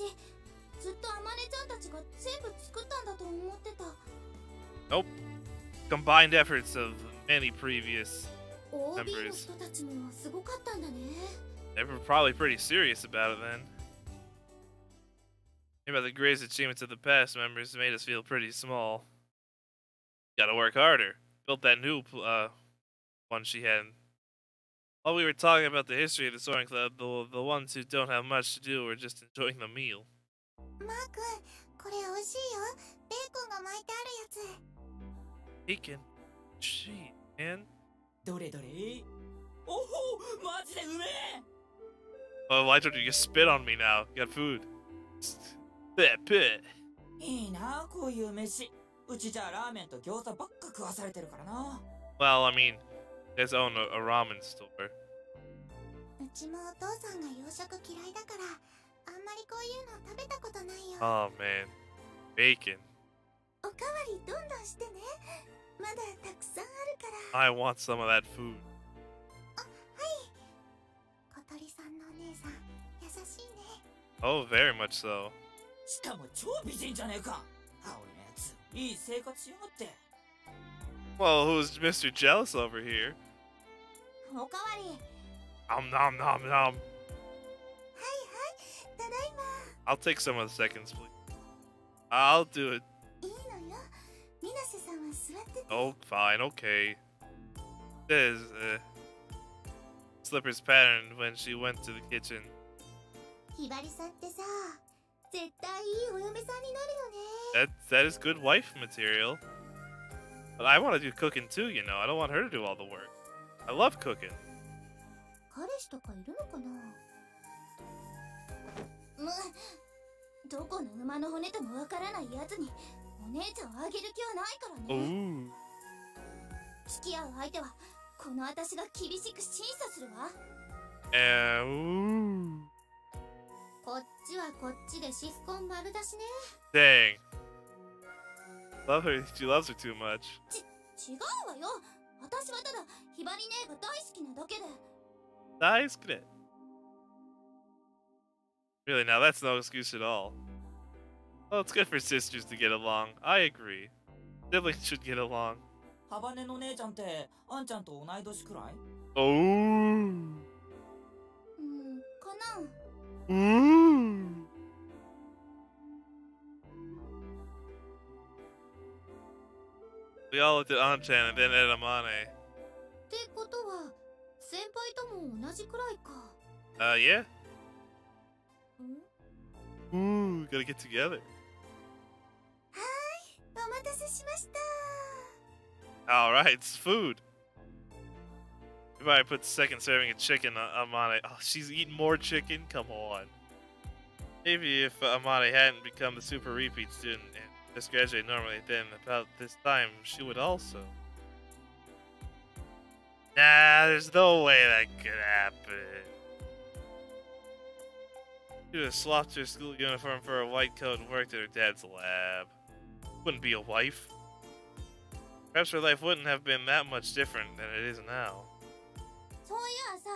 ずっとあまねちゃんたちが全部作ったんだと思ってた。 Nope. Combined efforts of many previous OB の members. 人たちもすごかったんだね。 They were probably pretty serious about it then. Maybe the greatest achievements of the past members made us feel pretty small. Gotta work harder. Built that new one she had. While we were talking about the history of the Soaring Club, the ones who don't have much to do were just enjoying the meal. マー君、これ美味しいよ。ベーコンが巻いてあるやつ。 Bacon. Gee, man. どれどれおほマジでうめえ Oh, why don't you just spit on me now? You got food. Pit. いいなこういう飯。うちじゃラーメンと餃子ばっか食わされてるからな。 Well, I mean, let's own a ramen store. うちもお父さんが洋食嫌いだから、あんまりこういうの食べたことないよ。 Oh man, bacon. おかわりどんどんしてね。まだたくさんあるから。 I want some of that food. 小鳥さんのお姉さん、優しいね。 Oh, very much so. しかも超美人じゃねえか。青いのやつ。いい生活しやがって。 Well, who's Mr. Jealous over here? おかわり。 Nom nom nom nom. はいはい、ただいま。 I'll take some of the seconds, please. I'll do it. いいのよ。水瀬さんは座ってて。 Oh, fine, okay. There's Slipper's pattern when she went to the kitchen. ひばりさんってさ、絶対いいお嫁さんになるよね。 That is good wife material. But I want to do cooking too, you know. I don't want her to do all the work. I love cooking. 彼氏とかいるのかな。どこの馬の骨ともわからないやつにお姉ちゃんをあげる気はないからね。 Ooh. 付き合う相手はこの私が厳しく審査するわ。 Ooh. こっちはこっちでシフコン丸だしね。 Dang. Love her. She loves her too much. 違うわよ。私はただひばり姉が大好きなだけで。 Nice. Good. Really, now that's no excuse at all. Well, it's good for sisters to get along. I agree. Siblings should get along. ハバネの姉ちゃんってあんちゃんと同い年くらい Oh. かな。 Ooh. We all looked at Anchan and then at Amane. ってことは先輩とも同じくらいか。 Yeah? ん？ Ooh, gotta get together. お待たせしました。 Alright, it's food. If I put second serving of chicken on Amane. Oh, she's eating more chicken? Come on. Maybe if Amane hadn't become the super repeat student and just graduated normally, then about this time she would also. Nah, there's no way that could happen. She would have swapped her school uniform for a white coat and worked at her dad's lab. Wouldn't be a wife. Perhaps her life wouldn't have been that much different than it is now. そういやさ、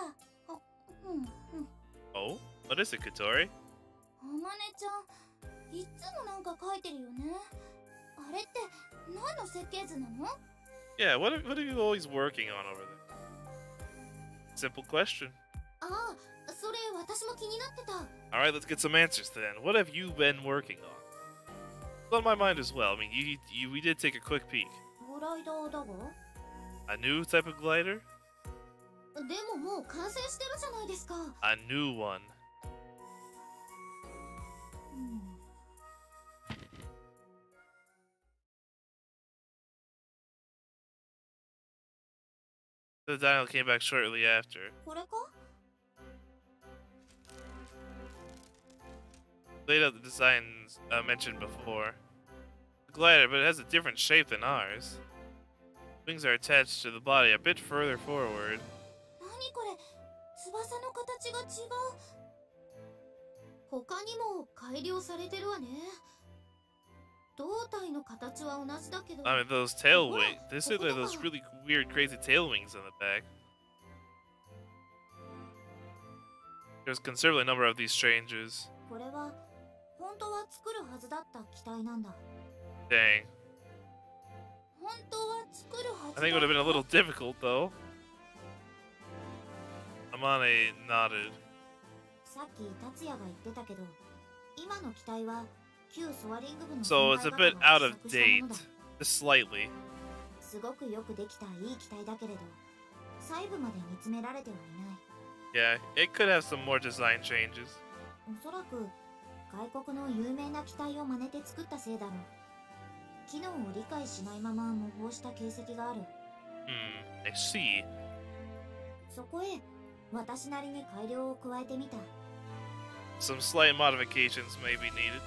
Oh? What is it, Katori? あまねちゃん、いつもなんか書いてるよね。あれって何の設計図なの？ Yeah, what are you always working on over there? Simple question. ああ、それ私も気になってた。Alright, let's get some answers then. What have you been working on? It's on my mind as well. I mean, we did take a quick peek. グライダーだが？ A new type of glider? でももう完成してるじゃないですか。A new one. The Dino came back shortly after. これか？ Laid out the designs mentioned before. The glider, but it has a different shape than ours. Wings are attached to the body a bit further forward. 何何これ、翼の形が違う。他にも改良されてるわね。胴体の形は同じだけど。 I mean, those tail wings. This is like those really weird, crazy tail wings on the back. There's considerably a number of these changes. これは本当は作るはずだった機体なんだ。 Dang. 本当は作るはず I think it would have been a little difficult, though. Amane nodded. さっき達也が言ってたけど、今の機体は旧ソアリング部の So it's a bit out of 先輩 date. 方が試作したものだ。 Just slightly. すごくよくできたいい機体だけれど、細部まで煮詰められてはいない。 Yeah, it could have some more design changes. おそらく外国の有名な機体を真似て作ったせいだろう。機能を理解しないまま模倣した形跡がある。I see. そこへ私なりに改良を加えてみた。 Some slight modifications may be needed.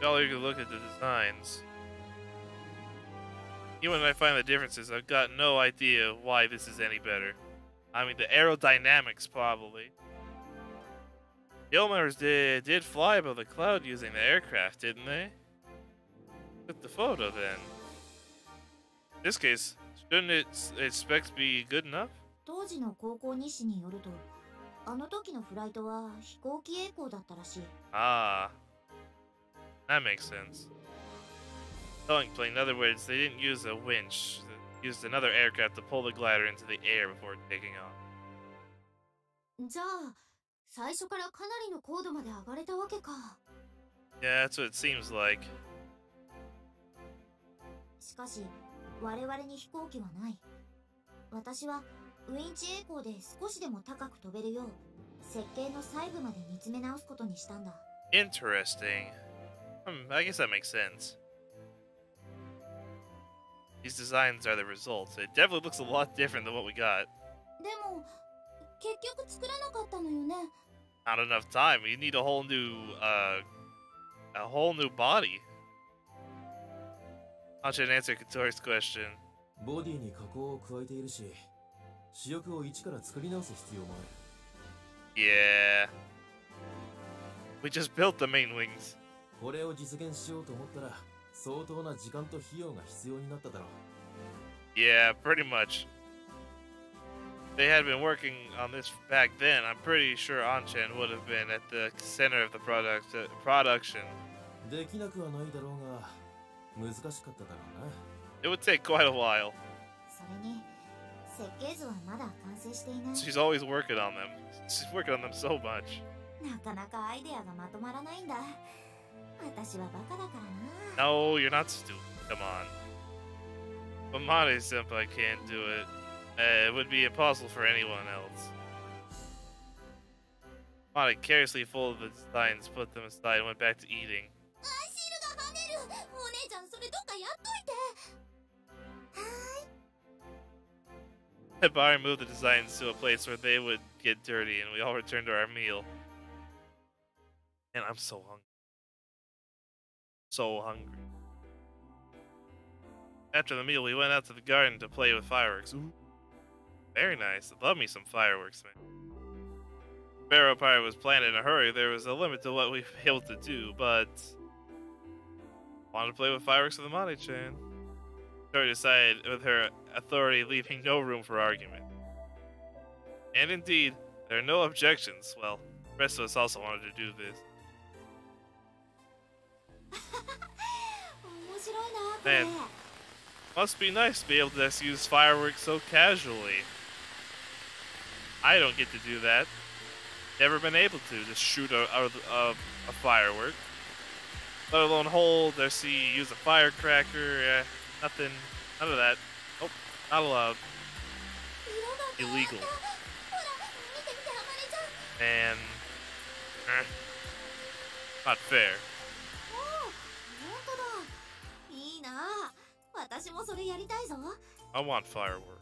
Y'all you can look at the designs. Even when I find the differences, I've got no idea why this is any better. I mean, the aerodynamics, probably. The Elmers did fly above the cloud using the aircraft, didn't they? Look at the photo, then. In this case, shouldn't its specs be good enough? 当時の高校日誌によると、あの時のフライトは飛行機曳行だったらしい。 Ah. That makes sense. Telling plain, in other words, they didn't use a winch. They used another aircraft to pull the glider into the air before taking off. じゃあ、最初からかなりの高度まで上がれたわけか。 Yeah, that's what it seems like. しかし、我々に飛行機はない。私はウィンチ曳行で少しでも高く飛べるよう、設計の細部まで煮詰め直すことにしたんだ。 Interesting. I guess that makes sense. These designs are the results. It definitely looks a lot different than what we got. でも、結局作らなかったのよね。 Not enough time. You need a whole new body. I'll try to answer Katori's question. ボディに加工を加えているし、主翼を一から作り直す必要もある。 Yeah. We just built the main wings. これを実現しようと思ったら、相当な時間と費用が必要になっただろう。 Yeah, pretty much. They had been working on this back then. I'm pretty sure Anshan would have been at the center of the production. できなくはないだろうが、難しかっただろうな。 It would take quite a while. それに、設計図はまだ完成していない。 She's always working on them. She's working on them so much. なかなかアイデアがまとまらないんだ。私はバカだからな。 No, you're not stupid. Come on. But Mane Senpai can't do it. It would be impossible for anyone else. Mane carelessly folded the designs, put them aside, and went back to eating. アイシールが跳ねる。お姉ちゃん、それどっかやっといて。はーい。 Barry moved the designs to a place where they would get dirty, and we all returned to our meal. And I'm so hungry. So hungry. After the meal, we went out to the garden to play with fireworks. Ooh. Very nice. I love me some fireworks, man. Sparrow Pirate was planned in a hurry. There was a limit to what we were able to do, but wanted to play with fireworks with Amane-chan. Tori decided with her authority, leaving no room for argument. And indeed, there are no objections. Well, the rest of us also wanted to do this. 面白いな、これ。 Man, must be nice to be able to just use fireworks so casually. I don't get to do that. Never been able to just shoot a firework. Let alone hold or see use a firecracker. Nothing. None of that. Nope. Not allowed. 色が変わった。 Illegal. ほら、見て見て、アマネちゃん。 And not fair. おお、本当だ。いいな。私もそれやりたいぞ。 I want firework.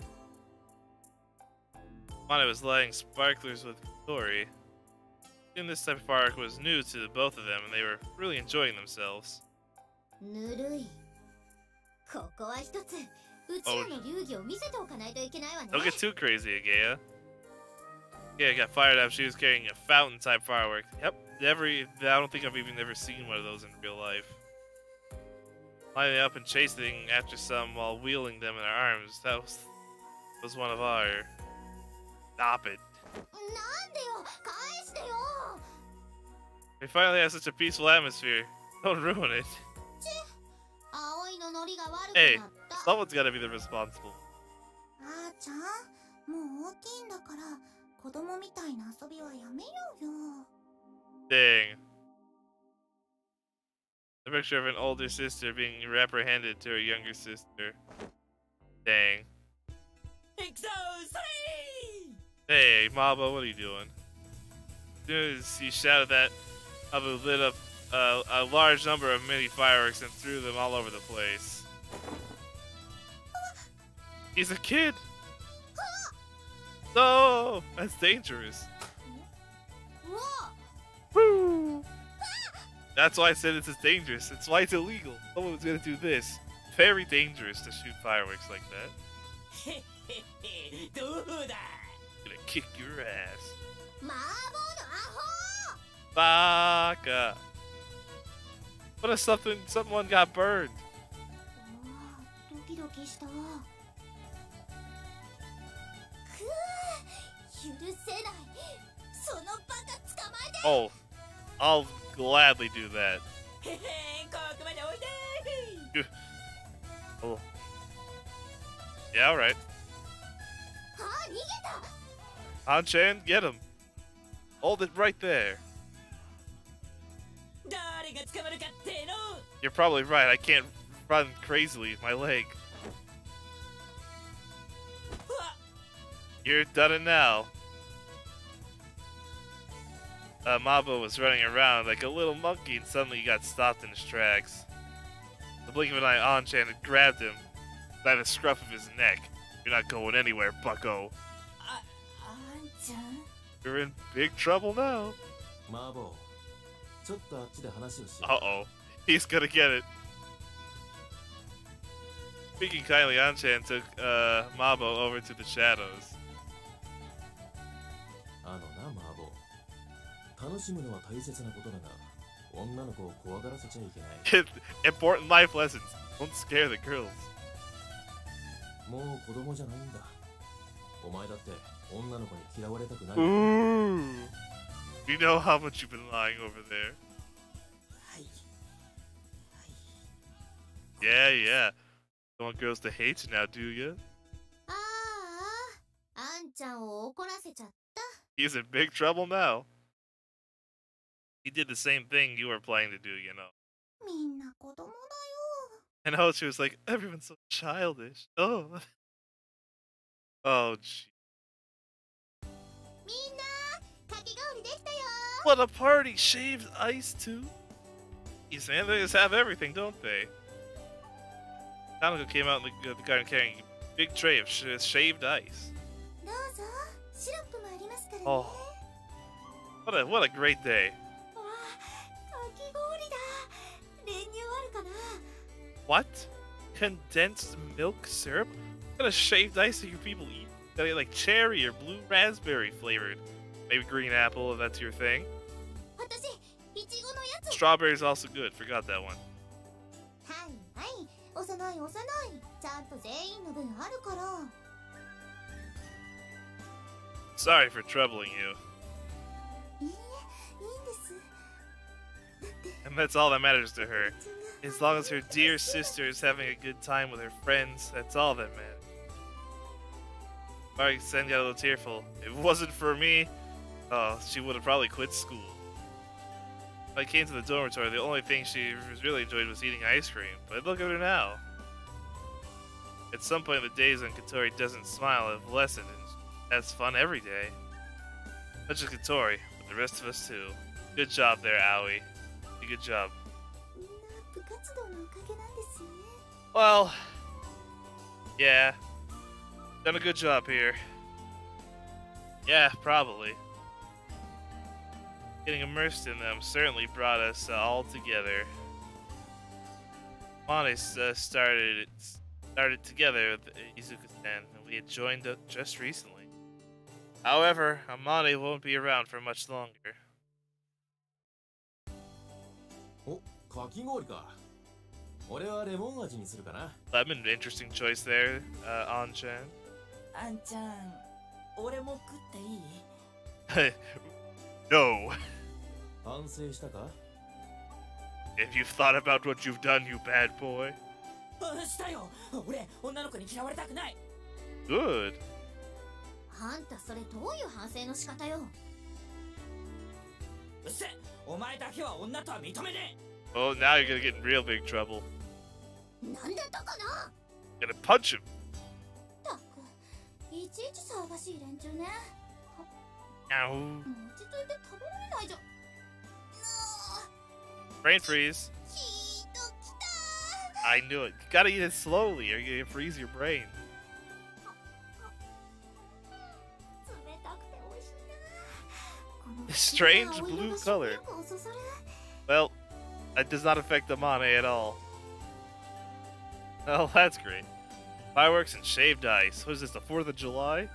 Mane was lighting sparklers with Tori. Soon this type of firework was new to the both of them, and they were really enjoying themselves. ぬるい。ここは一つうちらの流儀を見せておかないといけないわね。 Don't get too crazy, Agea. Yeah, got fired up. She was carrying a fountain type firework. Yep. I don't think I've even ever seen one of those in real life. Lining up and chasing after some while wheeling them in her arms. That was one of our. Stop it. なんでよ、返してよ。 We finally have such a peaceful atmosphere. Don't ruin it. 葵のノリが悪く Hey, なった。 someone's gotta be the responsible. あーちゃん、もう大きいんだから子供みたいな遊びはやめようよ。 Dang. A picture of an older sister being reprehended to her younger sister. Dang. 行くぞそれ Hey, Mabo, what are you doing? As soon as he shouted that, Abu lit up a large number of mini fireworks and threw them all over the place. He's a kid! No! That's dangerous. うわ、 Woo! That's why I said it's dangerous. It's why it's illegal. Someone's gonna do this. Very dangerous to shoot fireworks like that. へっへっへどうだ Gonna kick your ass. 麻婆のアホ。 Baka! What if someone got burned? うわ、ドキドキした。くー、許せない。そのバカ捕まえて。 Oh, I'll gladly do that. へへここまでおいで Oh. Yeah, alright. あ、逃げた。 Han-chan, get him. Hold it right there. 誰が捕まるかっての You're probably right. I can't run crazily. My leg. うわ You're done it now. Mabo was running around like a little monkey and suddenly he got stopped in his tracks. The blink of an eye, Han-chan had grabbed him by the scruff of his neck. You're not going anywhere, bucko. あんちゃん You're in big trouble now. マーボー、ちょっとあっちで話をしよう。 Uh-oh. He's gonna get it. Speaking kindly, Han-chan took Mabo over to the shadows. あのな、マーボー。楽しむのは大切なことだが、女の子を怖がらせちゃいけない。Important life lessons. Don't scare the girls. もう子供じゃないんだ。お前だって女の子に嫌われたくない。 Ooh. You know how much you've been lying over there. はい Yeah, yeah. Don't want girls to hate you now, do you? ああ、あんちゃんを怒らせちゃった。 He's in big trouble now. He did the same thing you were planning to do, you know. みんな子供だよ。 And Hoshi was like, everyone's so childish. Oh. Oh, gee. みんな、かき氷できたよ。 What a party! Shaved ice, too? Yes, man, they just have everything, don't they? Tanaka came out in the garden carrying a big tray of shaved ice. どうぞ、シロップもありますからね。 Oh. What a great day. わあ、かき氷だ。練乳あるかな。 What? Condensed milk syrup? What kind of shaved ice do you people eat? Gotta get like cherry or blue raspberry flavored. Maybe green apple if that's your thing. 私、いちごのやつ。 Strawberry's also good. Forgot that one. はいはい、幼い幼い。ちゃんと全員の分あるから。 Sorry for troubling you. いいえ、いいんです。だって、 And that's all that matters to her. 普通が As long as her dear sister is having a good time with her friends, that's all that matters. Mark-san got a little tearful. If it wasn't for me, oh, she would have probably quit school. When I came to the dormitory, the only thing she really enjoyed was eating ice cream. But look at her now. At some point in the days when Katori doesn't smile, have lessened and has fun every day. Not just Katori, but the rest of us too. Good job there, Aoi. Good job. みんな部活動のおかげなんですよね。 Well, yeah. Done a good job here. Yeah, probably. Getting immersed in them certainly brought us all together. Monty started started together with Izuku-san, and we had joined up just recently. However, Amane won't be around for much longer. お、かき氷か。俺はレモン味にするかな。 Lemon, interesting choice there, An-chan. あんちゃん、俺も食っていい？ No. 反省したか？ If you've thought about what you've done, you bad boy. したよ。俺、女の子に嫌われたくない。 Good. あんたそれどういう反省の仕方よ。うっせ、お前だけは女とは認めねえ。 Oh, now you're gonna get in real big trouble. なんだったかな。 Gonna punch him. たく、いちいち騒がしい連中ね。 Ow. もう落ち着いて食べられないじゃん。 Brain freeze. ヒートきた I knew it. You gotta eat it slowly or you're gonna freeze your brain. 冷たくて美味しいな。この Strange 不思議な青 blue 色が color. 食欲をそそる。 Well, that does not affect Amane at all. Oh, that's great. Fireworks and shaved ice. What is this, the 4th of July?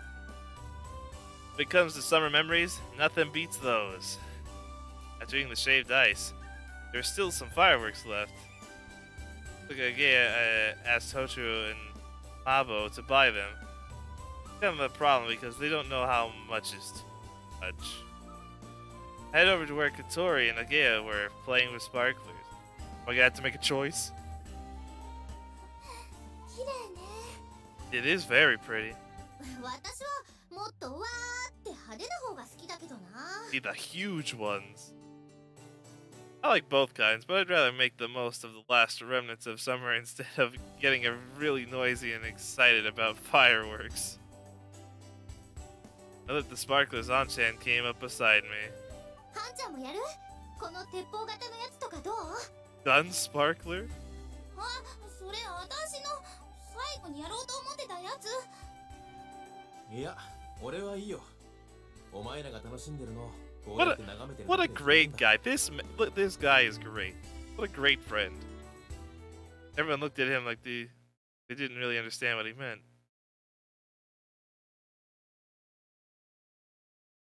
When it comes to summer memories, nothing beats those. After eating the shaved ice, there's still some fireworks left. Sukagea asked Hotaru and Mabo to buy them. Kind of a problem because they don't know how much is too much. Head over to where Katori and Agea were playing with sparklers. We got to make a choice. 綺麗ね。 It is very pretty. 私はもっとわーって派手な方が好きだけどな。 See the huge ones. I like both kinds, but I'd rather make the most of the last remnants of summer instead of getting really noisy and excited about fireworks. Now that the sparklers An-chan came up beside me. ハンちゃんもやる？この鉄砲型のやつとかどう？ Gun sparkler? あ、それ私の最後にやろうと思ってたやつ。いや、俺はいいよ。お前らが楽しんでるの。What a great guy. This guy is great. What a great friend. Everyone looked at him like they didn't really understand what he meant.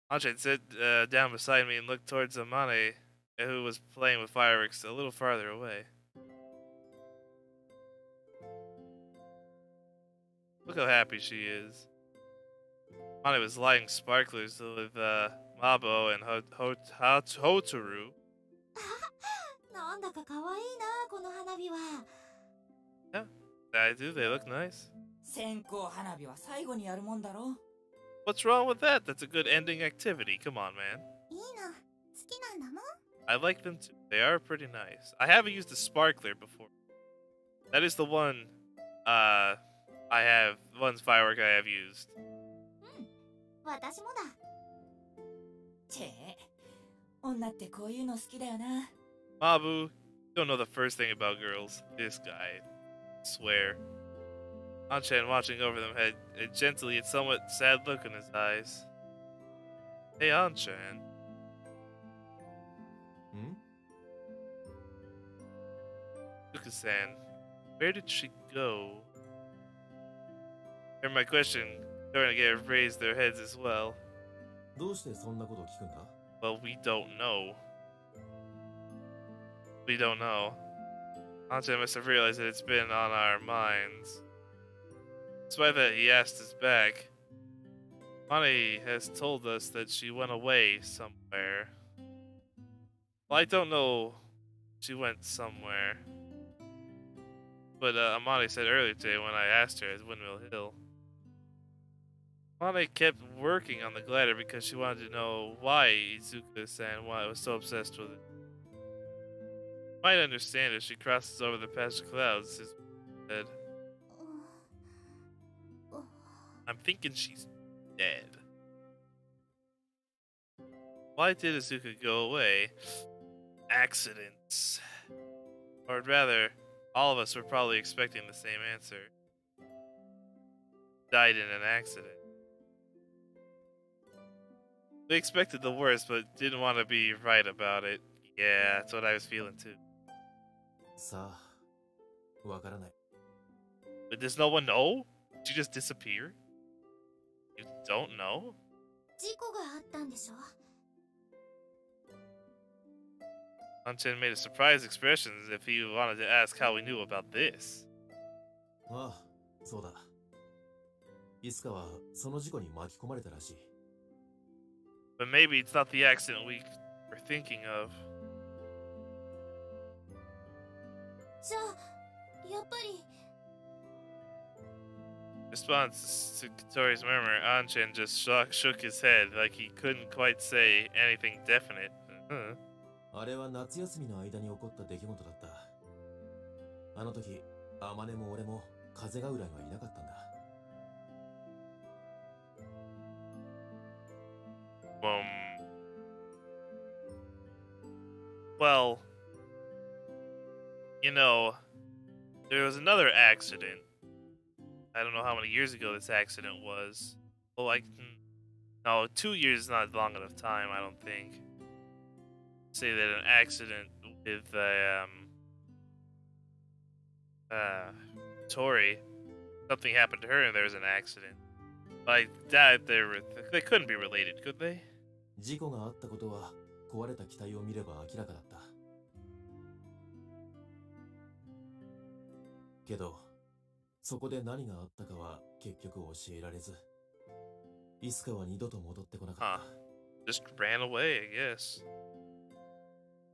An-chan sat down beside me and looked towards Amane, who was playing with fireworks a little farther away. Look how happy she is. Amane was lighting sparklers with Mabo and Hotaru. なんだか可愛いな、この花火は。 Yeah, I do. They look nice. 線香花火は最後にやるもんだろ。 What's wrong with that? That's a good ending activity. Come on, man. いいの、好きなんだもん。 I like them too. They are pretty nice. I haven't used a sparkler before. That is the one, one firework I have used. うん、私もだ。チェー、女ってこういうの好きだよな。 Mabu, you don't know the first thing about girls. This guy. Swear. An-chan, watching over them, had a gently yet somewhat sad look in his eyes. Hey, An-chan. Hmm? Yuka-san, where did she go? Heard my question, starting to get raised their heads as well. どうしてそんなことを聞くんだ？ Well, we don't know. We don't know. An-chan must have realized that it's been on our minds. Despite that, he asked us back. Mani has told us that she went away somewhere. Well, I don't know. She went somewhere. But Amani said earlier today when I asked her at Windmill Hill. Amani kept working on the glider because she wanted to know why Izuku-san was so obsessed with it. Might understand if she crosses over the past clouds, his said. I'm thinking she's dead. Why did Izuku go away? Accidents. Or rather, all of us were probably expecting the same answer. Died in an accident. We expected the worst, but didn't want to be right about it. Yeah, that's what I was feeling too. さあ、わからない。But does no one know? Did she just disappear? You don't know? 事故があったんでしょ？ Anchan made a surprised expression as if he wanted to ask how we knew about this. ああ、そうだ。いつかはその事故に巻き込まれたらしい。But maybe it's not the accident we were thinking of. じゃあ、やっぱり。 Response to Katori's murmur, Anchan just shook his head like he couldn't quite say anything definite. あれは夏休みの間に起こった出来事だった。あの時、アマネも俺も風が浦にはいなかったんだ。Well, you know, there was another accident. I don't know how many years ago this accident was. Oh, no, 2 years is not long enough time, I don't think. Say that an accident with Tori, something happened to her and there was an accident. But I doubt they couldn't be related, could they? 事故があったことは壊れた機体を見れば明らかだった。けど、そこで何があったかは結局教えられず、いつかは二度と戻ってこなかった。Just ran away, I guess.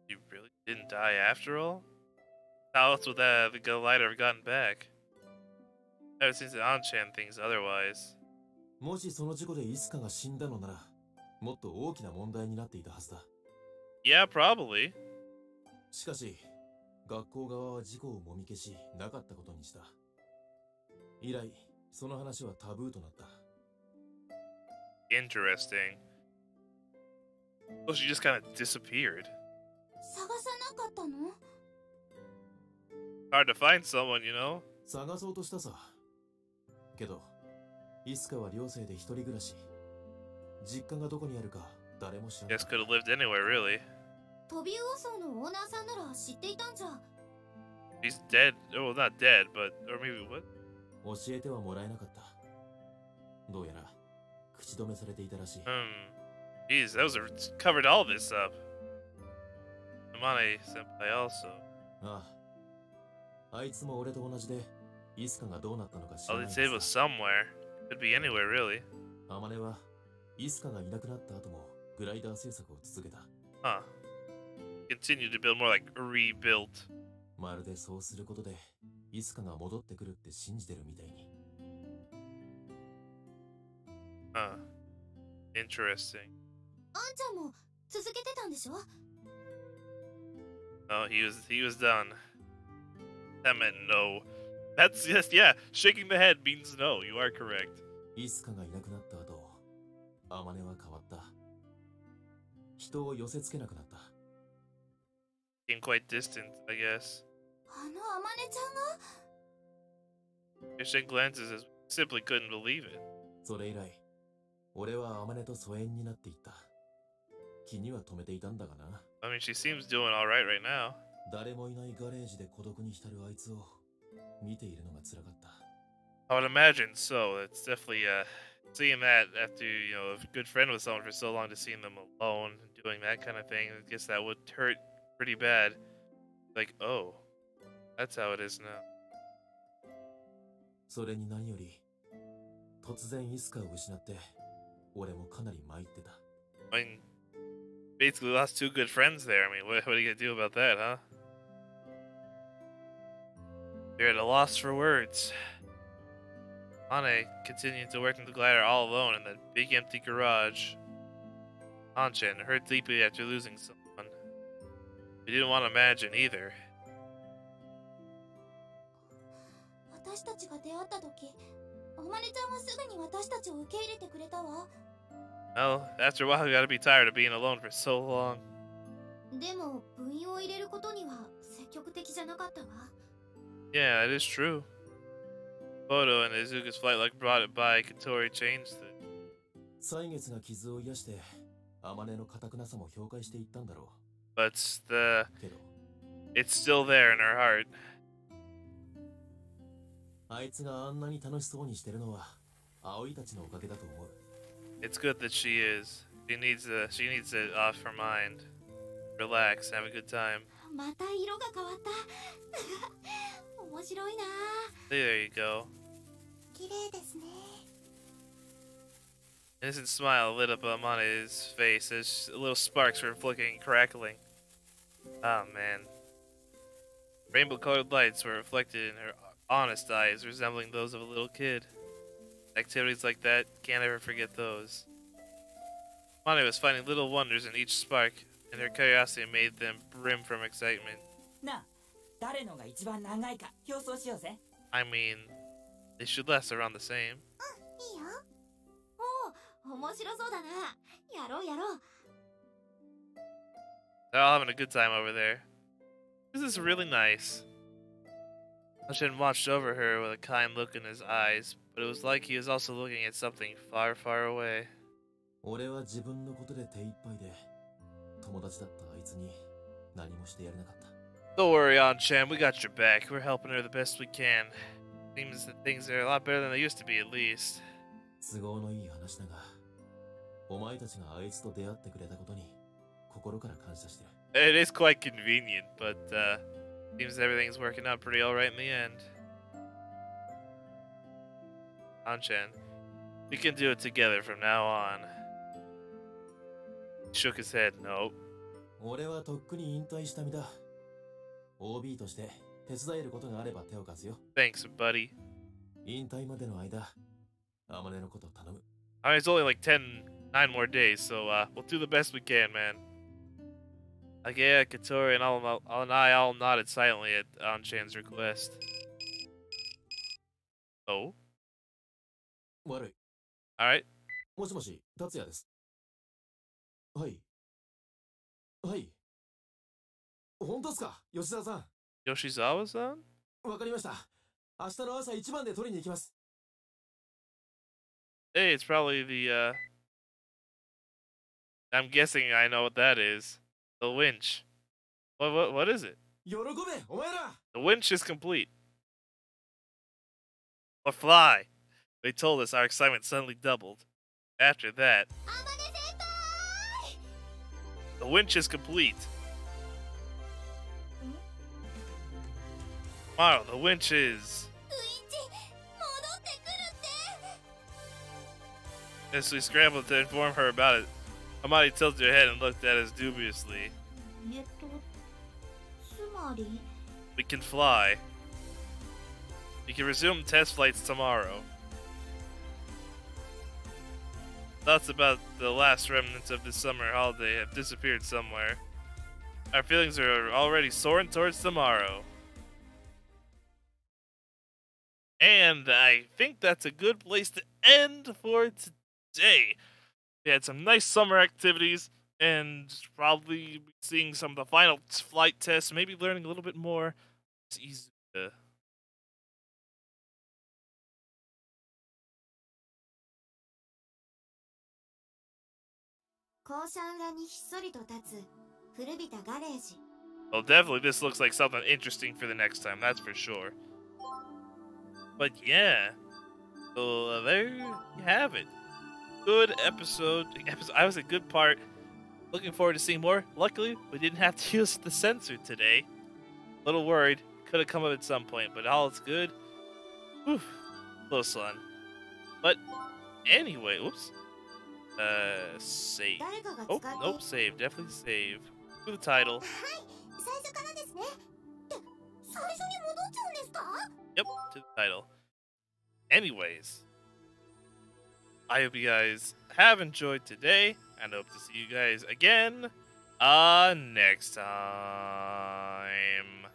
You really didn't die after all? How else would the glider have gotten back? Ever since the Anchan thinks otherwise. もしその事故でイスカが死んだのなら、もっと大きな問題になっていたはずだ。Yeah, probably. しかし、学校側は事故をもみ消し、なかったことにした。以来、その話はタブーとなった。Interesting. Well, she just kind of disappeared. 探さなかったの？ Hard to find someone, you know? 探そうとしたさ。けど、いつかは寮生で一人暮らし。実家がどこにあるか誰も知らない。Guess could have lived anywhere, really. トビウオ荘のオーナーさんなら知っていたんじゃ。He's dead. Well, not dead, but... Or maybe what? 教えてはもらえなかった。どうやら、口止めされていたらしい。Jeez, covered all this up. Amane senpai also. ああ。あいつも俺と同じで、いつかがどうなったのか知ら All ない they ん said で was す。 somewhere. Could be anywhere, really. アマネは、いつかがいなくなった後も、グライダー製作を続けた。Huh. Continue to build more like rebuilt. まるでそうすることで、いつかが戻ってくるって信じてるみたいに。Huh. Interesting. あんちゃんも続けてたんでしょ？ Oh, he was done. That meant no. That's yes, yeah. Shaking the head means no. You are correct. いつかがいなくなった後、アマネは変わった。人を寄せつけなくなった。Became quite distant, I guess. あのアマネちゃんが？ Christian glances as simply couldn't believe it. それ以来、俺はアマネと疎遠になっていった。気には留めていたんだがな。I mean, she seems doing all right now. 誰もいないガレージで孤独に浸るあいつを見ているのが辛かった。I would imagine so. It's definitely seeing that after a good friend with someone for so long to seeing them alone, doing that kind of thing. I guess that would hurt pretty bad. Like, oh, that's how it is now. それに何より、突然イスカを失って、俺もかなり参ってた。I mean, basically lost two good friends there. I mean, what are you gonna do about that, huh? You're at a loss for words. Ane continued to work in the glider all alone in that big empty garage. Anchan hurt deeply after losing someone. He didn't want to imagine either. 私たちが出会った時、アマネちゃんはすぐに私たちを受け入れてくれたわ。Well, after a while, you gotta be tired of being alone for so long. でも部員を入れることには積極的じゃなかったわ。Yeah, that is true. Photo and Izuka's flight like brought it by, Katori changed it. 歳月が傷を癒して、アマネの堅くなさも評価していったんだろう。Butけど、it's still there in her heart. あいつがあんなに楽しそうにしてるのは葵たちのおかげだと思う。 It's good that she is. She needs it off her mind. Relax, have a good time. また色が変わった面白いな。 There you go. 綺麗ですね。 Innocent smile lit up Amane's face as little sparks were flickering and crackling. Oh man. Rainbow-colored lights were reflected in her honest eyes, resembling those of a little kid. Activities like that, can't ever forget those. Amane was finding little wonders in each spark, and her curiosity made them brim from excitement. なあ、誰のが一番長いか競争しようぜ。 I mean, they should last around the same. いいよ。おお、面白そうだな。やろうやろう。 They're all having a good time over there. This is really nice. Ashen watched over her with a kind look in his eyes, but it was like he was also looking at something far, far away. 俺は自分のことで手一杯で友達だったあいつに何もしてやれなかった。 Don't worry, On-chan, we got your back. We're helping her the best we can. Seems that things are a lot better than they used to be, at least. 都合のいい話だが、お前たちがあいつと出会ってくれたことに心から感謝してる。 It is quite convenient, but seems everything's working out pretty alright in the end. On-chan, we can do it together from now on. He shook his head. Nope. 俺はとっくに引退した身だ。OB として手伝えることがあれば手を貸すよ。 Thanks, buddy. 引退までの間、天音のこと頼む。 I mean, it's only like 9 more days, so we'll do the best we can, man. Agea, Katori, and I all nodded silently at On-chan's request. Oh? 悪い。Alright. もしもし、達也です。はい。はい。本当ですか、吉沢さん。 Yoshizawa-san? わかりました。明日の朝一番で取りに行きます。 Hey, it's probably the, I'm guessing I know what that is. The winch. What is it? 喜べ、お前ら。 The winch is complete. Or fly. They told us, our excitement suddenly doubled. After that, あまね先輩 the winch is complete. Wow, the winch is. ウインチ戻ってくるって。 As we scrambled to inform her about it, Amadi tilted her head and looked at us dubiously. つまり We can fly. We can resume test flights tomorrow. Thoughts about the last remnants of this summer holiday have disappeared somewhere. Our feelings are already soaring towards tomorrow. And I think that's a good place to end for today. We had some nice summer activities and probably seeing some of the final flight tests, maybe learning a little bit more. It's easy to... 校舎裏にひっそりと立つ古びたガレージ。 Well, definitely this looks like something interesting for the next time, that's for sure. But yeah, so there you have it. Good episode. I was a good part. Looking forward to seeing more. Luckily, we didn't have to use the sensor today. A little worried. Could have come up at some point, but all is good. Whew. Close one. But anyway, oops. Save. 誰かが Oh, 使って。 nope, save. Definitely save. To the title. はい、最初からですね。って最初に戻っちゃうんですか？ Yep, to the title. Anyways, I hope you guys have enjoyed today, and hope to see you guys again next time.